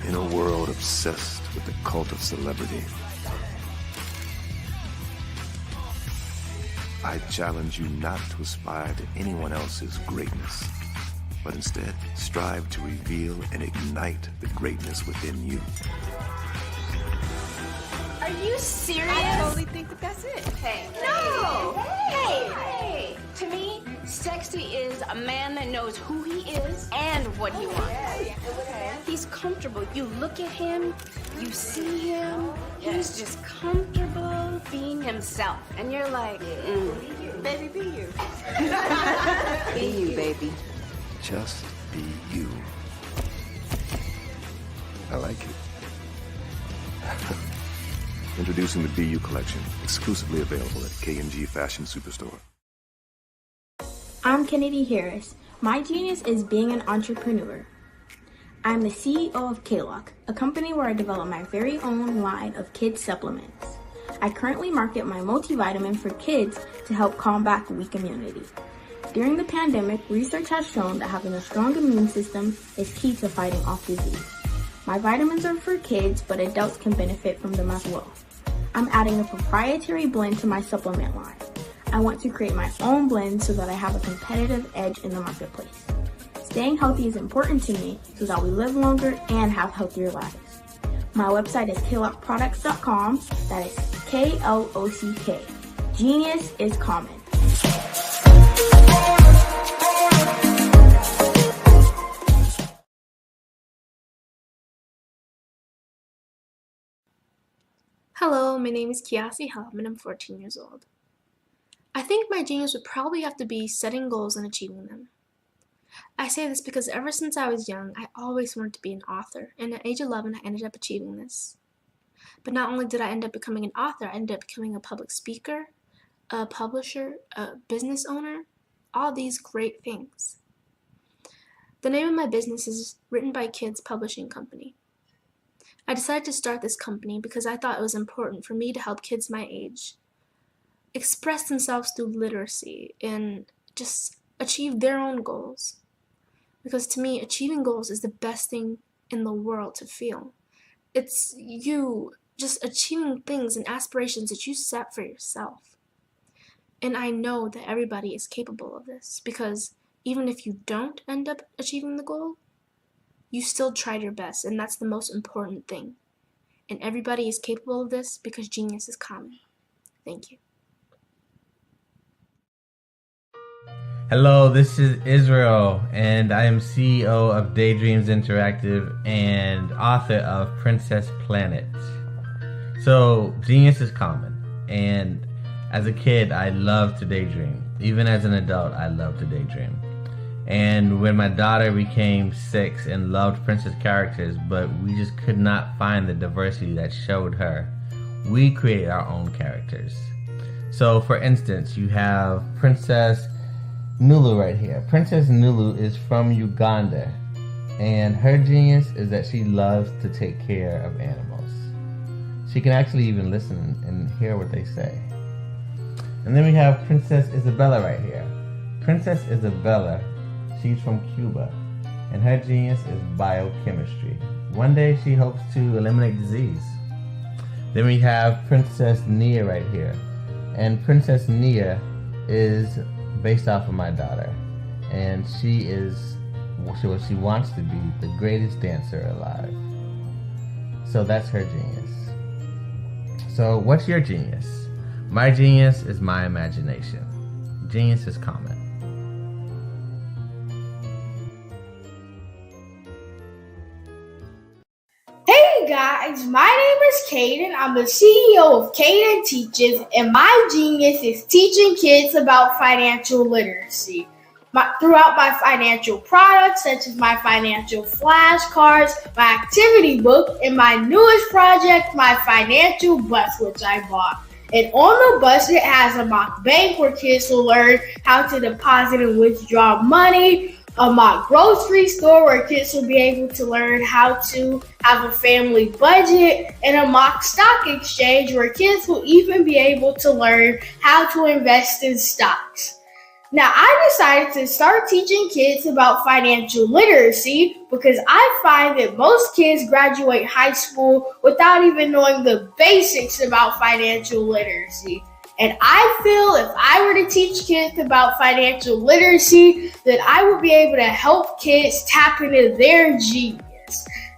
In a world obsessed with the cult of celebrity, I challenge you not to aspire to anyone else's greatness, but instead strive to reveal and ignite the greatness within you. Are you serious? I totally think that's it. Hey. No! Hey! To me, sexy is a man that knows who he is and what he wants. Okay. He's comfortable. You look at him, you see him, he's just comfortable being himself. And you're like, Baby, be you. Be you, baby. Just be you. I like it. Introducing the Be You collection, exclusively available at K&G Fashion Superstore. I'm Kennedy Harris. My genius is being an entrepreneur. I'm the CEO of K-Lock, a company where I develop my very own line of kids supplements. I currently market my multivitamin for kids to help combat weak immunity. During the pandemic, research has shown that having a strong immune system is key to fighting off disease. My vitamins are for kids, but adults can benefit from them as well. I'm adding a proprietary blend to my supplement line. I want to create my own blend so that I have a competitive edge in the marketplace. Staying healthy is important to me so that we live longer and have healthier lives. My website is klockproducts.com. That is K-L-O-C-K. Genius is common. Hello, my name is Kiasi Hum and I'm 14 years old. I think my genius would probably have to be setting goals and achieving them. I say this because ever since I was young, I always wanted to be an author, and at age 11, I ended up achieving this. But not only did I end up becoming an author, I ended up becoming a public speaker, a publisher, a business owner, all these great things. The name of my business is Written by Kids Publishing Company. I decided to start this company because I thought it was important for me to help kids my age express themselves through literacy and just achieve their own goals. Because to me, achieving goals is the best thing in the world to feel. It's you just achieving things and aspirations that you set for yourself. And I know that everybody is capable of this because even if you don't end up achieving the goal, you still tried your best, and that's the most important thing. And everybody is capable of this because genius is common. Thank you. Hello, this is Israel, and I am CEO of Daydreams Interactive and author of Princess Planet. So, genius is common, and as a kid, I loved to daydream. Even as an adult, I love to daydream. And when my daughter became 6 and loved princess characters, but we just could not find the diversity that showed her, we created our own characters. So, for instance, you have Princess Nulu right here. Princess Nulu is from Uganda, and her genius is that she loves to take care of animals. She can actually even listen and hear what they say. And then we have Princess Isabella right here. Princess Isabella, she's from Cuba, and her genius is biochemistry. One day she hopes to eliminate disease. Then we have Princess Nia right here, and Princess Nia is based off of my daughter, and she is what she wants to be, the greatest dancer alive. So that's her genius. So what's your genius? My genius is my imagination. Genius is common. Hey guys, my name is Caden. I'm the CEO of Caden Teaches, and my genius is teaching kids about financial literacy. Throughout my financial products, such as my financial flashcards, my activity book, and my newest project, my financial bus, which I bought. And on the bus, it has a mock bank where kids will learn how to deposit and withdraw money, a mock grocery store where kids will be able to learn how to have a family budget, and a mock stock exchange where kids will even be able to learn how to invest in stocks. Now, I decided to start teaching kids about financial literacy because I find that most kids graduate high school without even knowing the basics about financial literacy. And I feel if I were to teach kids about financial literacy, that I would be able to help kids tap into their genius.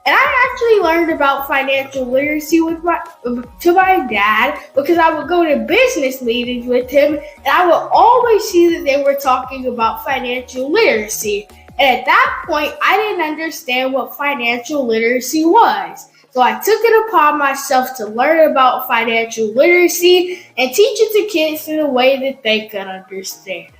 And I actually learned about financial literacy to my dad because I would go to business meetings with him, and I would always see that they were talking about financial literacy. And at that point, I didn't understand what financial literacy was. So I took it upon myself to learn about financial literacy and teach it to kids in a way that they could understand.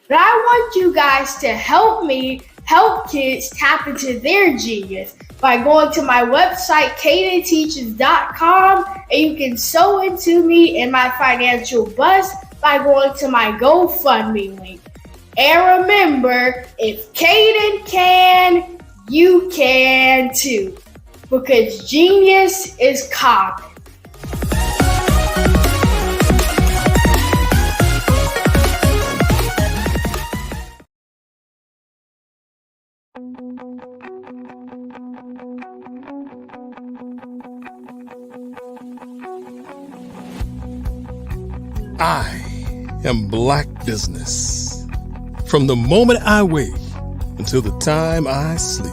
But I want you guys to help me help kids tap into their genius by going to my website, cadenteaches.com, and you can sew into me in my financial bus by going to my GoFundMe link. And remember, if Caden can, you can too. Because genius is common. I am Black Business. From the moment I wake until the time I sleep.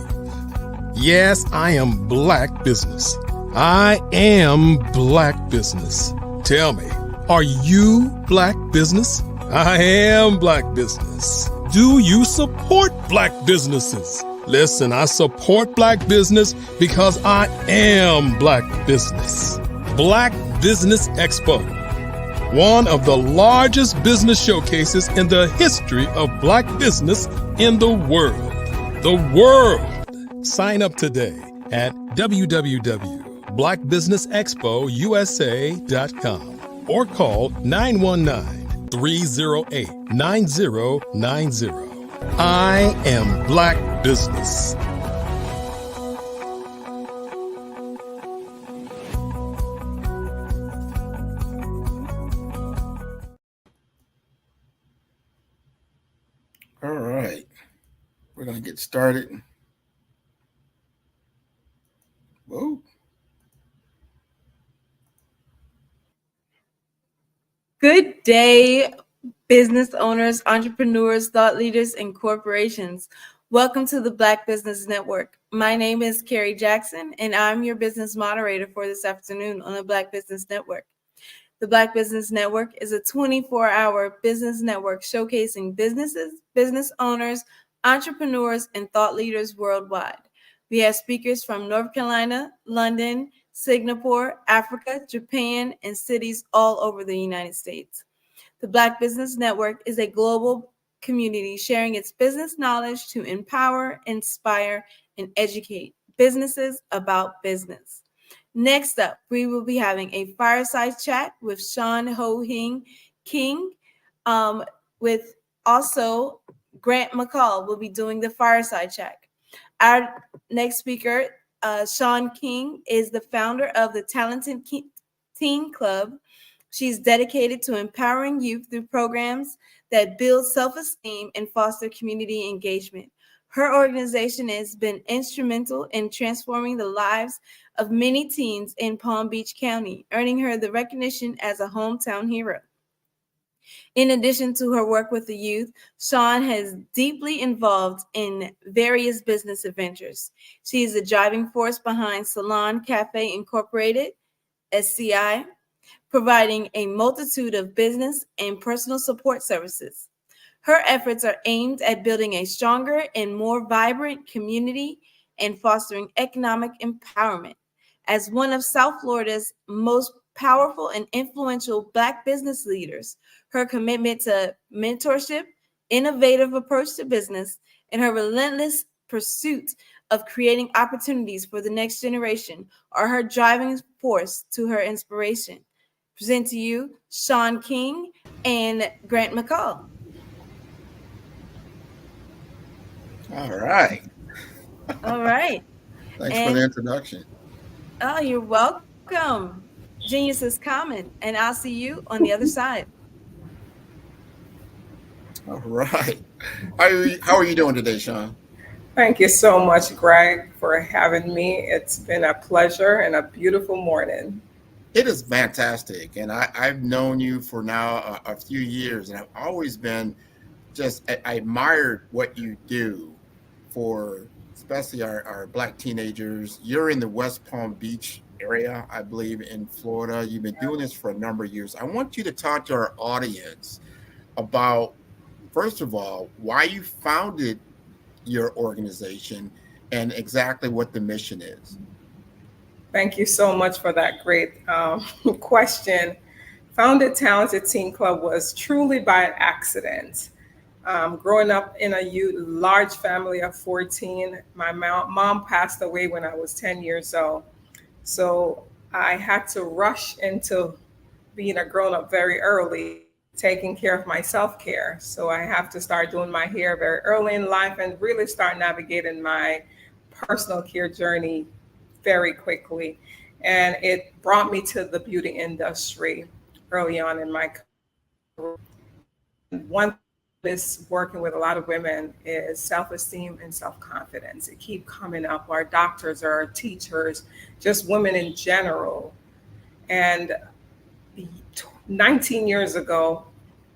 Yes, I am Black Business. I am Black Business. Tell me, are you Black Business? I am Black Business. Do you support Black businesses? Listen, I support Black business because I am Black Business. Black Business Expo, one of the largest business showcases in the history of black business in the world. The world! Sign up today at www.blackbusinessexpousa.com or call 919-308-9090. I am Black Business. All right, we're going to get started. Whoa. Good day, business owners, entrepreneurs, thought leaders, and corporations. Welcome to the Black Business Network. My name is Carrie Jackson, and I'm your business moderator for this afternoon on the Black Business Network. The Black Business Network is a 24-hour business network showcasing businesses, business owners, entrepreneurs, and thought leaders worldwide. We have speakers from North Carolina, London, Singapore, Africa, Japan, and cities all over the United States. The Black Business Network is a global community sharing its business knowledge to empower, inspire, and educate businesses about business. Next up, we will be having a fireside chat with Sean Ho-Hing King, with also Grant McCall will be doing the fireside chat. Our next speaker, Sean King, is the founder of the Talented Teen Club. She's dedicated to empowering youth through programs that build self-esteem and foster community engagement. Her organization has been instrumental in transforming the lives of many teens in Palm Beach County, earning her the recognition as a hometown hero. In addition to her work with the youth, Sean has deeply involved in various business adventures. She is the driving force behind Salon Cafe Incorporated, SCI, providing a multitude of business and personal support services. Her efforts are aimed at building a stronger and more vibrant community and fostering economic empowerment. As one of South Florida's most powerful and influential Black business leaders, her commitment to mentorship, innovative approach to business, and her relentless pursuit of creating opportunities for the next generation are her driving force to her inspiration. Present to you Sean King and Grant McCall. All right. All right. Thanks for the introduction. Oh, you're welcome. Genius is common, and I'll see you on the other side. All right. How are you doing today, Sean? Thank you so much, Greg, for having me. It's been a pleasure and a beautiful morning. It is fantastic. And I've known you for now a few years, and I've always been I admired what you do for especially our Black teenagers. You're in the West Palm Beach area, I believe, in Florida. You've been doing this for a number of years. I want you to talk to our audience about, first of all, why you founded your organization and exactly what the mission is. Thank you so much for that great question. Founded Talented Teen Club was truly by accident. Growing up in a large family of 14, my mom passed away when I was 10 years old. So I had to rush into being a grown-up very early, taking care of my self-care. So I have to start doing my hair very early in life and really start navigating my personal care journey very quickly. And it brought me to the beauty industry early on in my career. One is working with a lot of women is self-esteem and self-confidence. It keep coming up. Our doctors, our teachers, just women in general. And 19 years ago,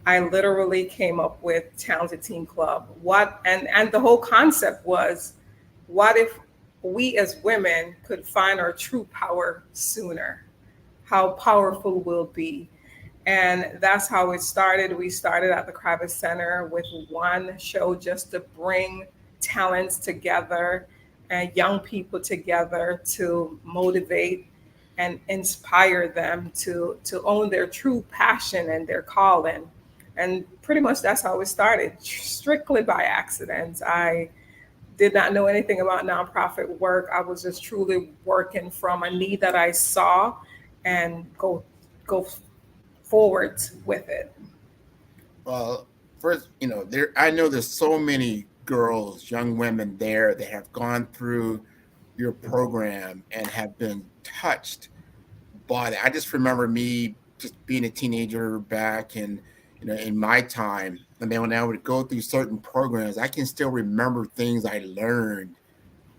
I literally came up with Talented Teen Club. And the whole concept was, what if we as women could find our true power sooner? How powerful we'll be. And that's how it started. We started at the Kravis Center with one show just to bring talents together and young people together to motivate and inspire them to own their true passion and their calling. And pretty much that's how it started, strictly by accident. I did not know anything about nonprofit work. I was just truly working from a need that I saw and go forward with it. Well, first, I know there's so many girls, young women there that have gone through your program and have been touched by it. I just remember me just being a teenager back in my time. And then when I would go through certain programs, I can still remember things I learned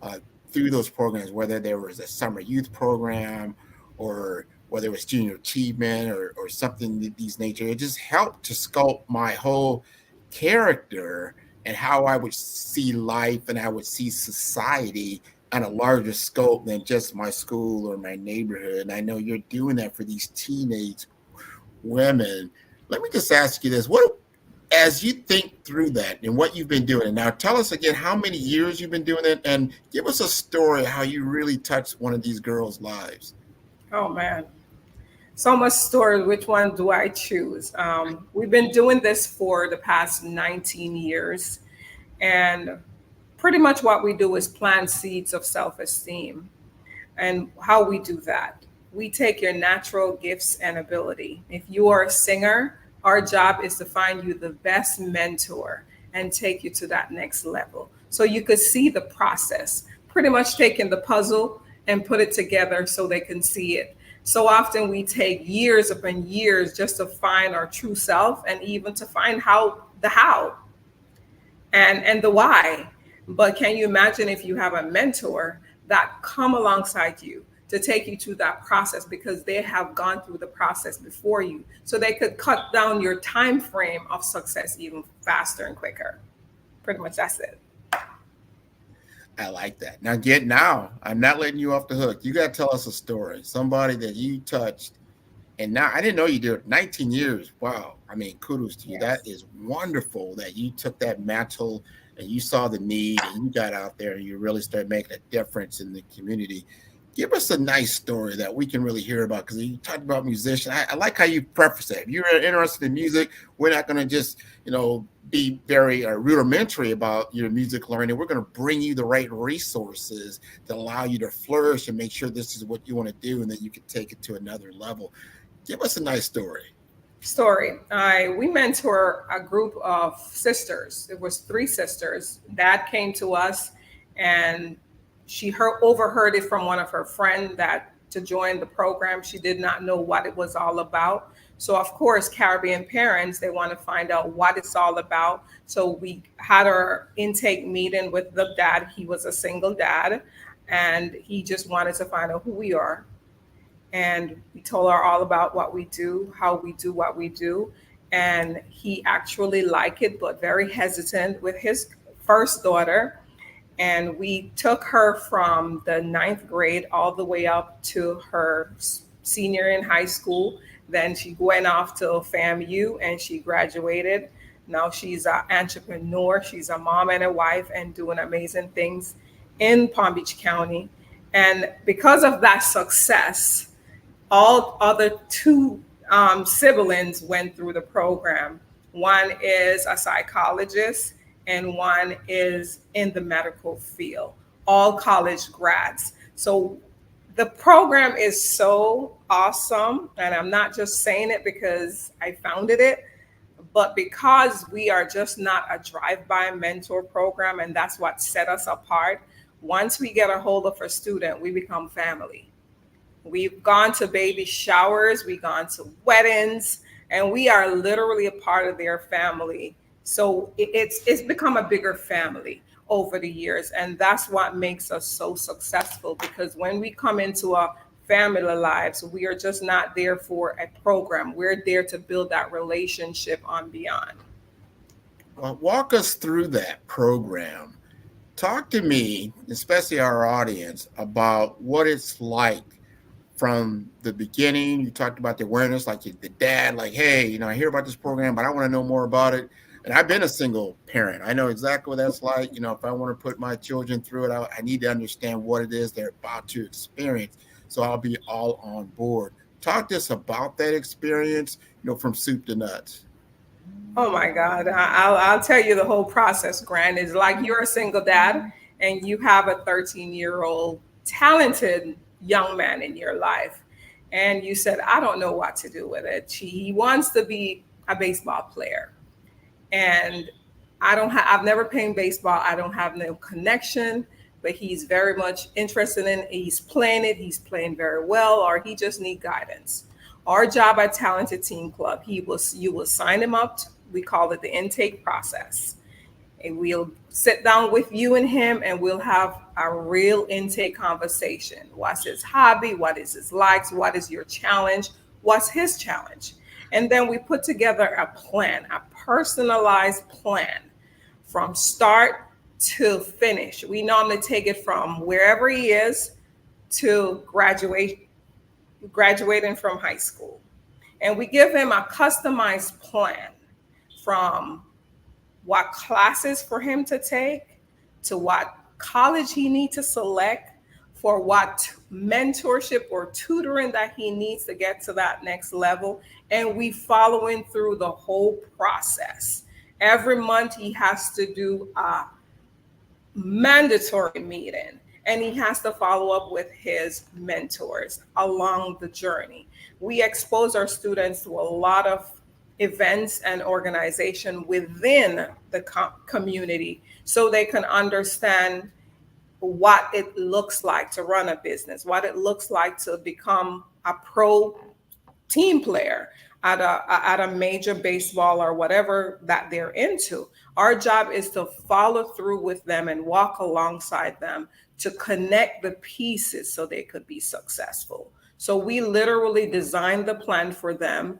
uh, through those programs, whether there was a summer youth program or whether it was junior achievement or something of these nature. It just helped to sculpt my whole character and how I would see life and I would see society on a larger scope than just my school or my neighborhood. And I know you're doing that for these teenage women. Let me just ask you this. As you think through that and what you've been doing, and now tell us again how many years you've been doing it, and give us a story how you really touched one of these girls' lives. Oh man, so much story. Which one do I choose? We've been doing this for the past 19 years, and pretty much what we do is plant seeds of self-esteem. And how we do that, we take your natural gifts and ability. If you are a singer, our job is to find you the best mentor and take you to that next level. So you could see the process, pretty much taking the puzzle and put it together so they can see it. So often we take years upon years just to find our true self and even to find the how and the why. But can you imagine if you have a mentor that come alongside you to take you through that process, because they have gone through the process before you, so they could cut down your time frame of success even faster and quicker. Pretty much that's it. I like that. Now, I'm not letting you off the hook. You got to tell us a story. Somebody that you touched, and now I didn't know you did it. 19 years. Wow. I mean, kudos to you. Yes. That is wonderful that you took that mantle and you saw the need and you got out there and you really started making a difference in the community. Give us a nice story that we can really hear about, because you talked about musicians. I like how you preface it. If you're interested in music, we're not going to just, be very rudimentary about your music learning. We're going to bring you the right resources that allow you to flourish and make sure this is what you want to do and that you can take it to another level. Give us a nice story. We mentor a group of sisters. It was 3 sisters. Dad came to us and she overheard it from one of her friends that to join the program. She did not know what it was all about. So of course, Caribbean parents, they want to find out what it's all about. So we had our intake meeting with the dad. He was a single dad and he just wanted to find out who we are. And we told her all about what we do, how we do what we do. And he actually liked it, but very hesitant with his first daughter. And we took her from the 9th grade all the way up to her senior in high school. Then she went off to FAMU and she graduated. Now she's an entrepreneur. She's a mom and a wife and doing amazing things in Palm Beach County. And because of that success, all other 2 siblings went through the program. One is a psychologist and one is in the medical field, all college grads. So the program is so awesome. And I'm not just saying it because I founded it, but because we are just not a drive-by mentor program. And that's what set us apart. Once we get a hold of a student, we become family. We've gone to baby showers, we've gone to weddings, and we are literally a part of their family. So it's become a bigger family over the years. And that's what makes us so successful, because when we come into our family lives, we are just not there for a program. We're there to build that relationship on beyond. Well, walk us through that program. Talk to me, especially our audience, about what it's like from the beginning. You talked about the awareness, like the dad, like, hey, I hear about this program, but I want to know more about it. And I've been a single parent. I know exactly what that's like. If I want to put my children through it, I need to understand what it is they're about to experience. So I'll be all on board. Talk to us about that experience, from soup to nuts. Oh my God. I'll tell you the whole process, Grant. It's like you're a single dad and you have a 13-year-old talented young man in your life. And you said, I don't know what to do with it. He wants to be a baseball player. And I've never played baseball. I don't have no connection, but he's very much interested in it. He's playing it. He's playing very well, or he just need guidance. Our job at Talented Teen Club, you will sign him up. We call it the intake process. And we'll sit down with you and him and we'll have a real intake conversation. What's his hobby? What is his likes? What is your challenge? What's his challenge? And then we put together a plan, a personalized plan from start to finish. We normally take it from wherever he is to graduating from high school. And we give him a customized plan from what classes for him to take to what college he needs to select, for what mentorship or tutoring that he needs to get to that next level. And we following through the whole process. Every month he has to do a mandatory meeting and he has to follow up with his mentors along the journey. We expose our students to a lot of events and organization within the community so they can understand what it looks like to run a business, what it looks like to become a pro team player at a major baseball or whatever that they're into. Our job is to follow through with them and walk alongside them to connect the pieces so they could be successful. So we literally design the plan for them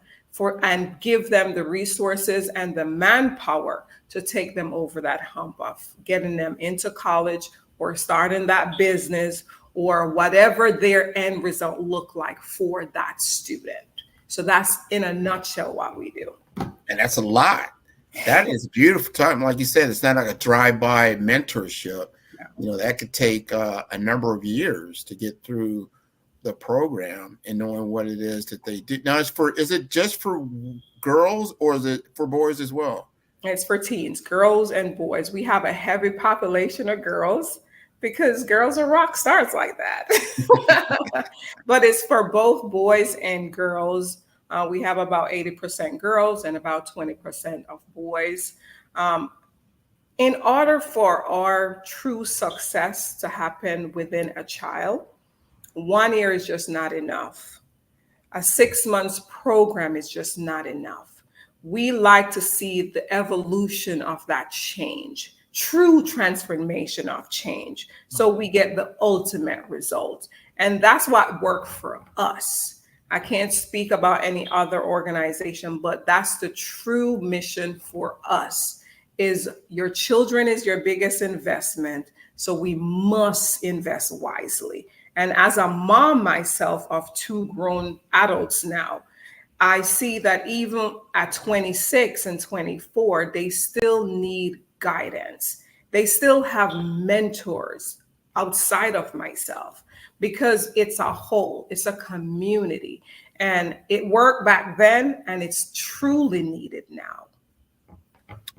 and give them the resources and the manpower to take them over that hump of getting them into college or starting that business or whatever their end result look like for that student. So that's in a nutshell what we do. And that's a lot. That is beautiful time. Like you said, it's not like a drive-by mentorship. That could take a number of years to get through the program and knowing what it is that they do. Now, is it just for girls or is it for boys as well? It's for teens, girls and boys. We have a heavy population of girls because girls are rock stars like that. But it's for both boys and girls. We have about 80% girls and about 20% of boys. In order for our true success to happen within a child, 1 year is just not enough. A 6 months program is just not enough. We like to see the evolution of that change, true transformation of change, so we get the ultimate result. And that's what worked for us. I can't speak about any other organization, but that's the true mission for us. Is your children is your biggest investment, so we must invest wisely. And as a mom myself of 2 grown adults now, I see that even at 26 and 24, they still need guidance. They still have mentors outside of myself because it's a whole, it's a community. And it worked back then and it's truly needed now.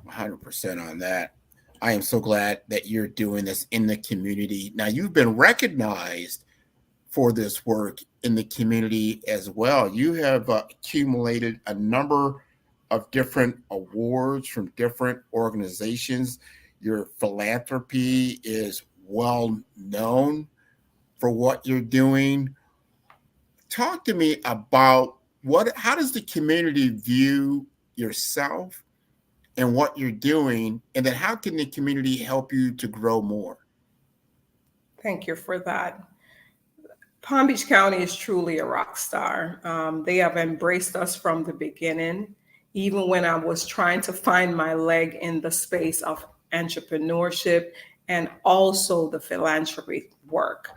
100% on that. I am so glad that you're doing this in the community. Now, you've been recognized for this work in the community as well. You have accumulated a number of different awards from different organizations. Your philanthropy is well known for what you're doing. Talk to me about how does the community view yourself and what you're doing, and then how can the community help you to grow more? Thank you for that. Palm Beach County is truly a rock star. They have embraced us from the beginning, even when I was trying to find my leg in the space of entrepreneurship and also the philanthropy work.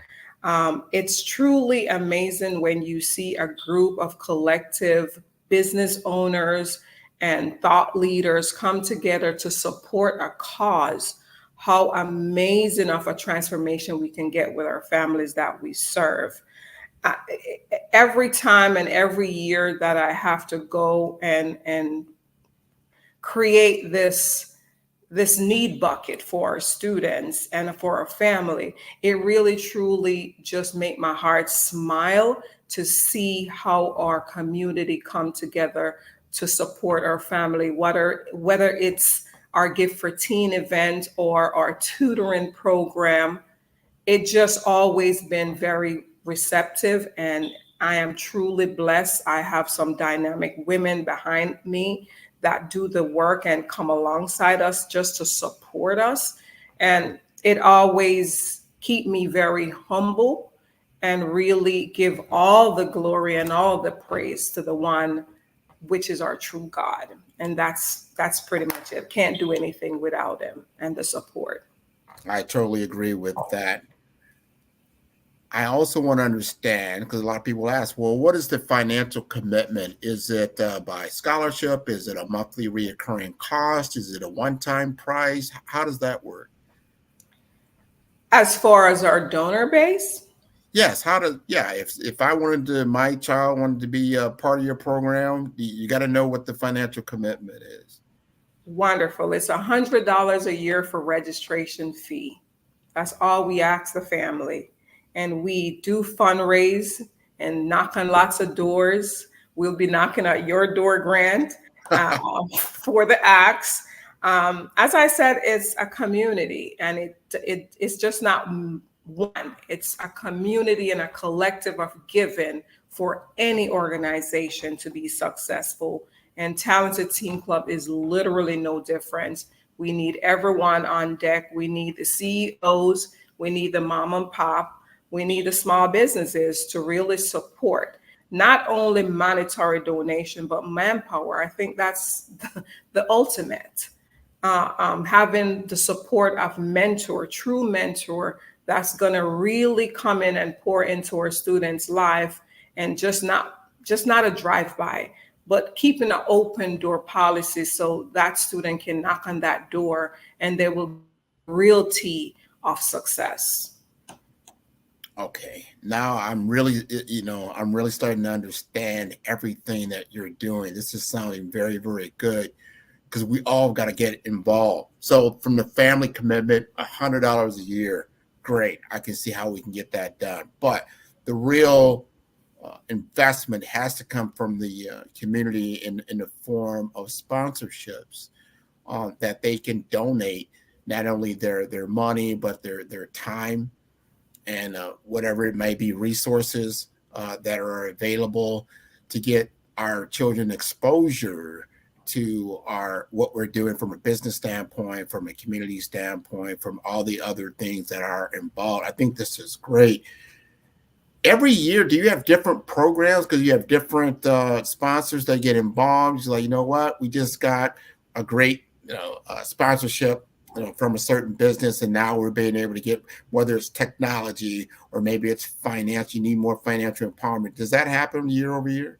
It's truly amazing when you see a group of collective business owners and thought leaders come together to support a cause, how amazing of a transformation we can get with our families that we serve. Every time and every year that I have to go and create this need bucket for our students and for our family, it really truly just make my heart smile to see how our community come together to support our family, whether it's our Gift for Teen event or our tutoring program. It just always been very receptive, and I am truly blessed. I have some dynamic women behind me that do the work and come alongside us just to support us. And it always keep me very humble and really give all the glory and all the praise to the one which is our true God. And that's pretty much it. Can't do anything without him and the support. I totally agree with that. I also want to understand, because a lot of people ask, well, what is the financial commitment? Is it by scholarship? Is it a monthly reoccurring cost? Is it a one-time price? How does that work? As far as our donor base? Yes. If I wanted to, my child wanted to be a part of your program, you got to know what the financial commitment is. Wonderful. It's $100 a year for registration fee. That's all we ask the family. And we do fundraise and knock on lots of doors. We'll be knocking at your door, Grant, for the acts. As I said, it's a community, and it's just not one. It's a community and a collective of giving for any organization to be successful. And Talented Teen Club is literally no different. We need everyone on deck. We need the CEOs. We need the mom and pop. We need the small businesses to really support not only monetary donation, but manpower. I think that's the ultimate. Having the support of true mentor, that's going to really come in and pour into our students' life, and just not a drive-by, but keeping an open door policy so that student can knock on that door and there will be realty of success. Okay, now I'm really starting to understand everything that you're doing. This is sounding very, very good, because we all got to get involved. So from the family commitment, $100 a year, great. I can see how we can get that done. But the real investment has to come from the community in the form of sponsorships that they can donate, not only their money, but their time, and whatever it may be, resources that are available to get our children exposure to what we're doing from a business standpoint, from a community standpoint, from all the other things that are involved. I think this is great. Every year, do you have different programs because you have different sponsors that get involved? You're like, you know what, we just got a great sponsorship from a certain business, and now we're being able to get, whether it's technology or maybe it's finance, you need more financial empowerment. Does that happen year over year?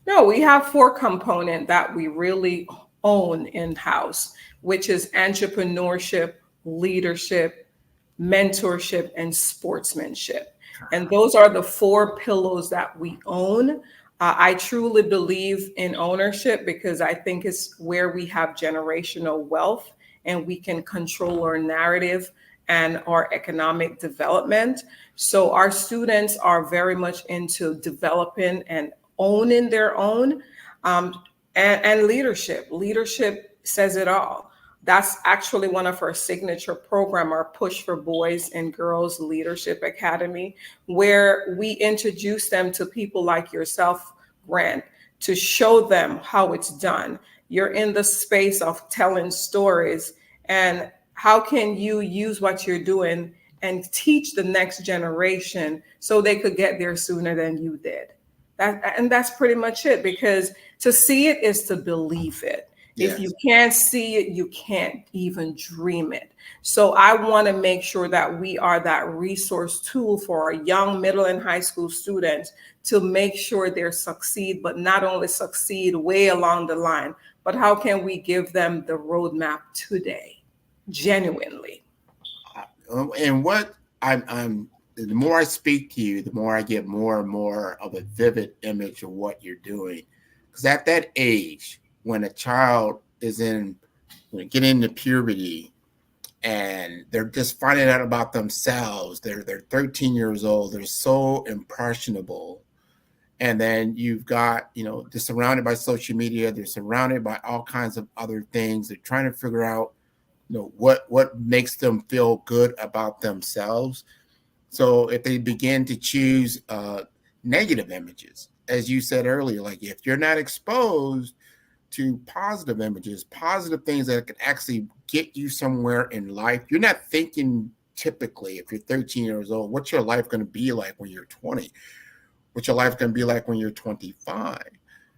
No, we have 4 components that we really own in-house, which is entrepreneurship, leadership, mentorship, and sportsmanship. And those are the 4 pillars that we own. I truly believe in ownership because I think it's where we have generational wealth and we can control our narrative and our economic development. So our students are very much into developing and owning their own, and leadership. Leadership says it all. That's actually one of our signature program, our Push for Boys and Girls Leadership Academy, where we introduce them to people like yourself, Grant, to show them how it's done. You're in the space of telling stories, and how can you use what you're doing and teach the next generation so they could get there sooner than you did? And that's pretty much it, because to see it is to believe it. Yes. If you can't see it, you can't even dream it. So I want to make sure that we are that resource tool for our young middle and high school students to make sure they succeed, but not only succeed way along the line, but how can we give them the roadmap today, genuinely? And what I'm the more I speak to you, the more I get more and more of a vivid image of what you're doing. Because at that age, when a child is getting into puberty and they're just finding out about themselves, they're 13 years old, they're so impressionable. And then you've got, they're surrounded by social media, they're surrounded by all kinds of other things. They're trying to figure out, what makes them feel good about themselves. So if they begin to choose negative images, as you said earlier, like if you're not exposed to positive images, positive things that can actually get you somewhere in life, you're not thinking typically, if you're 13 years old, what's your life going to be like when you're 20? What's your life going to be like when you're 25?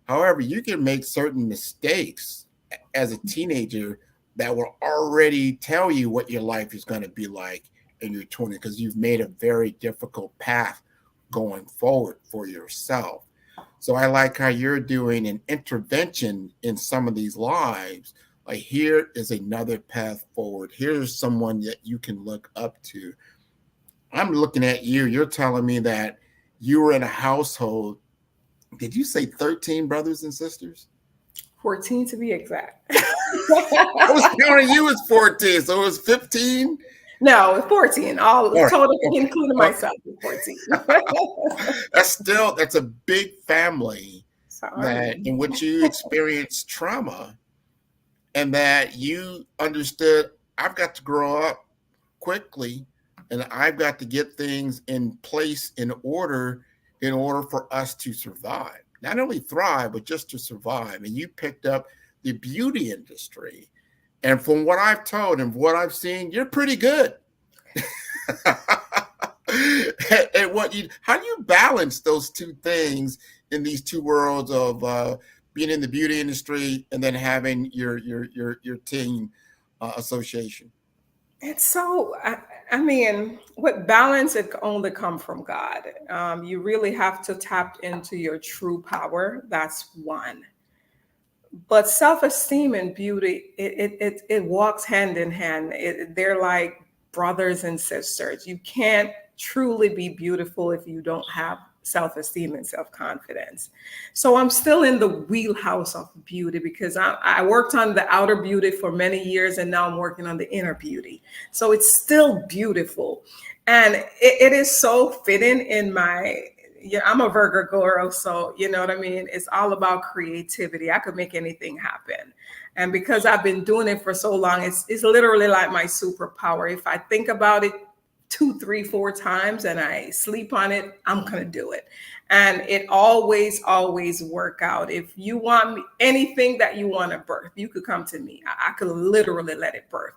However, you can make certain mistakes as a teenager that will already tell you what your life is going to be like in your 20s, because you've made a very difficult path going forward for yourself. So I like how you're doing an intervention in some of these lives. Like, here is another path forward. Here's someone that you can look up to. I'm looking at you. You're telling me that you were in a household. Did you say 13 brothers and sisters? 14 to be exact. I was counting you as 14, so it was 15? No, 14. All right. Total, including myself, 14. That's a big family in which you experienced trauma, and that you understood, I've got to grow up quickly, and I've got to get things in place in order for us to survive. Not only thrive, but just to survive. And you picked up the beauty industry. And from what I've told and what I've seen, you're pretty good. And how do you balance those two things in these two worlds of being in the beauty industry and then having your team association? It's so, I mean, with balance, it can only come from God. You really have to tap into your true power. That's one. But self-esteem and beauty, it walks hand in hand. They're like brothers and sisters. You can't truly be beautiful if you don't have self-esteem and self-confidence. So I'm still in the wheelhouse of beauty because I worked on the outer beauty for many years, and now I'm working on the inner beauty. So it's still beautiful. And it is so fitting in my, I'm a Virgo girl, so you know what I mean? It's all about creativity. I could make anything happen. And because I've been doing it for so long, it's literally like my superpower. If I think about it 2, 3, 4 times and I sleep on it, I'm going to do it. And it always work out. If you want anything that you want to birth, you could come to me. I could literally let it birth.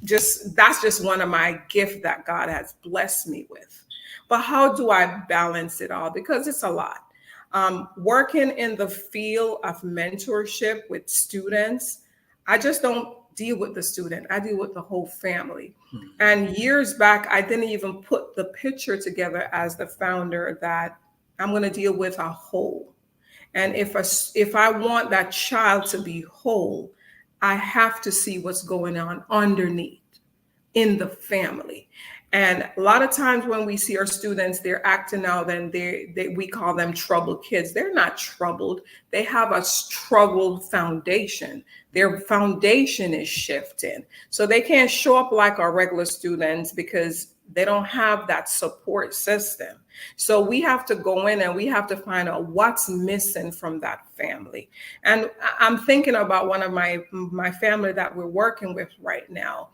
That's just one of my gifts that God has blessed me with. But how do I balance it all? Because it's a lot. Working in the field of mentorship with students, I just don't deal with the student. I deal with the whole family. And years back, I didn't even put the picture together as the founder that I'm going to deal with a whole. And if I want that child to be whole, I have to see what's going on underneath in the family. And a lot of times when we see our students, they're acting out and we call them troubled kids. They're not troubled. They have a troubled foundation. Their foundation is shifting. So they can't show up like our regular students because they don't have that support system. So we have to go in and we have to find out what's missing from that family. And I'm thinking about one of my family that we're working with right now.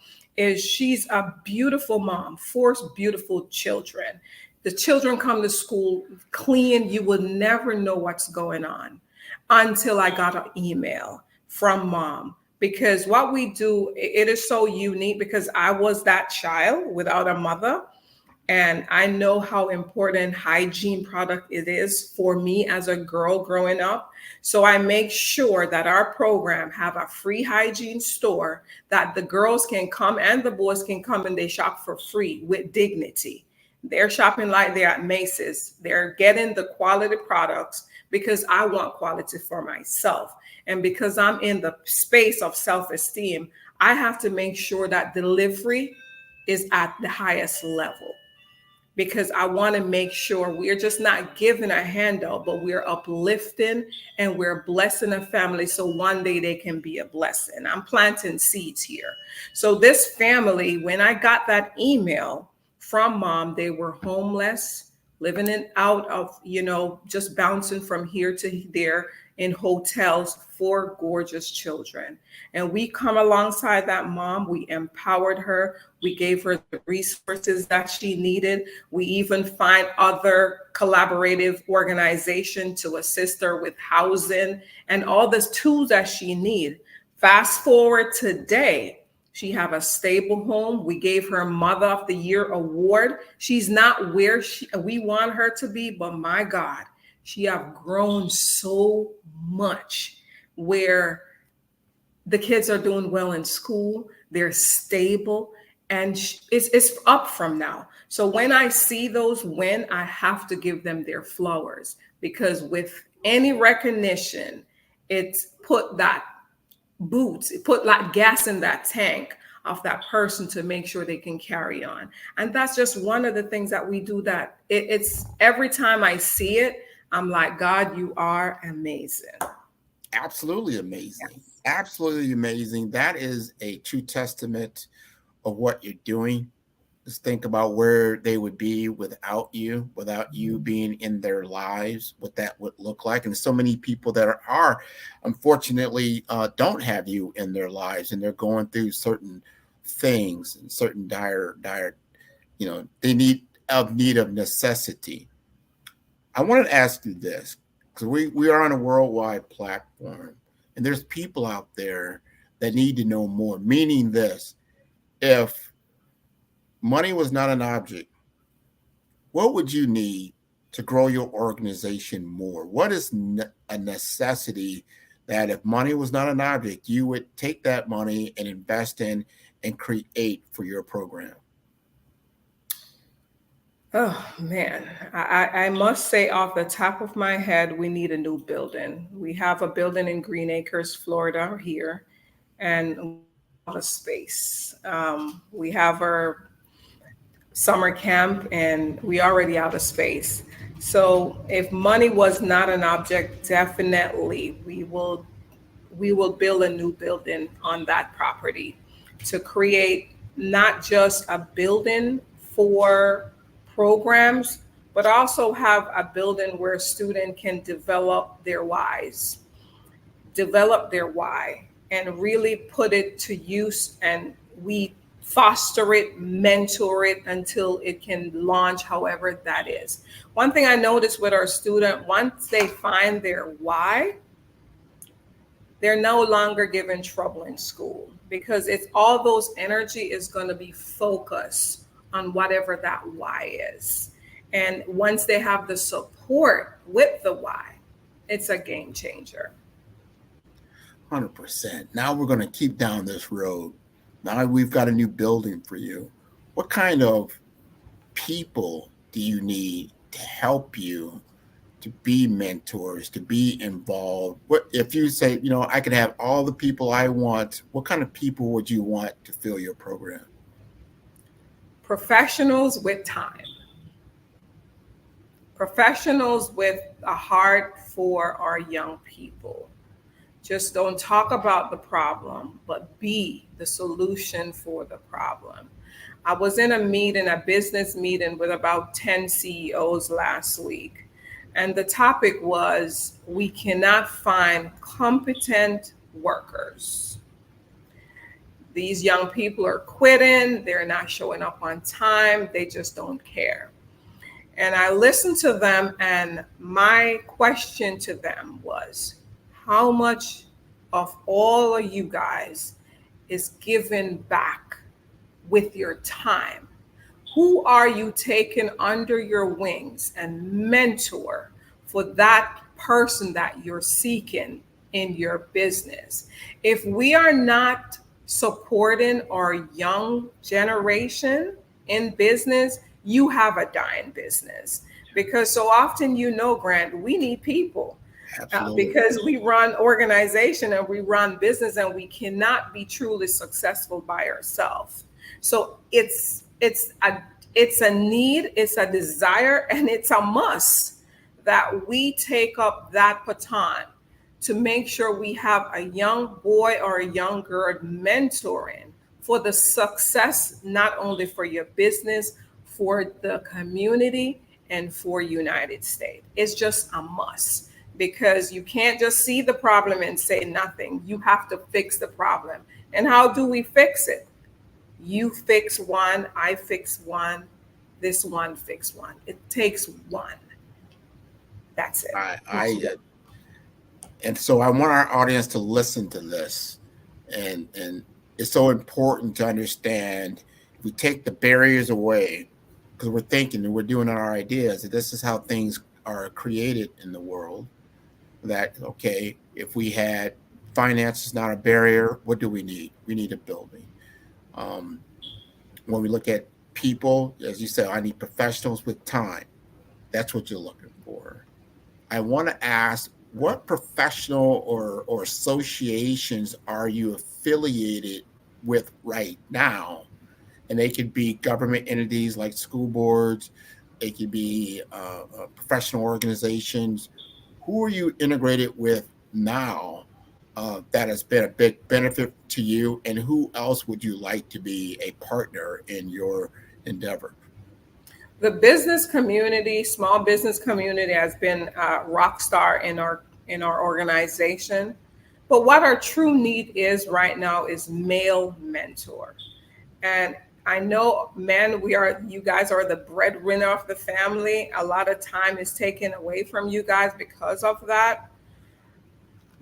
She's a beautiful mom, 4 beautiful children. The children come to school clean. You will never know what's going on until I got an email from mom. Because what we do, it is so unique because I was that child without a mother. And I know how important hygiene product it is for me as a girl growing up. So I make sure that our program have a free hygiene store that the girls can come and the boys can come and they shop for free with dignity. They're shopping like they're at Macy's. They're getting the quality products because I want quality for myself. And because I'm in the space of self-esteem, I have to make sure that delivery is at the highest level. because I want to make sure we're just not giving a handout, but we're uplifting and we're blessing a family so one day they can be a blessing. I'm planting seeds here. So this family, when I got that email from mom, they were homeless, living in out of, just bouncing from here to there in hotels, 4 gorgeous children. And we come alongside that mom. We empowered her. We gave her the resources that she needed. We even find other collaborative organizations to assist her with housing and all the tools that she needs. Fast forward today, she have a stable home. We gave her Mother of the Year award. She's not where we want her to be, but my God, she have grown so much where the kids are doing well in school. They're stable, and it's up from now. So when I see those win, I have to give them their flowers, because with any recognition, it's put that it put like gas in that tank of that person to make sure they can carry on. And that's just one of the things that we do, that it's every time I see it, I'm like, God, you are amazing. Absolutely amazing. Yes. Absolutely amazing. That is a true testament of what you're doing. Just think about where they would be without you being in their lives, what that would look like. And so many people that are unfortunately don't have you in their lives, and they're going through certain things and certain dire, they need of necessity. I wanted to ask you this, because we are on a worldwide platform, and there's people out there that need to know more, meaning this: if money was not an object, what would you need to grow your organization more? What is a necessity that, if money was not an object, you would take that money and invest in and create for your program? Oh, man. I must say, off the top of my head, we need a new building. We have a building in Green Acres, Florida here, and a space. We have our summer camp, and we already out of space. So if money was not an object, definitely we will build a new building on that property to create not just a building for programs, but also have a building where a student can develop their why, and really put it to use, and we foster it, mentor it until it can launch, however that is. One thing I noticed with our student, once they find their why, they're no longer given trouble in school, because it's all those energy is going to be focused on whatever that why is. And once they have the support with the why, it's a game changer. 100%. Now we're going to keep down this road. Now we've got a new building for you. What kind of people do you need to help you to be mentors, to be involved? What if you say, I could have all the people I want, what kind of people would you want to fill your program? Professionals with time. Professionals with a heart for our young people. Just don't talk about the problem, but be the solution for the problem. I was in a business meeting with about 10 CEOs last week. And the topic was, we cannot find competent workers. These young people are quitting. They're not showing up on time. They just don't care. And I listened to them, and my question to them was, how much of all of you guys is given back with your time? Who are you taking under your wings and mentor for that person that you're seeking in your business? If we are not supporting our young generation in business, you have a dying business. Because so often, Grant, we need people. Because we run organization and we run business, and we cannot be truly successful by ourselves. So it's It's a need, it's a desire, and it's a must that we take up that baton to make sure we have a young boy or a young girl mentoring for the success, not only for your business, for the community, and for United States. It's just a must, because you can't just see the problem and say nothing. You have to fix the problem. And how do we fix it? You fix one, I fix one, this one fix one. It takes one. That's it. And so I want our audience to listen to this. And it's so important to understand, if we take the barriers away, because we're thinking and we're doing our ideas, that this is how things are created in the world. That, okay, if we had finance is not a barrier, what do we need? We need a building. When we look at people, as you said, I need professionals with time. That's what you're looking for. I want to ask, what professional or associations are you affiliated with right now? And they could be government entities like school boards. They could be professional organizations. Who are you integrated with now that has been a big benefit to you? And who else would you like to be a partner in your endeavor? The business community, small business community, has been a rock star in our organization. But what our true need is right now is male mentor. And I know, men, you guys are the breadwinner of the family. A lot of time is taken away from you guys because of that.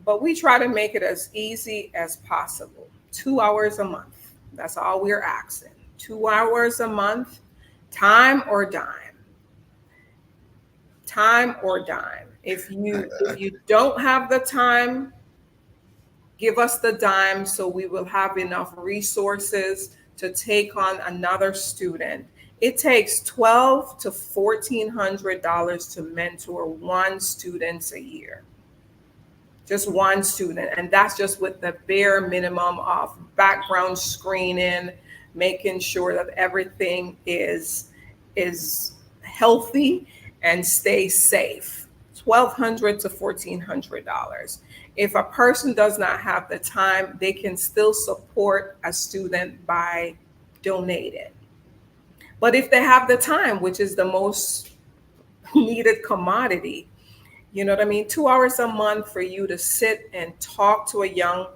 But we try to make it as easy as possible. 2 hours a month. That's all we're asking. 2 hours a month, time or dime. Time or dime. If you don't have the time, give us the dime so we will have enough resources to take on another student. It takes $1,200 to $1,400 to mentor one student a year. Just one student. And that's just with the bare minimum of background screening, making sure that everything is healthy and stays safe. $1,200 to $1,400. If a person does not have the time, they can still support a student by donating. But if they have the time, which is the most needed commodity, you know what I mean? 2 hours a month for you to sit and talk to a young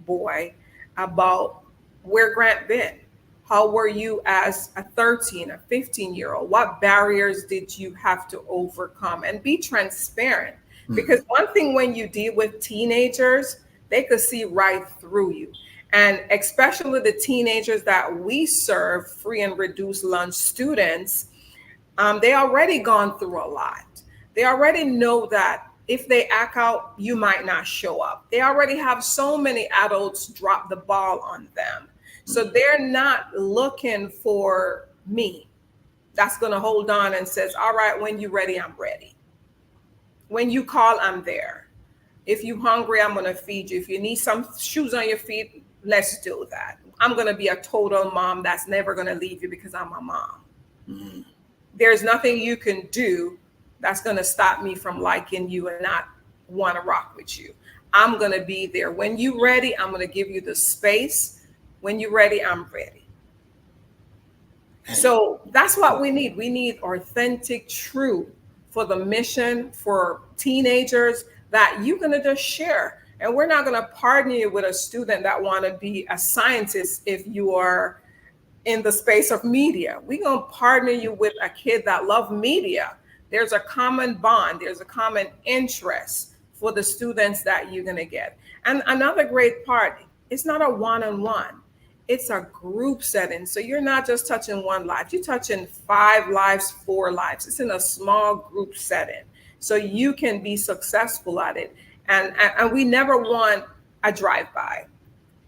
boy about where Grant been. How were you as a 13, a 15-year-old? What barriers did you have to overcome? And be transparent. Because one thing, when you deal with teenagers, they could see right through you. And especially the teenagers that we serve, free and reduced lunch students, they already gone through a lot. They already know that if they act out, you might not show up. They already have so many adults drop the ball on them. So they're not looking for me. That's going to hold on and says, all right, when you're ready, I'm ready. When you call, I'm there. If you're hungry, I'm going to feed you. If you need some shoes on your feet, let's do that. I'm going to be a total mom that's never going to leave you because I'm a mom. There's nothing you can do that's going to stop me from liking you and not want to rock with you. I'm going to be there. When you're ready, I'm going to give you the space. When you're ready, I'm ready. So that's what we need. We need authentic truth for the mission, for teenagers, that you're going to just share. And we're not going to partner you with a student that want to be a scientist if you are in the space of media. We're going to partner you with a kid that loves media. There's a common bond. There's a common interest for the students that you're going to get. And another great part, it's not a one-on-one. It's a group setting. So you're not just touching one life. You're touching 5 lives, 4 lives. It's in a small group setting. So you can be successful at it. And we never want a drive-by.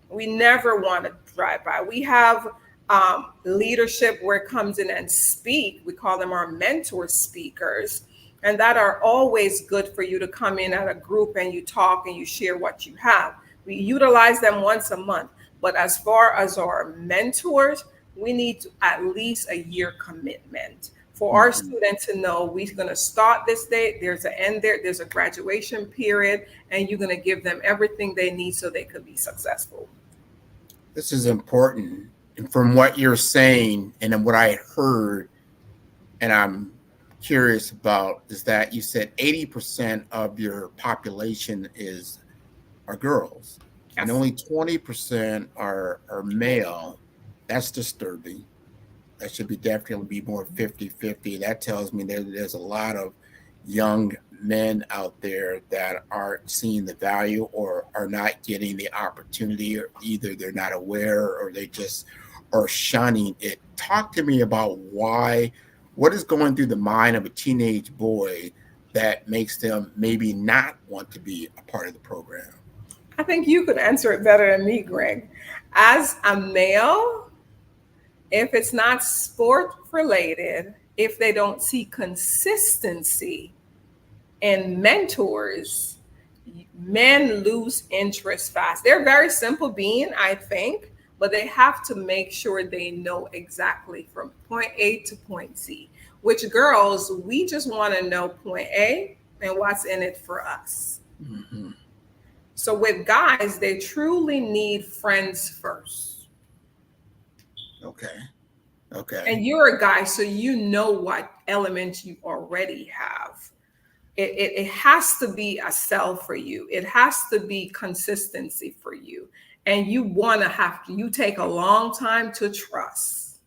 We never want a drive-by. We have leadership where it comes in and speak. We call them our mentor speakers. And that are always good for you to come in at a group and you talk and you share what you have. We utilize them once a month. But as far as our mentors, we need to at least a year commitment for our students to know we're going to start this date, there's an end there, there's a graduation period, and you're going to give them everything they need so they could be successful. This is important. And from what you're saying and what I heard, and I'm curious about, is that you said 80% of your population are girls, and only 20% are male. That's disturbing. That should definitely be more 50-50. That tells me there's a lot of young men out there that aren't seeing the value or are not getting the opportunity, or either they're not aware or they just are shunning it. Talk to me about what is going through the mind of a teenage boy that makes them maybe not want to be a part of the program. I think you could answer it better than me, Greg. As a male, if it's not sport related, if they don't see consistency in mentors, men lose interest fast. They're very simple being, I think, but they have to make sure they know exactly from point A to point Z. Which girls, we just want to know point A and what's in it for us. Mm-hmm. So with guys, they truly need friends first. Okay. And you're a guy, so you know what elements you already have. It has to be a sell for you. It has to be consistency for you. And you take a long time to trust.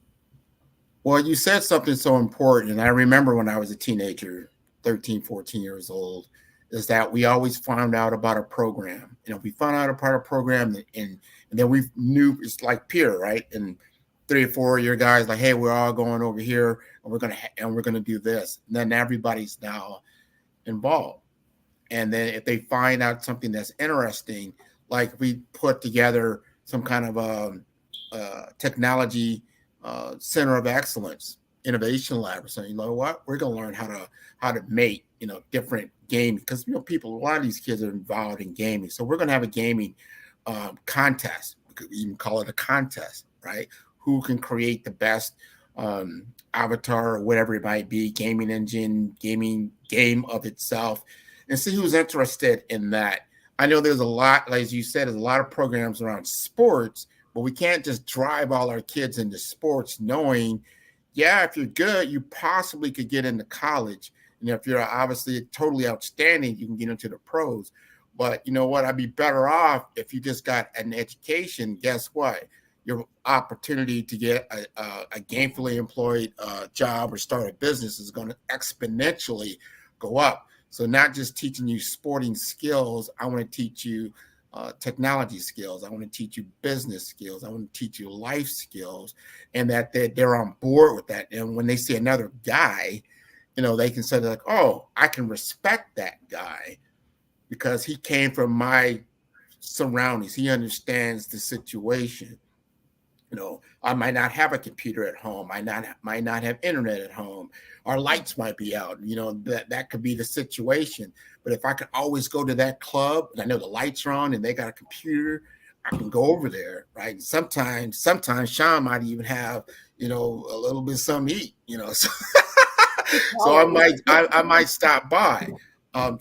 Well, you said something so important. And I remember when I was a teenager, 13, 14 years old, is that we always found out about a program. We found out about a program and then we knew it's like peer, right? And 3 or 4 of your guys like, hey, we're all going over here and we're gonna do this. And then everybody's now involved. And then if they find out something that's interesting, like we put together some kind of technology center of excellence, innovation lab, or something, you know what? We're gonna learn how to make different gaming, because a lot of these kids are involved in gaming. So we're gonna have a gaming contest. We could even call it a contest, right? Who can create the best avatar or whatever it might be, gaming engine, gaming game of itself, and see who's interested in that. I know there's a lot, as you said, there's a lot of programs around sports, but we can't just drive all our kids into sports knowing, if you're good, you possibly could get into college. And if you're obviously totally outstanding, you can get into the pros. But you know what? I'd be better off if you just got an education. Guess what? Your opportunity to get a gainfully employed job or start a business is going to exponentially go up. So not just teaching you sporting skills, I want to teach you technology skills. I want to teach you business skills. I want to teach you life skills, and that they're on board with that. And when they see another guy, they can say like, oh, I can respect that guy because he came from my surroundings. He understands the situation. I might not have a computer at home. I might not have internet at home. Our lights might be out. That could be the situation. But if I could always go to that club and I know the lights are on and they got a computer, I can go over there, right? Sometimes Sean might even have, a little bit of something to eat, So I might stop by.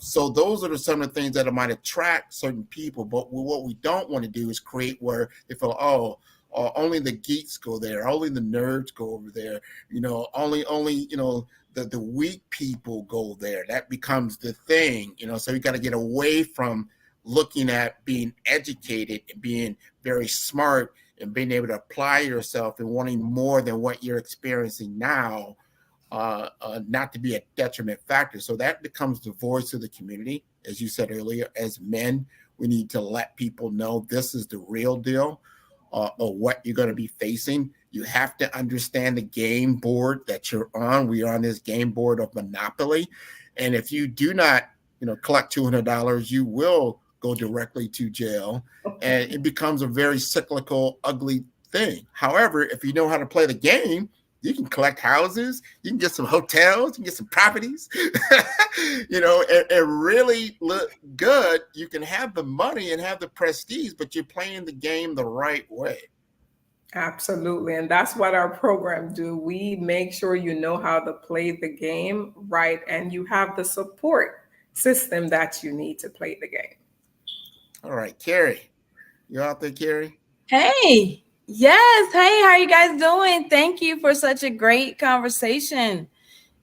So those are some of the things that might attract certain people. But what we don't want to do is create where they feel, only the geeks go there, only the nerds go over there, only the weak people go there. That becomes the thing, so you got to get away from looking at being educated and being very smart and being able to apply yourself and wanting more than what you're experiencing now, not to be a detriment factor. So that becomes the voice of the community. As you said earlier, as men, we need to let people know this is the real deal. Or what you're going to be facing. You have to understand the game board that you're on. We are on this game board of Monopoly. And if you do not, collect $200, you will go directly to jail. And it becomes a very cyclical, ugly thing. However, if you know how to play the game, you can collect houses, you can get some hotels, you can get some properties, and really look good. You can have the money and have the prestige, but you're playing the game the right way. Absolutely. And that's what our program do. We make sure you know how to play the game right and you have the support system that you need to play the game. All right, Carrie. You out there, Carrie? Hey, yes. Hey, how you guys doing? Thank you for such a great conversation.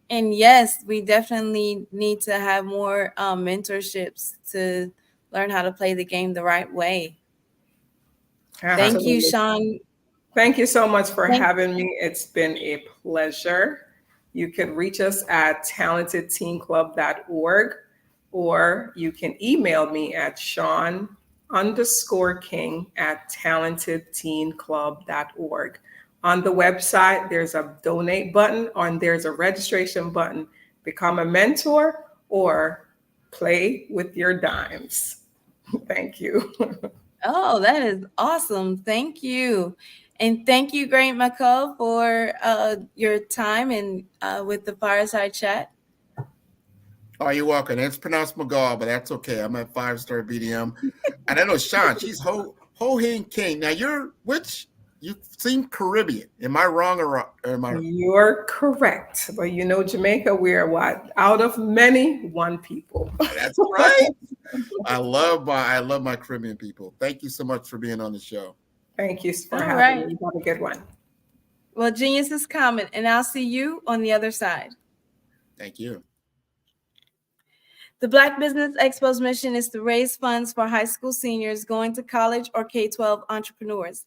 And yes, we definitely need to have more mentorships to learn how to play the game the right way. Thank you, Absolutely. Sean. Thank you so much for having me. It's been a pleasure. You can reach us at talentedteenclub.org, or you can email me at Sean_King@talentedteenclub.org. On the website, there's a donate button and there's a registration button. Become a mentor or play with your dimes. Thank you. Oh, that is awesome. Thank you. And thank you, Great McCall, for your time and with the fireside chat. Oh, you're welcome. It's pronounced McGaw, but that's okay. I'm at 5-star BDM. And I know Sean, she's Ho Hing King. Now you seem Caribbean. Am I wrong or am I? You're correct. But you know, Jamaica, we're what? Out of many, one people. That's right. I love my Caribbean people. Thank you so much for being on the show. Thank you for All having right. me. Have a good one. Well, genius is coming, and I'll see you on the other side. Thank you. The Black Business Expo's mission is to raise funds for high school seniors going to college or K-12 entrepreneurs.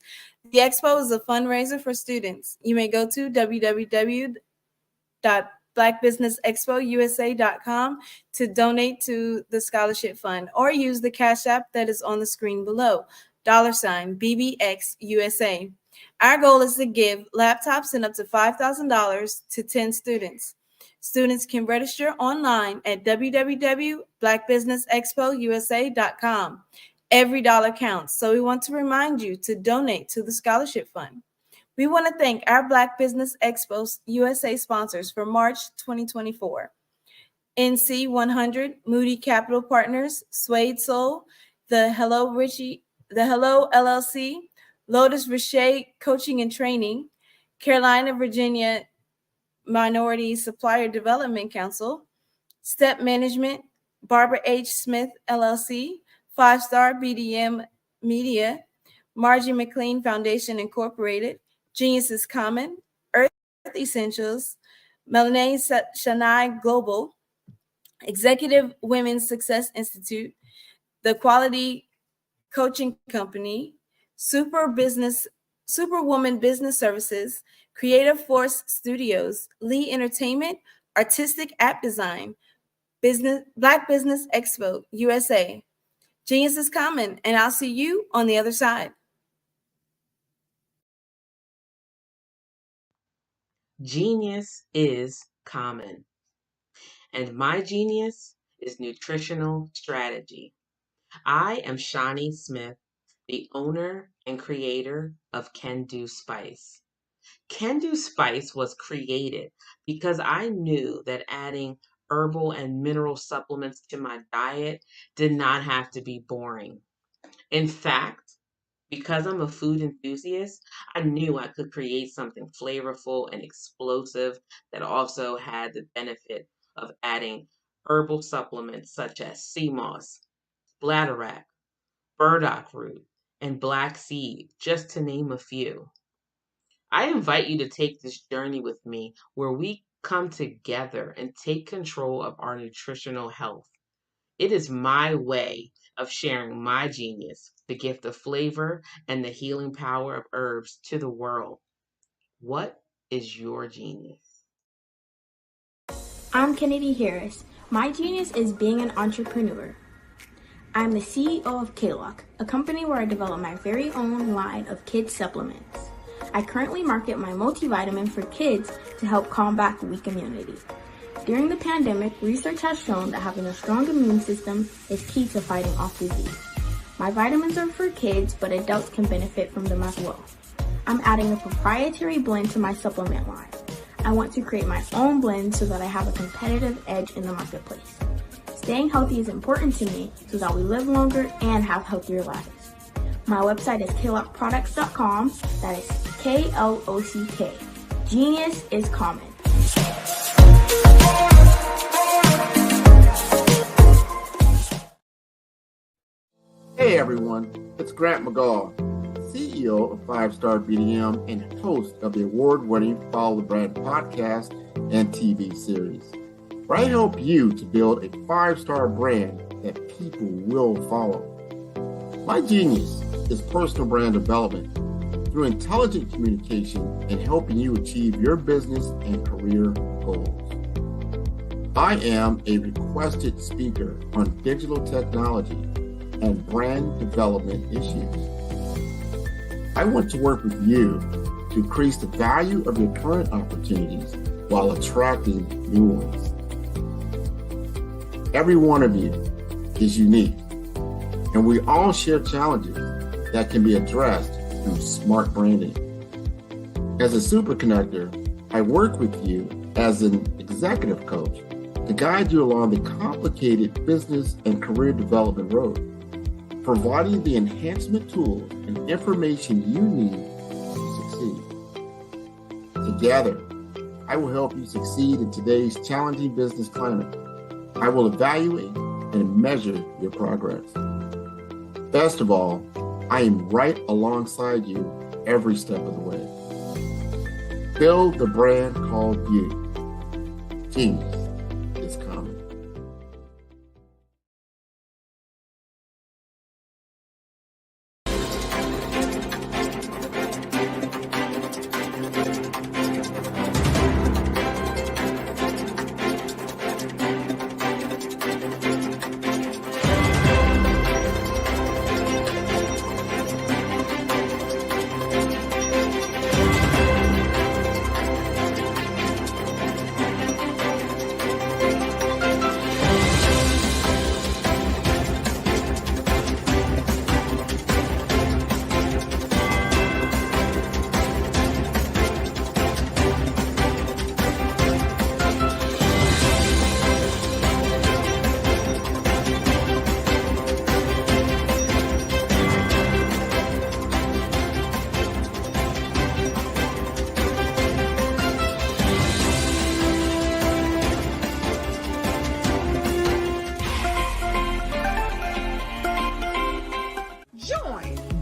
The expo is a fundraiser for students. You may go to www.blackbusinessexpousa.com to donate to the scholarship fund, or use the Cash App that is on the screen below, $BBXUSA. Our goal is to give laptops and up to $5,000 to 10 students. Students can register online at www.blackbusinessexpousa.com. Every dollar counts, so we want to remind you to donate to the scholarship fund. We want to thank our Black Business Expo USA sponsors for March 2024. NC 100, Moody Capital Partners, Suede Soul, the Hello LLC, Lotus Richey Coaching and Training, Carolina, Virginia Minority Supplier Development Council, Step Management, Barbara H. Smith LLC, 5-Star BDM Media, Margie McLean Foundation Incorporated, Genius is Common, Earth Essentials, Melanie Shania Global, Executive Women's Success Institute, The Quality Coaching Company, Superwoman Business Services, Creative Force Studios, Lee Entertainment, Artistic App Design, Black Business Expo USA. Genius is common, and I'll see you on the other side. Genius is common. And my genius is nutritional strategy. I am Shawnee Smith, the owner and creator of Can Do Spice. Can Do Spice was created because I knew that adding herbal and mineral supplements to my diet did not have to be boring. In fact, because I'm a food enthusiast, I knew I could create something flavorful and explosive that also had the benefit of adding herbal supplements such as sea moss, bladderwrack, burdock root, and black seed, just to name a few. I invite you to take this journey with me where we come together and take control of our nutritional health. It is my way of sharing my genius, the gift of flavor and the healing power of herbs to the world. What is your genius? I'm Kennedy Harris. My genius is being an entrepreneur. I'm the CEO of K-Lock, a company where I develop my very own line of kids supplements. I currently market my multivitamin for kids to help combat weak immunity. During the pandemic, research has shown that having a strong immune system is key to fighting off disease. My vitamins are for kids, but adults can benefit from them as well. I'm adding a proprietary blend to my supplement line. I want to create my own blend so that I have a competitive edge in the marketplace. Staying healthy is important to me so that we live longer and have healthier lives. My website is klockproducts.com. That is KLOCK. Genius is common. Hey everyone, it's Grant McGaw, CEO of 5-Star BDM and host of the award-winning Follow the Brand podcast and TV series, where I help you to build a 5-star brand that people will follow. My genius is personal brand development through intelligent communication and helping you achieve your business and career goals. I am a requested speaker on digital technology and brand development issues. I want to work with you to increase the value of your current opportunities while attracting new ones. Every one of you is unique, and we all share challenges that can be addressed through smart branding. As a super connector, I work with you as an executive coach to guide you along the complicated business and career development road, providing the enhancement tools and information you need to succeed. Together, I will help you succeed in today's challenging business climate. I will evaluate and measure your progress. Best of all, I am right alongside you every step of the way. Build the brand called you. Genius is common.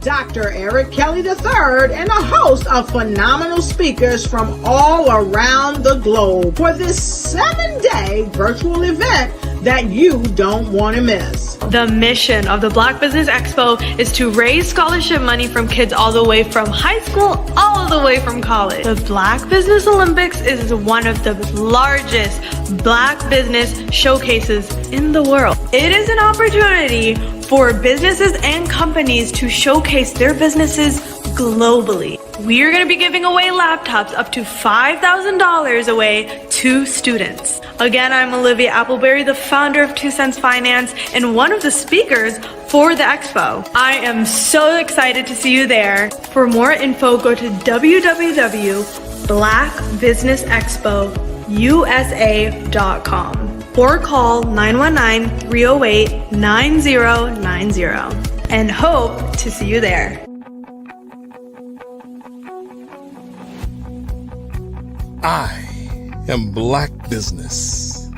Dr. Eric Kelly III and a host of phenomenal speakers from all around the globe for this 7-day virtual event that you don't want to miss. The mission of the Black Business Expo is to raise scholarship money from kids all the way from high school, all the way from college. The Black Business Olympics is one of the largest Black business showcases in the world. It is an opportunity for businesses and companies to showcase their businesses globally. We are going to be giving away laptops up to $5,000 away to students. Again, I'm Olivia Appleberry, the founder of 2 Cents Finance and one of the speakers for the expo. I am so excited to see you there. For more info, go to www.blackbusinessexpousa.com or call 919-308-9090 and hope to see you there. I am Black Business.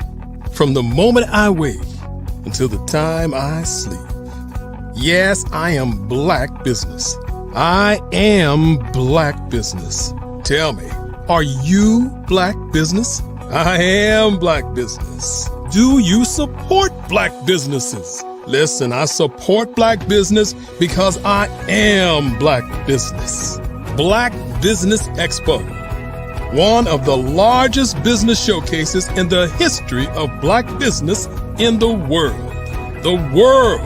From the moment I wake until the time I sleep. Yes, I am Black Business. I am Black Business. Tell me, are you Black Business? I am Black Business. Do you support Black businesses? Listen, I support Black business because I am Black Business. Black Business Expo, one of the largest business showcases in the history of Black business in the world. The world!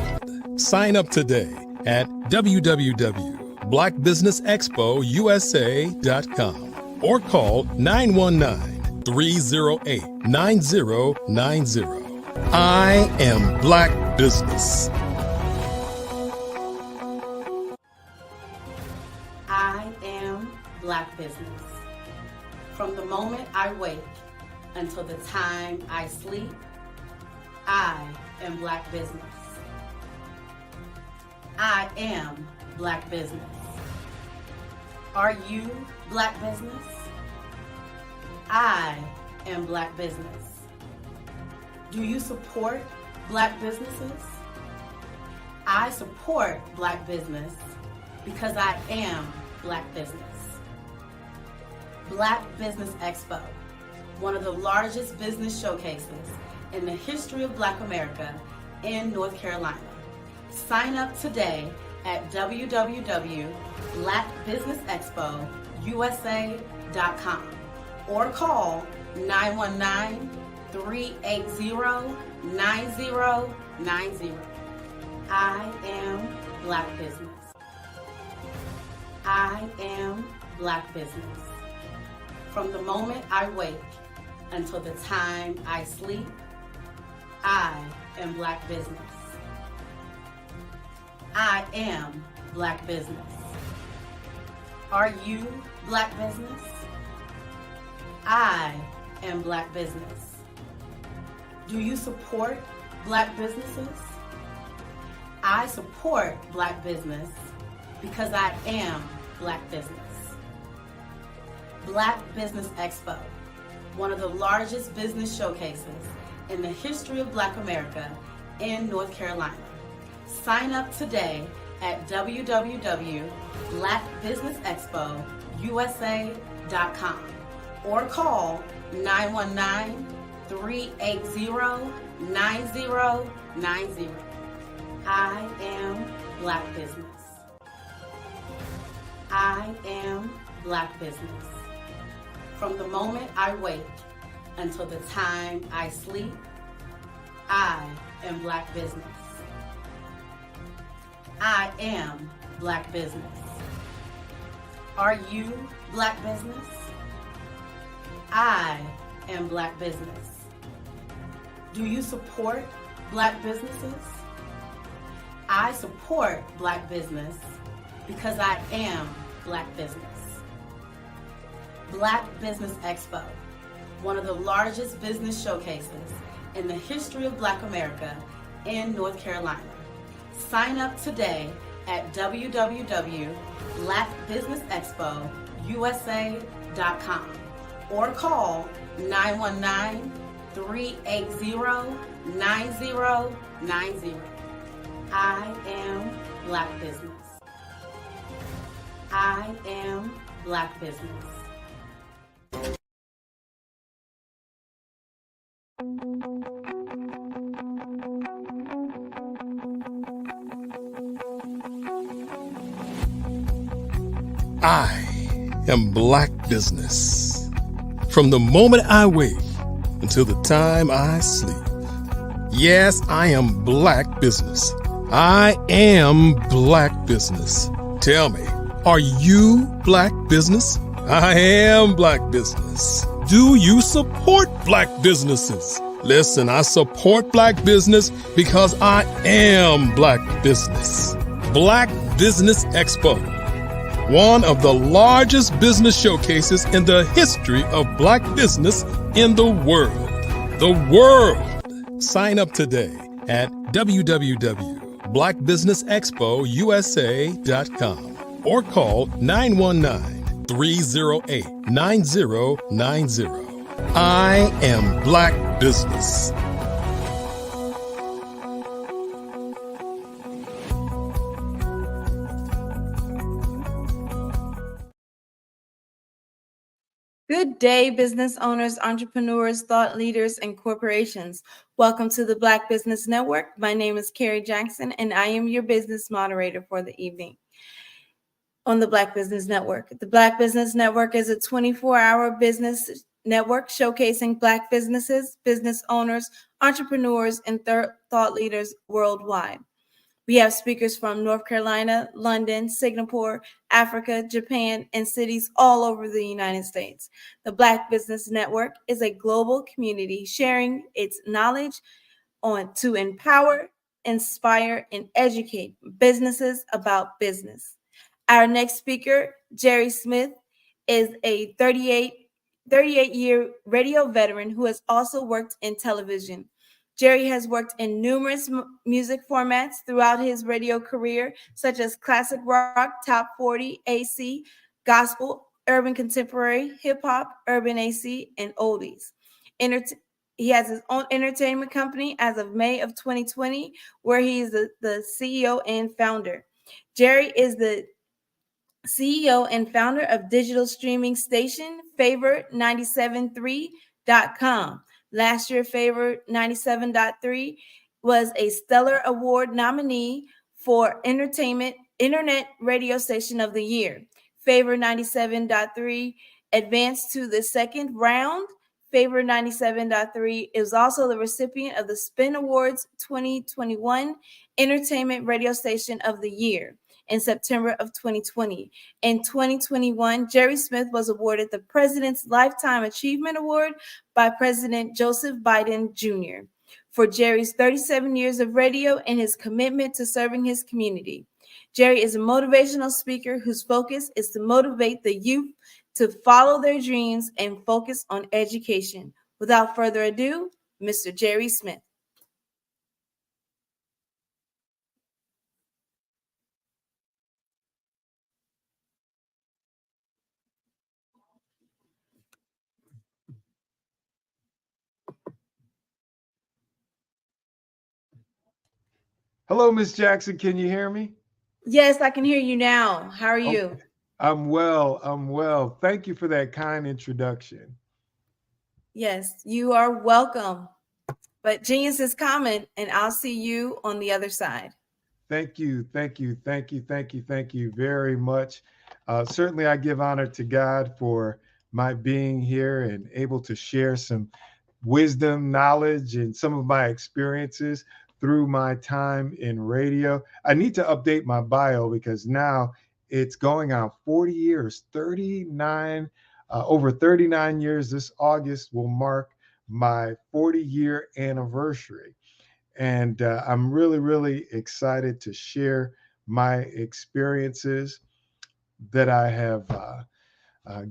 Sign up today at www.blackbusinessexpousa.com or call 919-308-9090. I am Black Business. I am Black Business. From the moment I wake until the time I sleep, I am Black Business. I am Black Business. Are you Black business? I am Black business. Do you support Black businesses? I support Black business because I am Black business. Black Business Expo, one of the largest business showcases in the history of Black America in North Carolina. Sign up today at www.blackbusinessexpousa.com or call 919-380-9090. I am Black business. I am Black business. From the moment I wake until the time I sleep, I am Black business. I am Black business. Are you Black business? I am Black business. Do you support Black businesses? I support Black business because I am Black business. Black Business Expo, one of the largest business showcases in the history of Black America in North Carolina. Sign up today at www.blackbusinessexpousa.com or call 919-380-9090. I am Black business. I am Black business. From the moment I wake until the time I sleep, I am Black business. I am Black business. Are you Black business? I am Black business. Do you support Black businesses? I support Black business because I am Black business. Black Business Expo, one of the largest business showcases in the history of Black America in North Carolina. Sign up today at www.blackbusinessexpousa.com or call 919-380-9090. I am Black business. I am Black business. I am Black business. From the moment I wake until the time I sleep. Yes, I am Black business. I am Black business. Tell me, are you Black business? I am Black business. Do you support Black businesses? Listen, I support Black business because I am Black business. Black Business Expo, one of the largest business showcases in the history of Black business in the world. The world! Sign up today at www.blackbusinessexpousa.com or call 919-308-9090. I am Black business. Good day, business owners, entrepreneurs, thought leaders, and corporations. Welcome to the Black Business Network. My name is Carrie Jackson, and I am your business moderator for the evening on the Black Business Network. The Black Business Network is a 24-hour business network showcasing Black businesses, business owners, entrepreneurs, and thought leaders worldwide. We have speakers from North Carolina, London, Singapore, Africa, Japan, and cities all over the United States. The Black Business Network is a global community sharing its knowledge to empower, inspire, and educate businesses about business. Our next speaker, Jerry Smith, is a 38-year radio veteran who has also worked in television. Jerry has worked in numerous music formats throughout his radio career, such as classic rock, top 40, AC, gospel, urban contemporary, hip hop, urban AC, and oldies. He has his own entertainment company as of May of 2020, where he is the CEO and founder. Jerry is the CEO and founder of digital streaming station Favor 973.com. Last year, Favor 97.3 was a Stellar Award nominee for Internet Radio Station of the Year. Favor 97.3 advanced to the second round. Favor 97.3 is also the recipient of the Spin Awards 2021 Entertainment Radio Station of the Year in September of 2020. In 2021, Jerry Smith was awarded the President's Lifetime Achievement Award by President Joseph Biden Jr. for Jerry's 37 years of radio and his commitment to serving his community. Jerry is a motivational speaker whose focus is to motivate the youth to follow their dreams and focus on education. Without further ado, Mr. Jerry Smith. Hello, Miss Jackson. Can you hear me? Yes, I can hear you now. How are you? Okay. I'm well. I'm well. Thank you for that kind introduction. Yes, you are welcome. But genius is coming, and I'll see you on the other side. Thank you. Thank you. Thank you. Thank you. Thank you very much. Certainly, I give honor to God for my being here and able to share some wisdom, knowledge, and some of my experiences through my time in radio. I need to update my bio because now it's going on 40 years, 39, over 39 years. This August will mark my 40-year anniversary. And I'm really, really excited to share my experiences that I have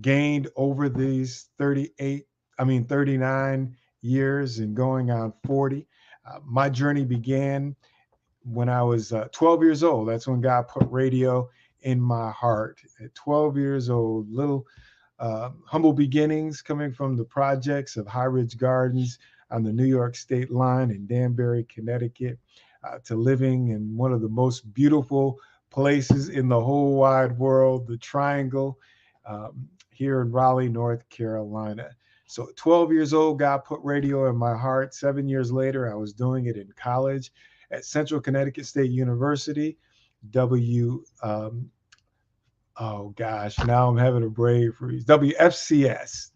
gained over these 39 years and going on 40. My journey began when I was 12 years old. That's when God put radio in my heart. At 12 years old, little humble beginnings coming from the projects of High Ridge Gardens on the New York State line in Danbury, Connecticut, to living in one of the most beautiful places in the whole wide world, the Triangle, here in Raleigh, North Carolina. So at 12 years old, God put radio in my heart. 7 years later, I was doing it in college at Central Connecticut State University, now I'm having a brain freeze. WFCS.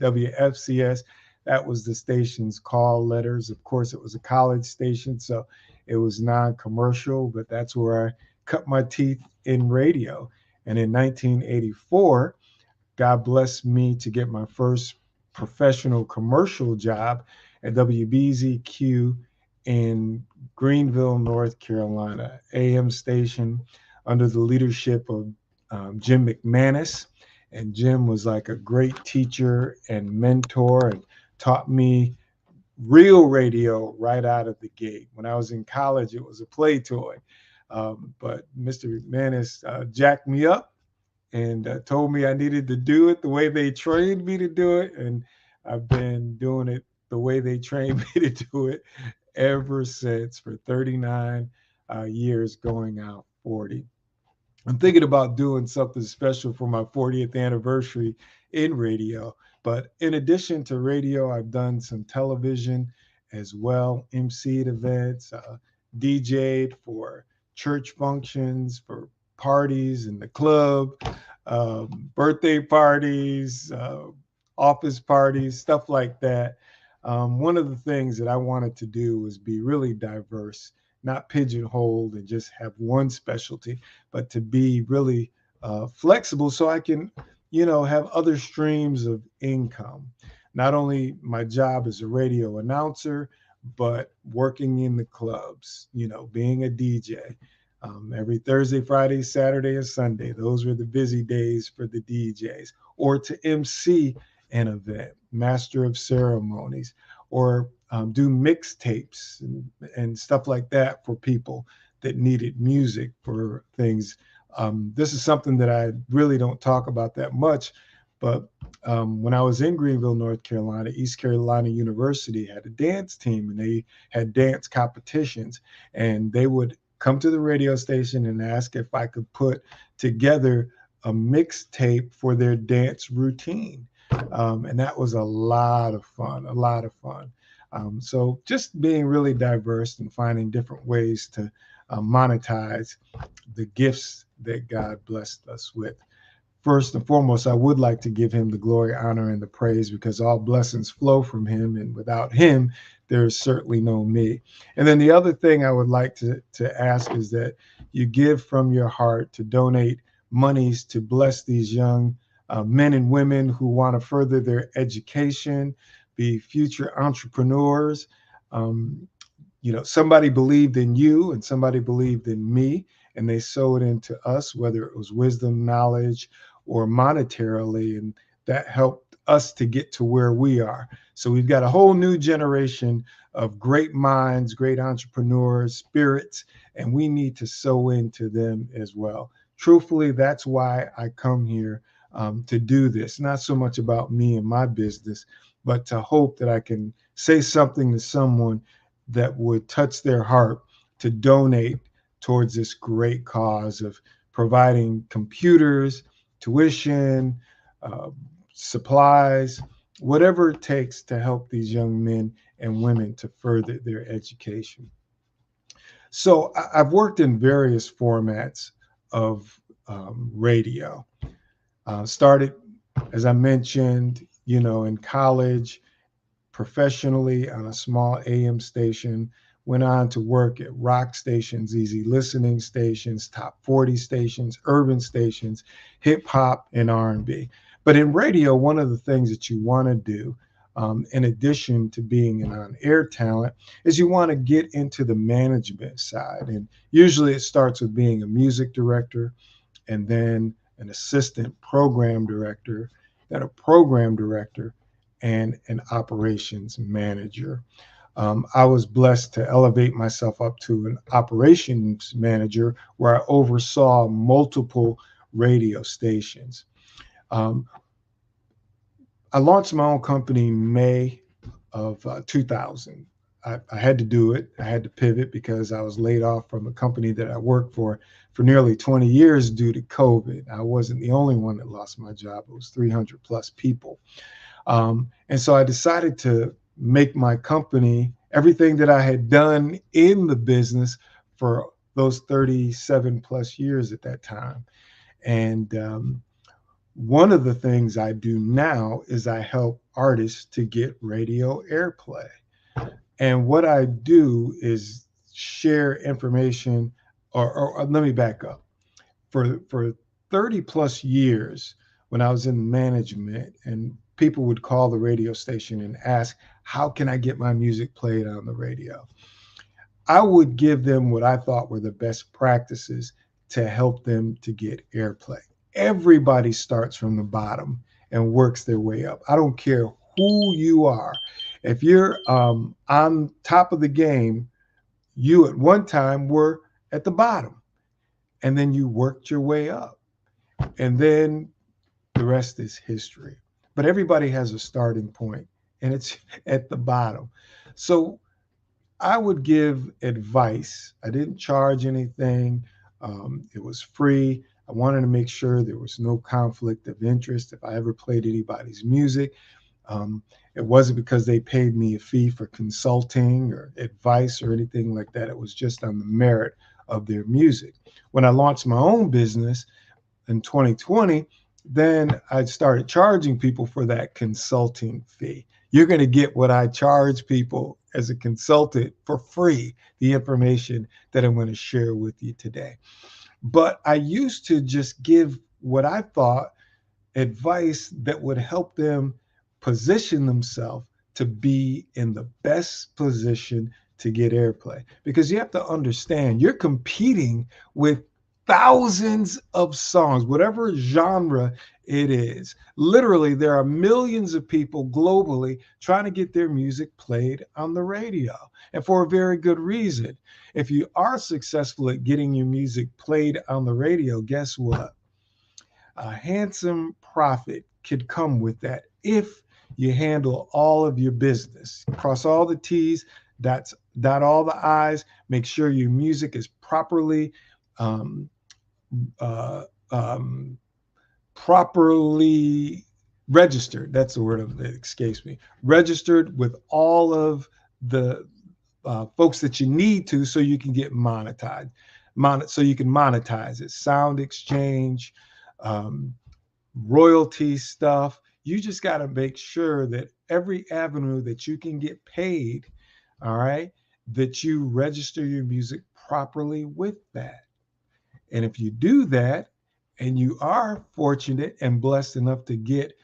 That was the station's call letters. Of course, it was a college station, so it was non-commercial, but that's where I cut my teeth in radio. And in 1984, God blessed me to get my first professional commercial job at WBZQ in Greenville, North Carolina, AM station under the leadership of Jim McManus. And Jim was like a great teacher and mentor and taught me real radio right out of the gate. When I was in college, it was a play toy. But Mr. McManus jacked me up and told me I needed to do it the way they trained me to do it. And I've been doing it the way they trained me to do it ever since, for 39 years, going out 40. I'm thinking about doing something special for my 40th anniversary in radio. But in addition to radio, I've done some television as well, emceed events, DJ'd for church functions, for parties in the club, birthday parties, office parties, stuff like that. One of the things that I wanted to do was be really diverse, not pigeonholed and just have one specialty, but to be really flexible so I can, have other streams of income. Not only my job as a radio announcer, but working in the clubs, being a DJ. Every Thursday, Friday, Saturday, and Sunday. Those were the busy days for the DJs. Or to MC an event, master of ceremonies, or do mixtapes and stuff like that for people that needed music for things This is something that I really don't talk about that much, but when I was in Greenville, North Carolina, East Carolina University had a dance team, and they had dance competitions, and they would come to the radio station and ask if I could put together a mixtape for their dance routine. And that was a lot of fun, a lot of fun. So just being really diverse and finding different ways to monetize the gifts that God blessed us with. First and foremost, I would like to give him the glory, honor, and the praise, because all blessings flow from him, and without him, there's certainly no me. And then the other thing I would like to ask is that you give from your heart to donate monies to bless these young men and women who want to further their education, be future entrepreneurs. Somebody believed in you and somebody believed in me, and they sowed into us, whether it was wisdom, knowledge, or monetarily, and that helped us to get to where we are. So we've got a whole new generation of great minds, great entrepreneurs, spirits, and we need to sow into them as well. Truthfully, that's why I come here to do this. Not so much about me and my business, but to hope that I can say something to someone that would touch their heart to donate towards this great cause of providing computers, tuition, supplies, whatever it takes to help these young men and women to further their education. So I've worked in various formats of radio. Started, as I mentioned, in college, professionally on a small AM station, went on to work at rock stations, easy listening stations, top 40 stations, urban stations, hip hop, and R&B. But in radio, one of the things that you want to do, in addition to being an on-air talent, is you want to get into the management side. And usually it starts with being a music director, and then an assistant program director, then a program director, and an operations manager. I was blessed to elevate myself up to an operations manager where I oversaw multiple radio stations. I launched my own company in May of 2000. I had to do it. I had to pivot because I was laid off from a company that I worked for nearly 20 years due to COVID. I wasn't the only one that lost my job. It was 300 plus people. And so I decided to make my company everything that I had done in the business for those 37 plus years at that time. And one of the things I do now is I help artists to get radio airplay. And what I do is share information, or let me back up. For 30 plus years, when I was in management, and people would call the radio station and ask, how can I get my music played on the radio? I would give them what I thought were the best practices to help them to get airplay. Everybody starts from the bottom and works their way up. I don't care who you are. If you're on top of the game, you at one time were at the bottom, and then you worked your way up, and then the rest is history. But everybody has a starting point, and it's at the bottom. So I would give advice. I didn't charge anything. It was free. I wanted to make sure there was no conflict of interest if I ever played anybody's music. It wasn't because they paid me a fee for consulting or advice or anything like that. It was just on the merit of their music. When I launched my own business in 2020, then I started charging people for that consulting fee. You're going to get what I charge people as a consultant for free, the information that I'm going to share with you today. But I used to just give what I thought advice that would help them position themselves to be in the best position to get airplay. Because you have to understand, you're competing with thousands of songs, whatever genre It is. Literally, there are millions of people globally trying to get their music played on the radio, and for a very good reason. If you are successful at getting your music played on the radio, guess what? A handsome profit could come with that if you handle all of your business. Cross all the T's, dot all the I's, make sure your music is um, uh, um, properly registered. That's the word that escapes me. Registered with all of the folks that you need to, so you can get monetized. So you can monetize it. Sound exchange, um, royalty stuff. You just got to make sure that every avenue that you can get paid, all right, that you register your music properly with that. And if you do that, and you are fortunate and blessed enough to get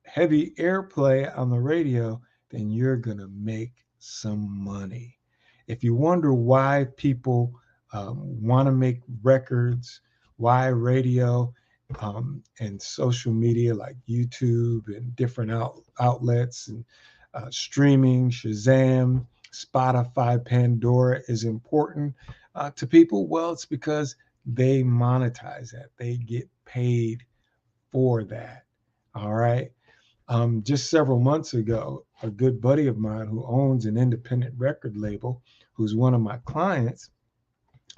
heavy airplay on the radio, then you're going to make some money. If you wonder why people want to make records, why radio and social media like YouTube and different outlets and streaming, Shazam, Spotify, Pandora is important to people, well, it's because they monetize that. They get paid for that. All right. Just several months ago, a good buddy of mine who owns an independent record label, who's one of my clients,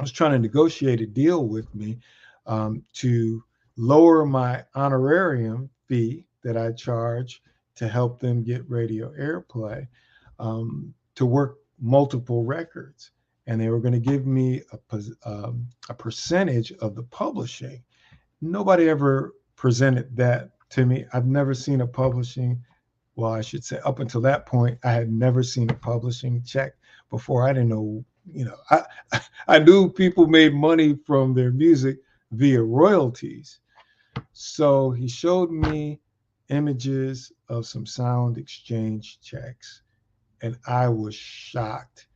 was trying to negotiate a deal with me to lower my honorarium fee that I charge to help them get radio airplay, to work multiple records. And they were going to give me a percentage of the publishing. Nobody ever presented that to me. I've never seen a publishing, well, I should say up until that point, I had never seen a publishing check before. I didn't know, I knew people made money from their music via royalties. So he showed me images of some sound exchange checks, and I was shocked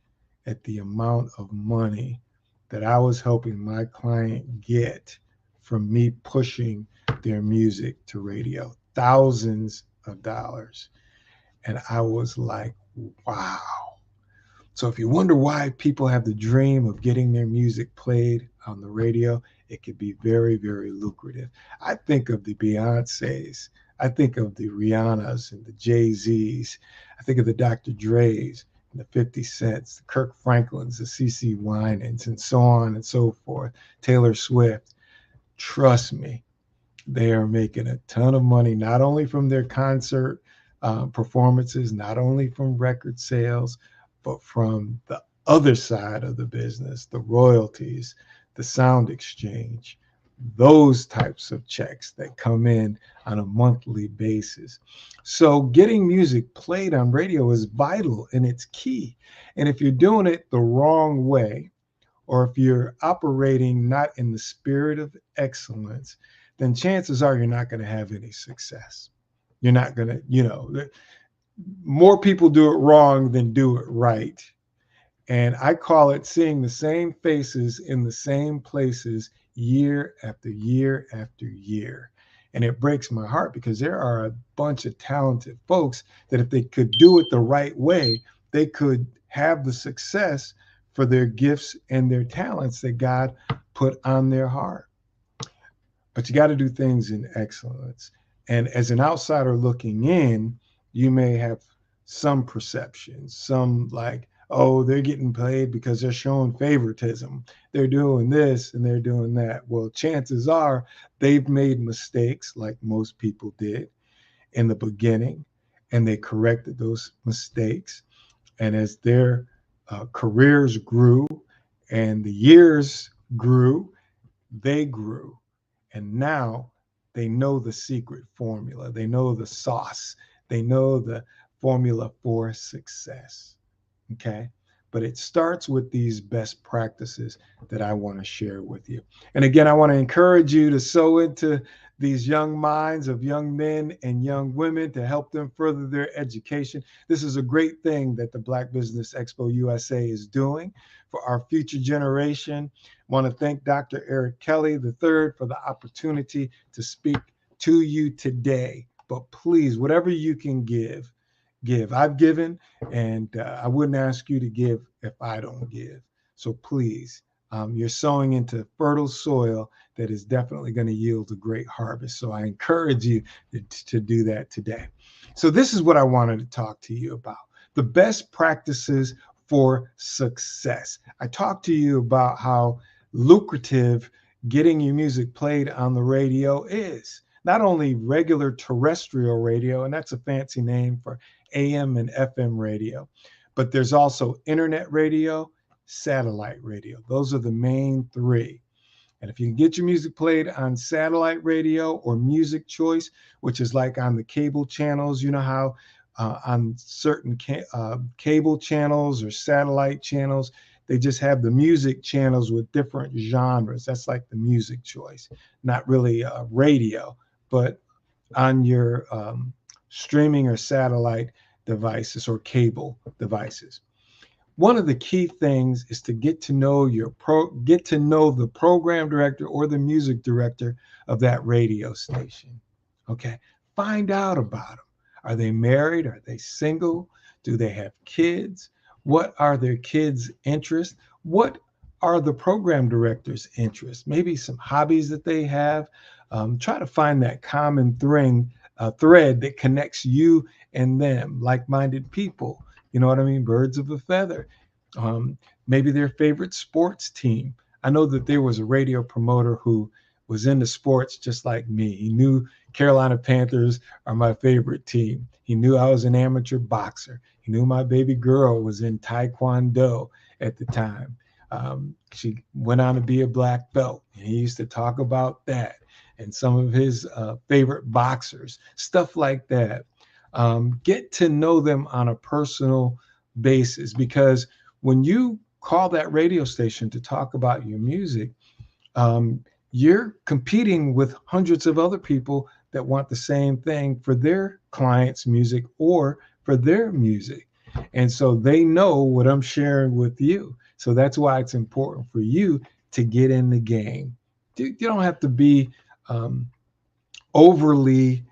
at the amount of money that I was helping my client get from me pushing their music to radio, thousands of dollars. And I was like, wow. So if you wonder why people have the dream of getting their music played on the radio, it could be very, very lucrative. I think of the Beyoncés. I think of the Rihannas and the Jay-Z's. I think of the Dr. Dre's, the 50 Cents, the Kirk Franklins, the CeCe Winans, and so on and so forth, Taylor Swift. Trust me, they are making a ton of money, not only from their concert performances, not only from record sales, but from the other side of the business, the royalties, the sound exchange, those types of checks that come in on a monthly basis. So getting music played on radio is vital and it's key. And if you're doing it the wrong way, or if you're operating not in the spirit of excellence, then chances are you're not going to have any success. You're not going to, more people do it wrong than do it right. And I call it seeing the same faces in the same places year after year after year. And it breaks my heart because there are a bunch of talented folks that if they could do it the right way, they could have the success for their gifts and their talents that God put on their heart. But you got to do things in excellence. And as an outsider looking in, you may have some perceptions, some like, oh, they're getting paid because they're showing favoritism. They're doing this and they're doing that. Well, chances are they've made mistakes like most people did in the beginning, and they corrected those mistakes. And as their careers grew and the years grew, they grew. And now they know the secret formula. They know the sauce. They know the formula for success. Okay. But it starts with these best practices that I want to share with you. And again, I want to encourage you to sow into these young minds of young men and young women to help them further their education. This is a great thing that the Black Business Expo USA is doing for our future generation. I want to thank Dr. Eric Kelly III for the opportunity to speak to you today. But please, whatever you can give. I've given, and I wouldn't ask you to give if I don't give. So please, you're sowing into fertile soil that is definitely going to yield a great harvest. So I encourage you to do that today. So this is what I wanted to talk to you about: the best practices for success. I talked to you about how lucrative getting your music played on the radio is. Not only regular terrestrial radio, and that's a fancy name for AM and FM radio, but there's also internet radio, satellite radio. Those are the main three. And if you can get your music played on satellite radio or Music Choice, which is like on the cable channels, you know how on certain cable channels or satellite channels, they just have the music channels with different genres. That's like the Music Choice, not really radio, but on your streaming or satellite devices or cable devices. One of the key things is to get to know the program director or the music director of that radio station. Okay, find out about them. Are they married? Are they single? Do they have kids? What are their kids' interests? What are the program director's interests? Maybe some hobbies that they have. Try to find that common thread that connects you and them, like-minded people. You know what I mean? Birds of a feather. Maybe their favorite sports team. I know that there was a radio promoter who was into sports just like me. He knew Carolina Panthers are my favorite team. He knew I was an amateur boxer. He knew my baby girl was in Taekwondo at the time. She went on to be a black belt, and he used to talk about that and some of his favorite boxers, stuff like that. Get to know them on a personal basis, because when you call that radio station to talk about your music, you're competing with hundreds of other people that want the same thing for their clients' music or for their music. And so they know what I'm sharing with you. So that's why it's important for you to get in the game. You don't have to be overly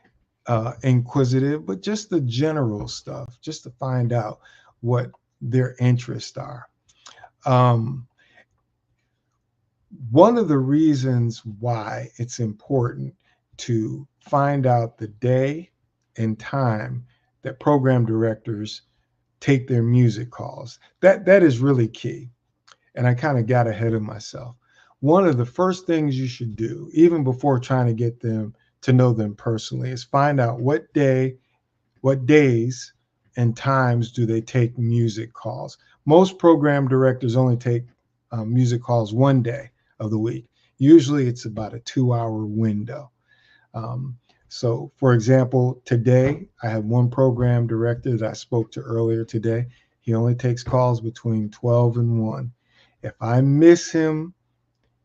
inquisitive, but just the general stuff, just to find out what their interests are. One of the reasons why it's important to find out the day and time that program directors take their music calls, that is really key. And I kind of got ahead of myself. One of the first things you should do, even before trying to get them to know them personally, is find out what days and times do they take music calls. Most program directors only take music calls one day of the week. Usually it's about a 2-hour window. So for example, today I have one program director that I spoke to earlier today. He only takes calls between 12 and 1. If I miss him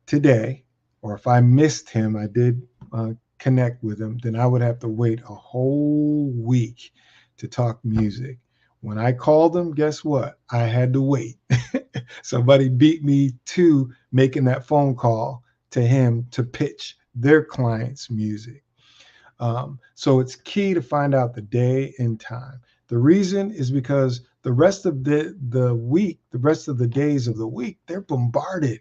today, or if I missed him, I did connect with him, then I would have to wait a whole week to talk music. When I called him, guess what? I had to wait. Somebody beat me to making that phone call to him to pitch their client's music. So it's key to find out the day and time. The reason is because the rest of the week, the rest of the days of the week, they're bombarded.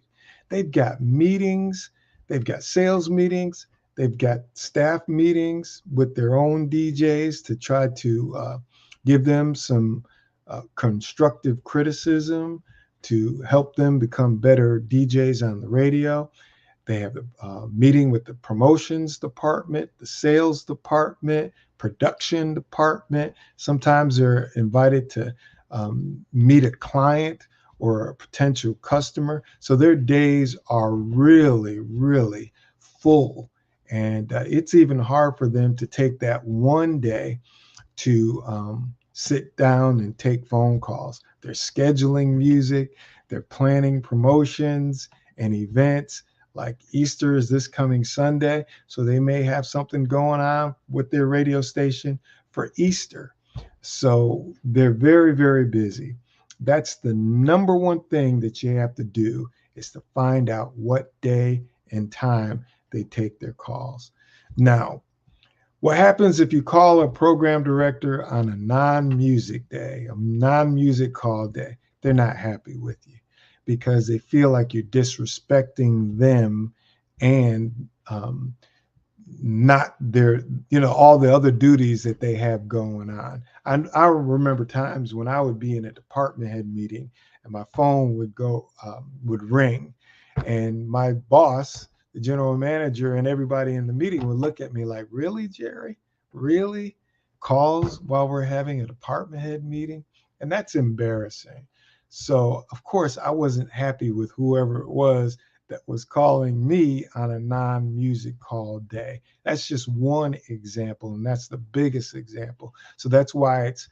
They've got meetings, they've got sales meetings, they've got staff meetings with their own DJs to try to give them some constructive criticism to help them become better DJs on the radio. They have a meeting with the promotions department, the sales department, production department. Sometimes they're invited to meet a client or a potential customer. So their days are really, really full. And it's even hard for them to take that one day to sit down and take phone calls. They're scheduling music, they're planning promotions and events. Like Easter is this coming Sunday, so they may have something going on with their radio station for Easter. So they're very, very busy. That's the number one thing that you have to do, is to find out what day and time they take their calls. Now, What happens if you call a program director on a non-music day, a non-music call day? They're not happy with you because they feel like you're disrespecting them and not their, all the other duties that they have going on. I remember times when I would be in a department head meeting and my phone would ring, and my boss, the general manager, and everybody in the meeting would look at me like, "Really, Jerry? Really? Calls while we're having a department head meeting?" And that's embarrassing. So, of course, I wasn't happy with whoever it was that was calling me on a non-music call day. That's just one example, and that's the biggest example. So that's why it's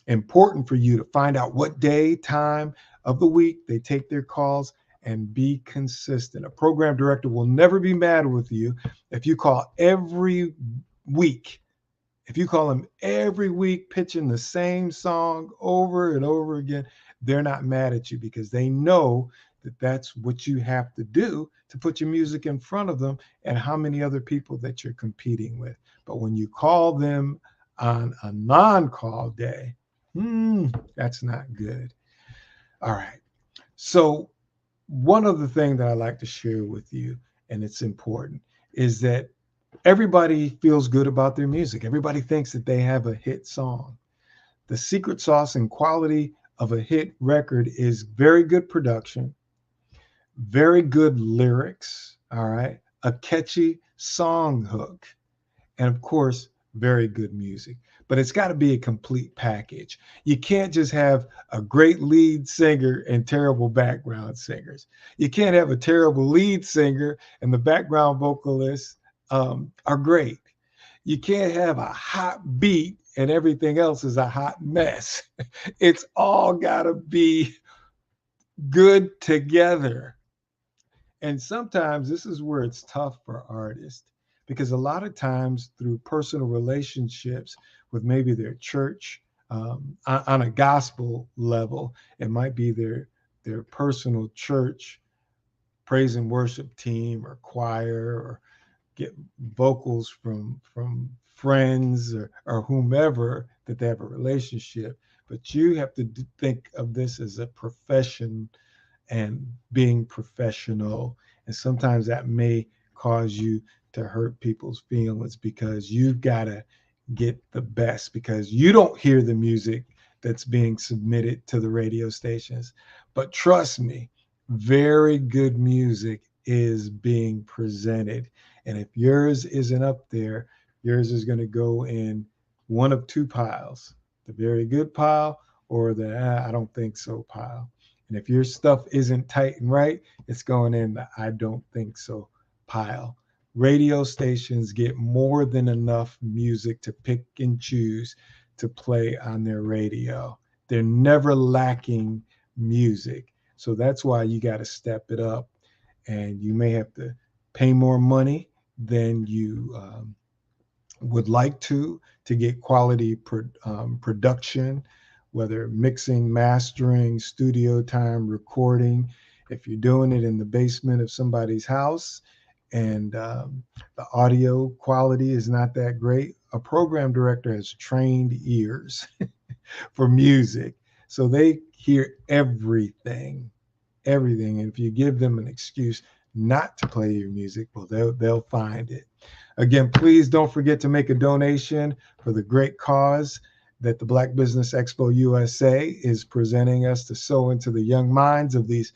important for you to find out what day, time of the week they take their calls and be consistent. A program director will never be mad with you if you call every week. If you call them every week pitching the same song over and over again, they're not mad at you because they know that that's what you have to do to put your music in front of them and how many other people that you're competing with. But when you call them on a non-call day, that's not good. All right. So one other thing that I like to share with you, and it's important, is that everybody feels good about their music. Everybody thinks that they have a hit song. The secret sauce and quality of a hit record is very good production, very good lyrics, all right, a catchy song hook, and of course, very good music. But it's got to be a complete package. You can't just have a great lead singer and terrible background singers. You can't have a terrible lead singer and the background vocalists are great. You can't have a hot beat and everything else is a hot mess. It's all got to be good together. And sometimes this is where it's tough for artists because a lot of times through personal relationships with maybe their church, on a gospel level, it might be their personal church praise and worship team or choir, or get vocals from friends or whomever that they have a relationship. But you have to think of this as a profession and being professional. And sometimes that may cause you to hurt people's feelings because you've got to get the best because you don't hear the music that's being submitted to the radio stations. But trust me, very good music is being presented. And if yours isn't up there, yours is going to go in one of two piles, the very good pile or the I don't think so pile. And if your stuff isn't tight and right, it's going in the I don't think so pile. Radio stations get more than enough music to pick and choose to play on their radio. They're never lacking music. So that's why you got to step it up. And you may have to pay more money than you would like to get quality production, whether mixing, mastering, studio time, recording. If you're doing it in the basement of somebody's house and the audio quality is not that great, a program director has trained ears for music. So they hear everything. And if you give them an excuse not to play your music, well, they'll find it. Again, please don't forget to make a donation for the great cause that the Black Business Expo USA is presenting us to sow into the young minds of these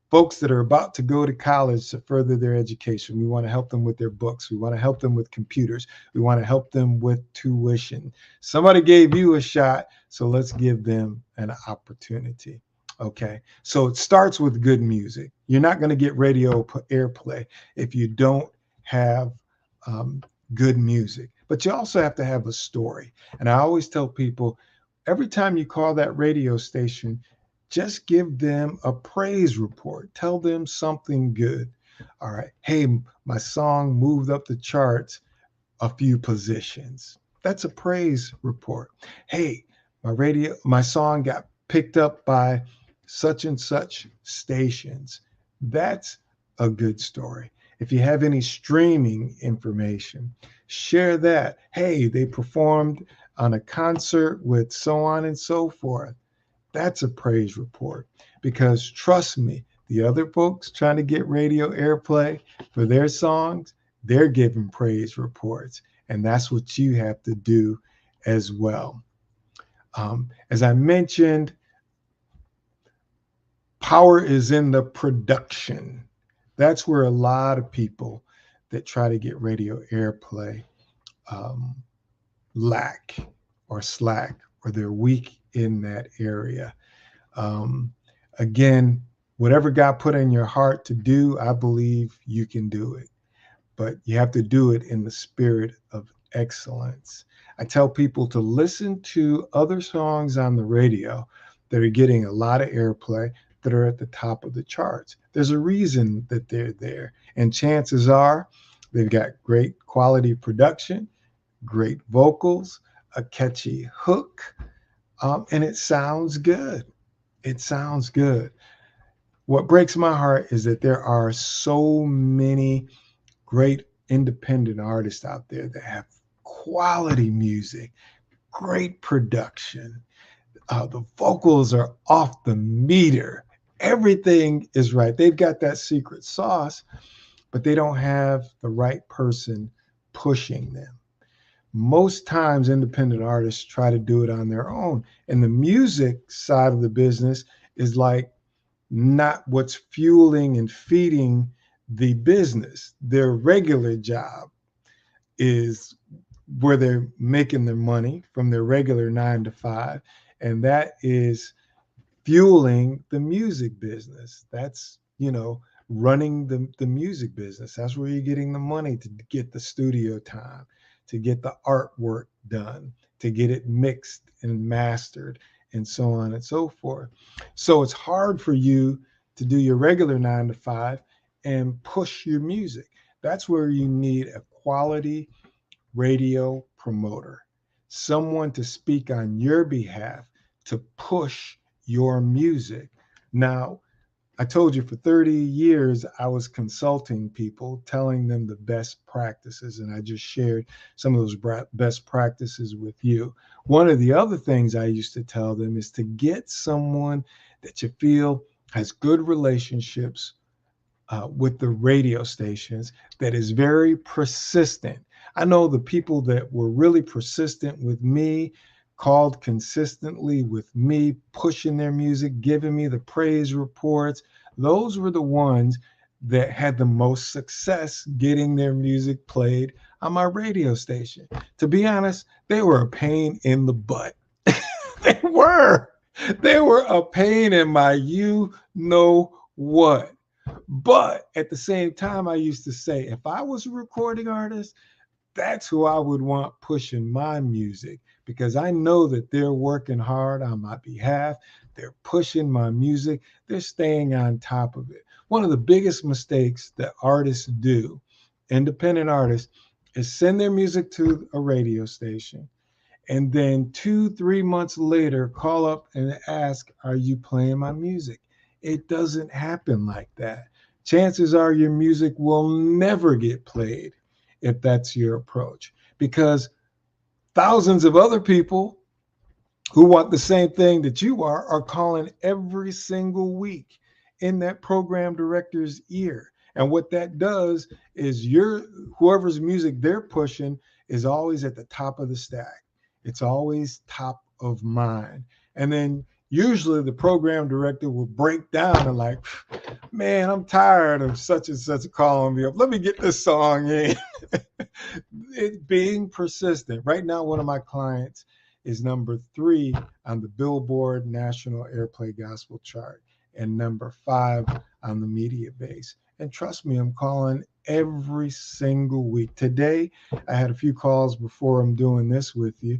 folks that are about to go to college to further their education. We want to help them with their books. We want to help them with computers. We want to help them with tuition. Somebody gave you a shot, so let's give them an opportunity. Okay, so it starts with good music. You're not going to get radio airplay if you don't have good music, but you also have to have a story. And I always tell people, every time you call that radio station, just give them a praise report. Tell them something good. All right, hey, my song moved up the charts a few positions. That's a praise report. Hey, my song got picked up by such and such stations. That's a good story. If you have any streaming information, share that. Hey, they performed on a concert with so on and so forth. That's a praise report, because trust me, the other folks trying to get radio airplay for their songs, they're giving praise reports. And that's what you have to do as well. As I mentioned, power is in the production. That's where a lot of people that try to get radio airplay lack or slack, or they're weak in that area. Again, whatever God put in your heart to do, I believe you can do it. But you have to do it in the spirit of excellence. I tell people to listen to other songs on the radio that are getting a lot of airplay, that are at the top of the charts. There's a reason that they're there. And chances are they've got great quality production, great vocals, a catchy hook, and it sounds good. It sounds good. What breaks my heart is that there are so many great independent artists out there that have quality music, great production. The vocals are off the meter. Everything is right. They've got that secret sauce, but they don't have the right person pushing them. Most times, independent artists try to do it on their own. And the music side of the business is like not what's fueling and feeding the business. Their regular job is where they're making their money from their regular 9 to 5. And that is fueling the music business. That's, running the music business. That's where you're getting the money to get the studio time, to get the artwork done, to get it mixed and mastered, and so on and so forth. So it's hard for you to do your regular 9 to 5 and push your music. That's where you need a quality radio promoter, someone to speak on your behalf, to push your music. Now, I told you for 30 years, I was consulting people, telling them the best practices, and I just shared some of those best practices with you. One of the other things I used to tell them is to get someone that you feel has good relationships with the radio stations, that is very persistent. I know the people that were really persistent with me, called consistently with me, pushing their music, giving me the praise reports. Those were the ones that had the most success getting their music played on my radio station. To be honest, they were a pain in the butt. They were a pain in my what. But at the same time, I used to say, if I was a recording artist, that's who I would want pushing my music, because I know that they're working hard on my behalf. They're pushing my music. They're staying on top of it. One of the biggest mistakes that artists do, independent artists, is send their music to a radio station and then 2-3 months later call up and ask, are you playing my music? It doesn't happen like that. Chances are your music will never get played if that's your approach, because thousands of other people who want the same thing that you are calling every single week in that program director's ear. And what that does is whoever's music they're pushing is always at the top of the stack. It's always top of mind. And then usually the program director will break down and like, man, I'm tired of such and such calling me up. Let me get this song in. It's being persistent. Right now, one of my clients is number 3 on the Billboard National Airplay Gospel Chart and number 5 on the media base. And trust me, I'm calling every single week. Today, I had a few calls before I'm doing this with you,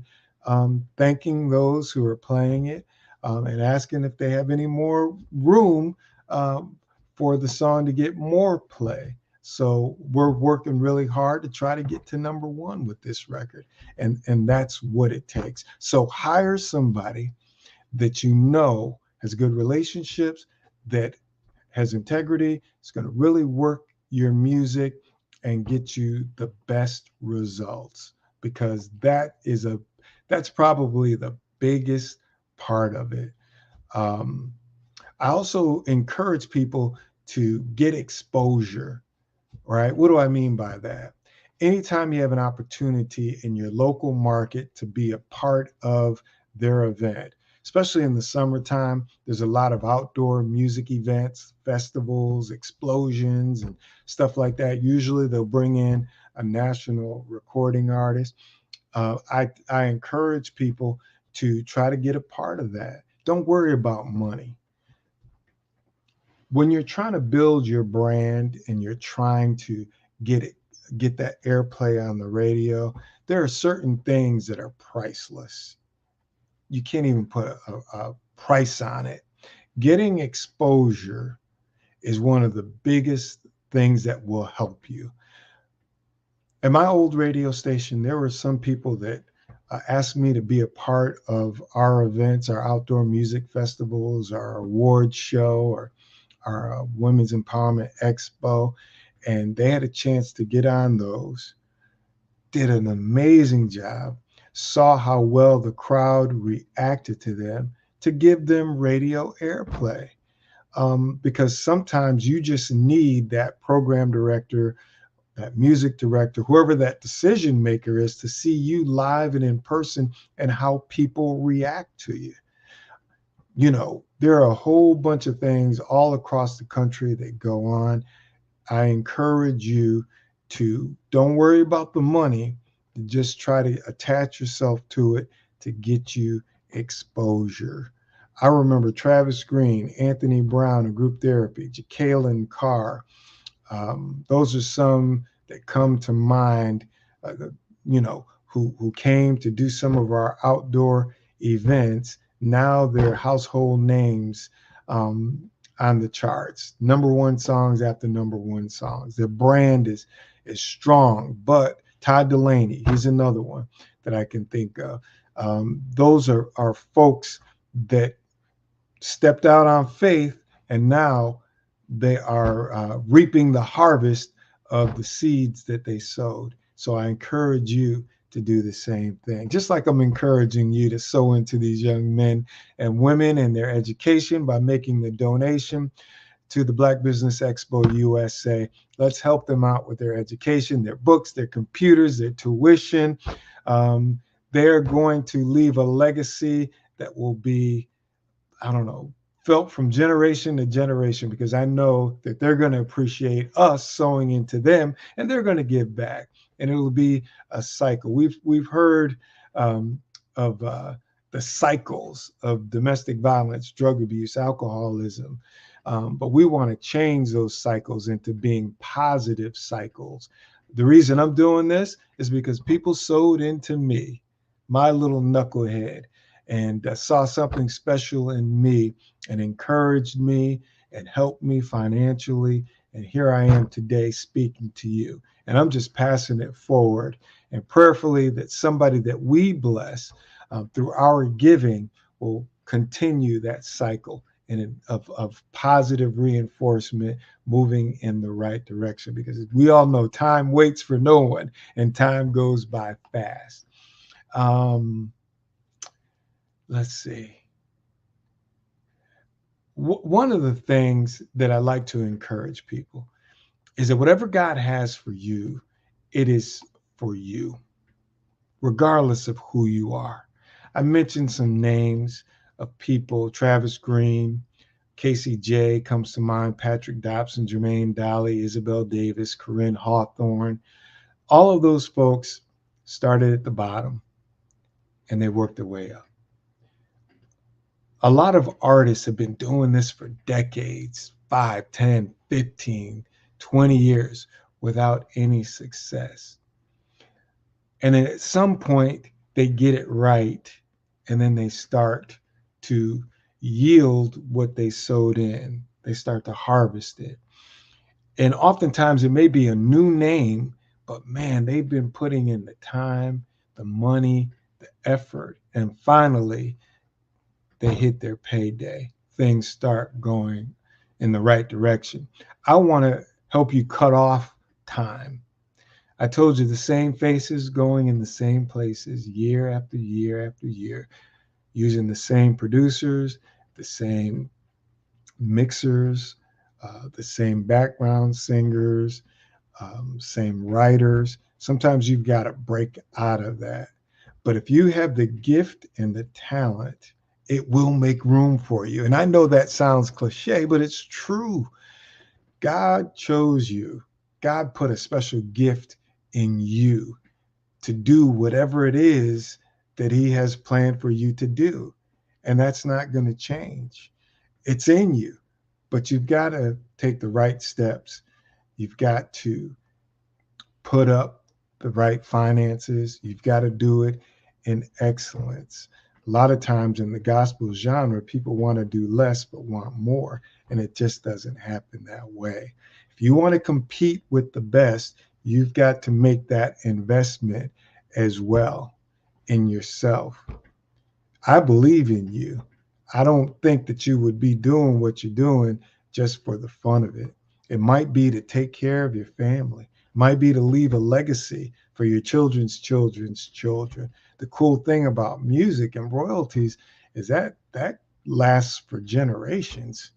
thanking those who are playing it, and asking if they have any more room for the song to get more play. So we're working really hard to try to get to number 1 with this record. And that's what it takes. So hire somebody that you know has good relationships, that has integrity, is going to really work your music and get you the best results, because that's probably the biggest part of it. I also encourage people to get exposure, right? What do I mean by that? Anytime you have an opportunity in your local market to be a part of their event, especially in the summertime, there's a lot of outdoor music events, festivals, explosions, and stuff like that. Usually they'll bring in a national recording artist. I encourage people to try to get a part of that. Don't worry about money. When you're trying to build your brand and you're trying to get that airplay on the radio, there are certain things that are priceless. You can't even put a price on it. Getting exposure is one of the biggest things that will help you. At my old radio station, there were some people that asked me to be a part of our events, our outdoor music festivals, our award show, or our Women's Empowerment Expo, and they had a chance to get on those, did an amazing job, saw how well the crowd reacted to them, to give them radio airplay. Because sometimes you just need that program director, that music director, whoever that decision maker is, to see you live and in person and how people react to you. You know, there are a whole bunch of things all across the country that go on. I encourage you to don't worry about the money, just try to attach yourself to it to get you exposure. I remember Travis Green, Anthony Brown of Group Therapy, Jacqueline Carr. Those are some that come to mind, who came to do some of our outdoor events. Now they're household names on the charts, number one songs after number one songs. Their brand is strong. But Todd Delaney, he's another one that I can think of. Those are folks that stepped out on faith, and now they are reaping the harvest of the seeds that they sowed. So I encourage you to do the same thing. Just like I'm encouraging you to sow into these young men and women and their education by making the donation to the Black Business Expo USA. Let's help them out with their education, their books, their computers, their tuition. They're going to leave a legacy that will be, felt from generation to generation, because I know that they're going to appreciate us sowing into them, and they're going to give back, and it will be a cycle. We've heard of the cycles of domestic violence, drug abuse, alcoholism, but we want to change those cycles into being positive cycles. The reason I'm doing this is because people sowed into me, my little knucklehead, and saw something special in me and encouraged me and helped me financially. And here I am today speaking to you. And I'm just passing it forward, and prayerfully that somebody that we bless through our giving will continue that cycle of positive reinforcement, moving in the right direction. Because we all know time waits for no one, and time goes by fast. Let's see. One of the things that I like to encourage people is that whatever God has for you, it is for you, regardless of who you are. I mentioned some names of people: Travis Green, Casey J comes to mind, Patrick Dobson, Jermaine Dolly, Isabel Davis, Corinne Hawthorne. All of those folks started at the bottom and they worked their way up. A lot of artists have been doing this for decades, 5, 10, 15, 20 years without any success. And then at some point they get it right, and then they start to yield what they sowed in. They start to harvest it. And oftentimes it may be a new name, but man, they've been putting in the time, the money, the effort, and finally they hit their payday. Things start going in the right direction. I want to help you cut off time. I told you the same faces going in the same places year after year after year, using the same producers, the same mixers, the same background singers, same writers. Sometimes you've got to break out of that. But if you have the gift and the talent, it will make room for you. And I know that sounds cliche, but it's true. God chose you. God put a special gift in you to do whatever it is that he has planned for you to do. And that's not going to change. It's in you, but you've got to take the right steps. You've got to put up the right finances. You've got to do it in excellence. A lot of times in the gospel genre, people want to do less but want more, and it just doesn't happen that way. If you want to compete with the best, you've got to make that investment as well in yourself. I believe in you. I don't think that you would be doing what you're doing just for the fun of it. It might be to take care of your family, it might be to leave a legacy for your children's children's children. The cool thing about music and royalties is that that lasts for generations.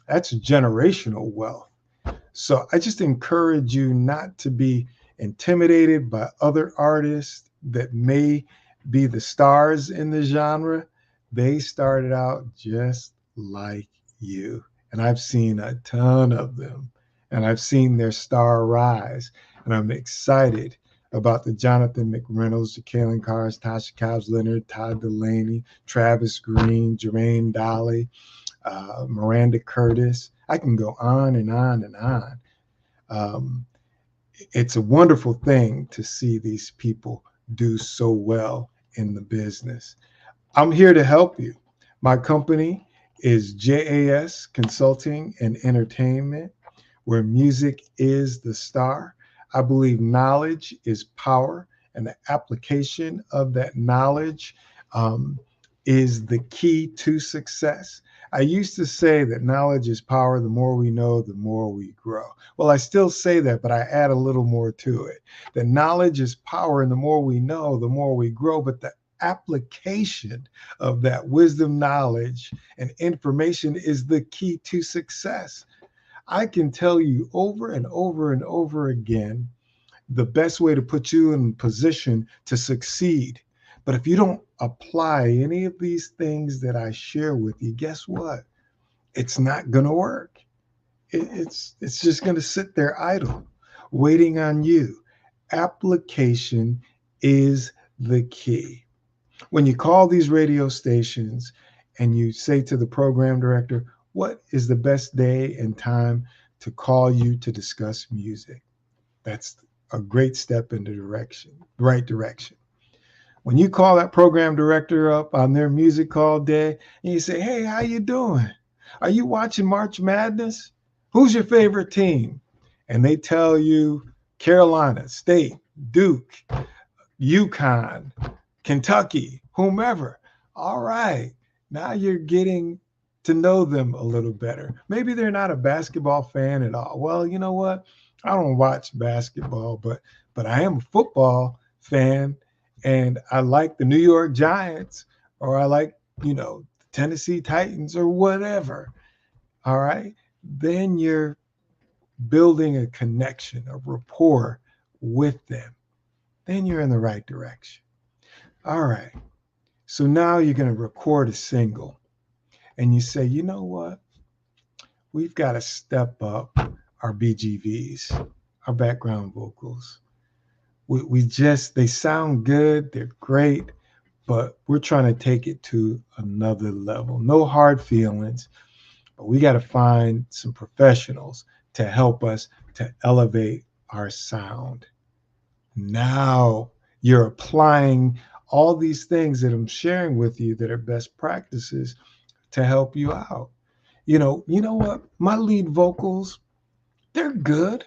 That's generational wealth. So I just encourage you not to be intimidated by other artists that may be the stars in the genre. They started out just like you. And I've seen a ton of them. And I've seen their star rise. And I'm excited about the Jonathan McReynolds, the Kaylin Cars, Tasha Cobbs Leonard, Todd Delaney, Travis Green, Jermaine Dolly, Miranda Curtis. I can go on and on and on. It's a wonderful thing to see these people do so well in the business. I'm here to help you. My company is JAS Consulting and Entertainment, where music is the star. I believe knowledge is power, and the application of that knowledge is the key to success. I used to say that knowledge is power. The more we know, the more we grow. Well, I still say that, but I add a little more to it. That knowledge is power, and the more we know, the more we grow. But the application of that wisdom, knowledge, and information is the key to success. I can tell you over and over and over again the best way to put you in position to succeed. But if you don't apply any of these things that I share with you, guess what? It's not going to work. It's just going to sit there idle, waiting on you. Application is the key. When you call these radio stations and you say to the program director, what is the best day and time to call you to discuss music? That's a great step in the right direction. When you call that program director up on their music call day and you say, hey, how you doing? Are you watching March Madness? Who's your favorite team? And they tell you Carolina, State, Duke, UConn, Kentucky, whomever. All right, now you're getting to know them a little better. Maybe they're not a basketball fan at all. Well, you know what? I don't watch basketball, but I am a football fan, and I like the New York Giants, or I like, the Tennessee Titans or whatever. All right. Then you're building a connection, a rapport with them. Then you're in the right direction. All right. So now you're going to record a single and you say, you know what? We've got to step up our BGVs, our background vocals. They sound good. They're great, but we're trying to take it to another level. No hard feelings, but we got to find some professionals to help us to elevate our sound. Now you're applying all these things that I'm sharing with you that are best practices to help you out. You know what? My lead vocals, they're good.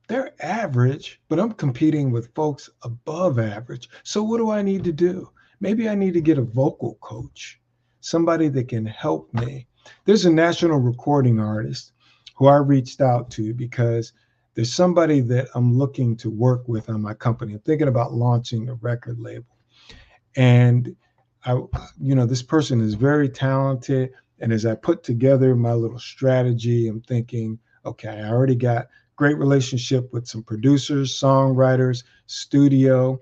They're average, but I'm competing with folks above average. So what do I need to do? Maybe I need to get a vocal coach, somebody that can help me. There's a national recording artist who I reached out to because there's somebody that I'm looking to work with on my company. I'm thinking about launching a record label. And this person is very talented. And as I put together my little strategy, I'm thinking, okay, I already got great relationship with some producers, songwriters, studio.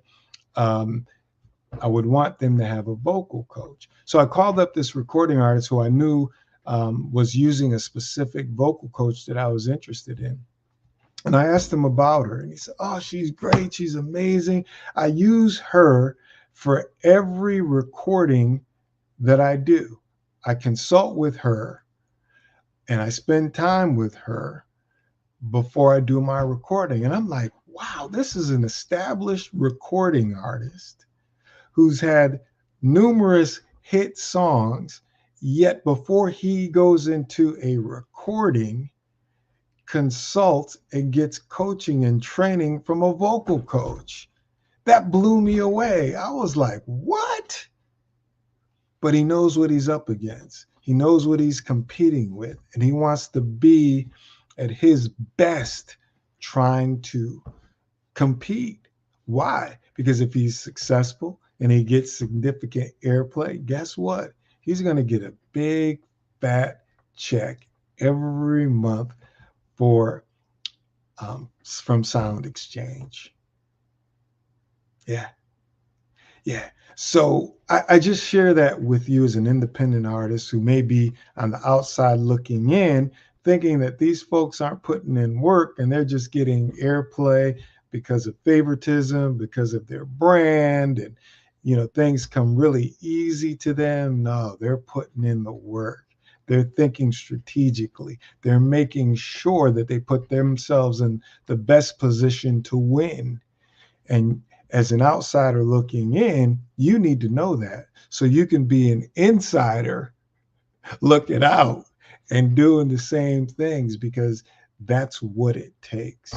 I would want them to have a vocal coach. So I called up this recording artist who I knew was using a specific vocal coach that I was interested in. And I asked him about her, and he said, "Oh, she's great. She's amazing. I use her for every recording that I do. I consult with her and I spend time with her before I do my recording." And I'm like, wow, this is an established recording artist who's had numerous hit songs, yet before he goes into a recording, consults and gets coaching and training from a vocal coach. That blew me away. I was like, what? But he knows what he's up against. He knows what he's competing with, and he wants to be at his best trying to compete. Why? Because if he's successful and he gets significant airplay, guess what? He's going to get a big fat check every month from Sound Exchange. Yeah. So I just share that with you as an independent artist who may be on the outside looking in, thinking that these folks aren't putting in work and they're just getting airplay because of favoritism, because of their brand, and things come really easy to them. No, they're putting in the work. They're thinking strategically. They're making sure that they put themselves in the best position to win. And as an outsider looking in, you need to know that so you can be an insider looking out and doing the same things, because that's what it takes.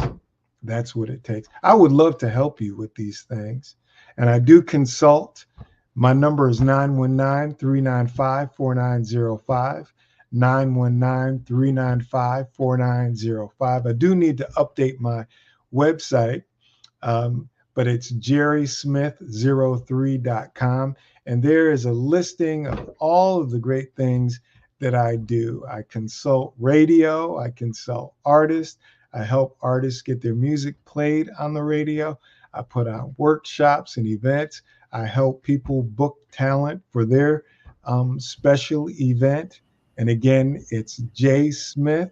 That's what it takes. I would love to help you with these things. And I do consult. My number is 919-395-4905. 919-395-4905. I do need to update my website, but it's jerrysmith03.com. And there is a listing of all of the great things that I do. I consult radio. I consult artists. I help artists get their music played on the radio. I put on workshops and events. I help people book talent for their special event. And again, it's J Smith.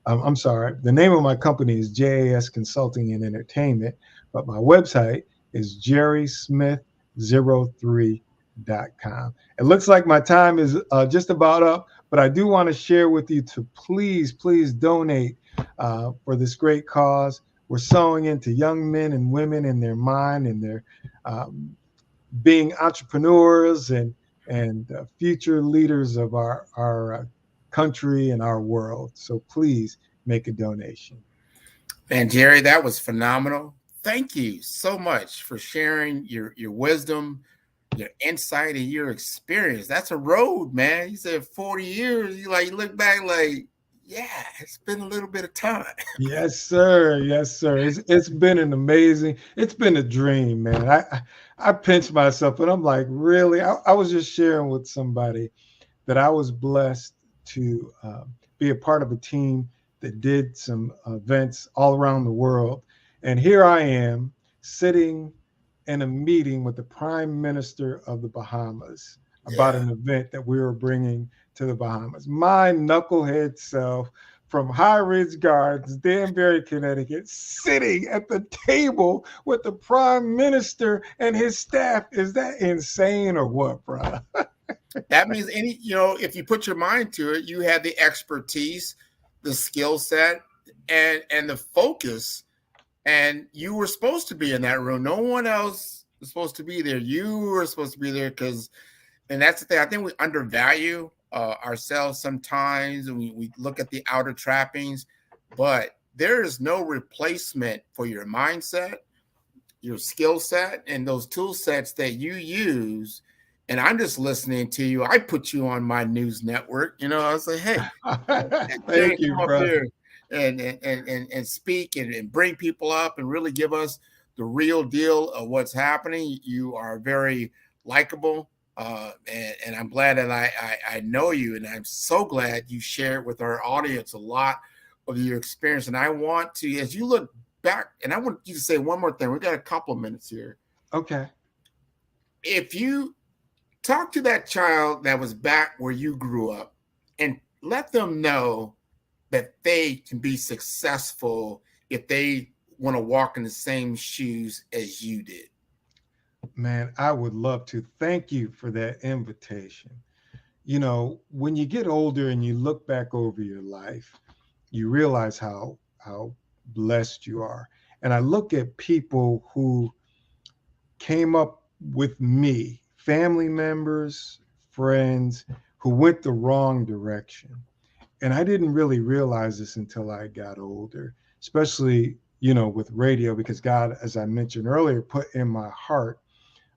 I'm sorry, the name of my company is JAS Consulting and Entertainment, but my website is jerrysmith03.com. It looks like my time is just about up, but I do want to share with you to please donate for this great cause. We're sowing into young men and women in their mind and their being entrepreneurs and future leaders of our country and our world. So please make a donation. Man, Jerry, that was phenomenal. Thank you so much for sharing your wisdom, your insight, and your experience. That's a road, man. You said 40 years. You look back like, yeah, it's been a little bit of time. Yes, sir. It's been it's been a dream, man. I pinch myself and I'm like, really? I was just sharing with somebody that I was blessed to be a part of a team that did some events all around the world. And here I am sitting in a meeting with the Prime Minister of the Bahamas about an event that we were bringing to the Bahamas. My knucklehead self from High Ridge Gardens, Danbury, Connecticut, sitting at the table with the Prime Minister and his staff. Is that insane or what, bro? That means if you put your mind to it, you have the expertise, the skill set, and the focus, and you were supposed to be in that room. No one else was supposed to be there. You were supposed to be there and that's the thing. I think we undervalue ourselves sometimes, and we look at the outer trappings, but there is no replacement for your mindset, your skill set, and those tool sets that you use and I'm just listening to you. I put you on my news network. You know, I was like, hey, Thank you, come up brother. here and speak and bring people up and really give us the real deal of what's happening. You are very likable. And I'm glad that I know you, and I'm so glad you shared with our audience a lot of your experience. And I want to, as you look back, and I want you to say one more thing. We got a couple of minutes here. Okay. If you talk to that child that was back where you grew up and let them know that they can be successful if they want to walk in the same shoes as you did. Man, I would love to. Thank you for that invitation. You know, when you get older and you look back over your life, you realize how blessed you are. And I look at people who came up with me, family members, friends who went the wrong direction. And I didn't really realize this until I got older, especially, you know, with radio, because God, as I mentioned earlier, put in my heart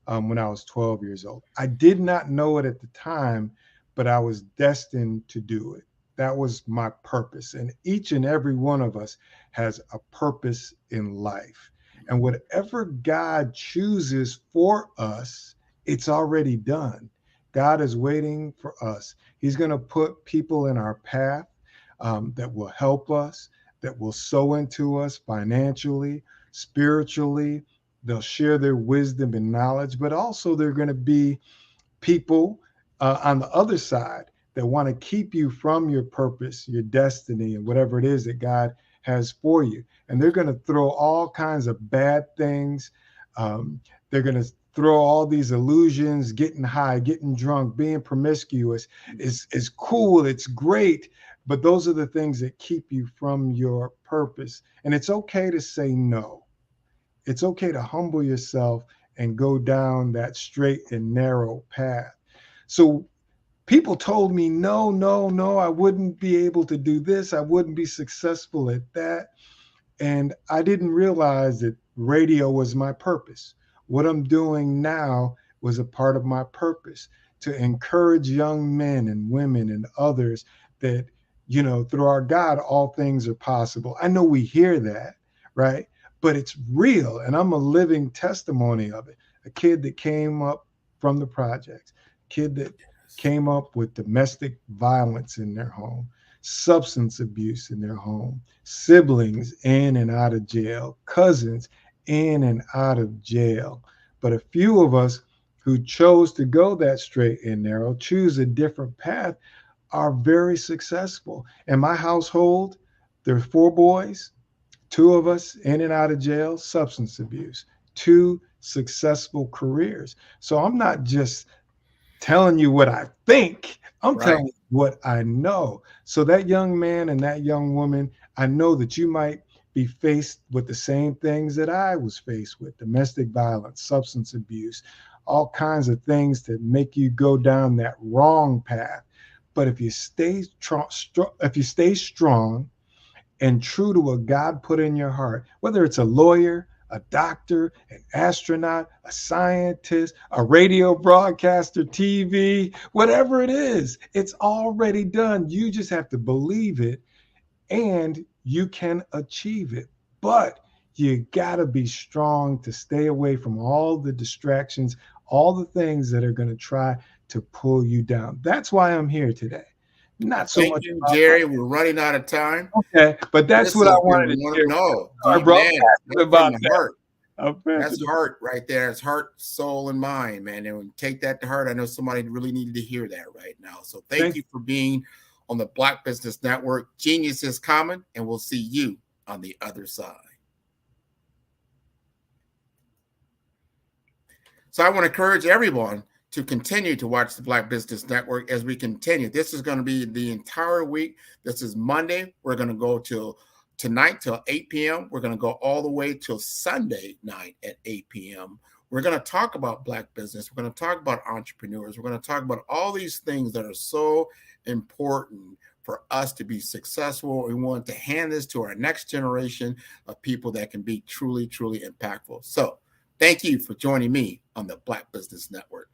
when I was 12 years old. I did not know it at the time, but I was destined to do it. That was my purpose. And each and every one of us has a purpose in life. And whatever God chooses for us, it's already done. God is waiting for us. He's going to put people in our path that will help us, that will sow into us financially, spiritually. They'll share their wisdom and knowledge, but also they're going to be people on the other side that want to keep you from your purpose, your destiny, and whatever it is that God has for you. And they're going to throw all kinds of bad things. They're going to throw all these illusions, getting high, getting drunk, being promiscuous. It's cool, it's great, but those are the things that keep you from your purpose. And it's okay to say no. It's okay to humble yourself and go down that straight and narrow path. So people told me, no, I wouldn't be able to do this. I wouldn't be successful at that. And I didn't realize that radio was my purpose. What I'm doing now was a part of my purpose, to encourage young men and women and others that, you know, through our God, all things are possible. I know we hear that, right? But it's real. And I'm a living testimony of it. A kid that came up from the projects, kid that came up with domestic violence in their home, substance abuse in their home, siblings in and out of jail, cousins in and out of jail. But a few of us who chose to go that straight and narrow, choose a different path, are very successful. In my household, there's 4 boys. 2 of us in and out of jail, substance abuse, 2 successful careers. So I'm not just telling you what I think, I'm telling you what I know. So that young man and that young woman, I know that you might be faced with the same things that I was faced with: domestic violence, substance abuse, all kinds of things that make you go down that wrong path. But if you stay strong and true to what God put in your heart, whether it's a lawyer, a doctor, an astronaut, a scientist, a radio broadcaster, TV, whatever it is, it's already done. You just have to believe it and you can achieve it. But you got to be strong to stay away from all the distractions, all the things that are going to try to pull you down. That's why I'm here today. Not so Thank much you, Jerry. We're running out of time. Okay, but that's what I wanted to share. No, I man, that's about the heart. That's That's heart right there. It's heart, soul, and mind, man. And take that to heart. I know somebody really needed to hear that right now. So thank you for being on the Black Business Network. Genius is common, and we'll see you on the other side. So I want to encourage everyone to continue to watch the Black Business Network as we continue. This is going to be the entire week. This is Monday. We're going to go till tonight till 8 p.m. We're going to go all the way till Sunday night at 8 p.m. We're going to talk about Black business. We're going to talk about entrepreneurs. We're going to talk about all these things that are so important for us to be successful. We want to hand this to our next generation of people that can be truly, truly impactful. So thank you for joining me on the Black Business Network.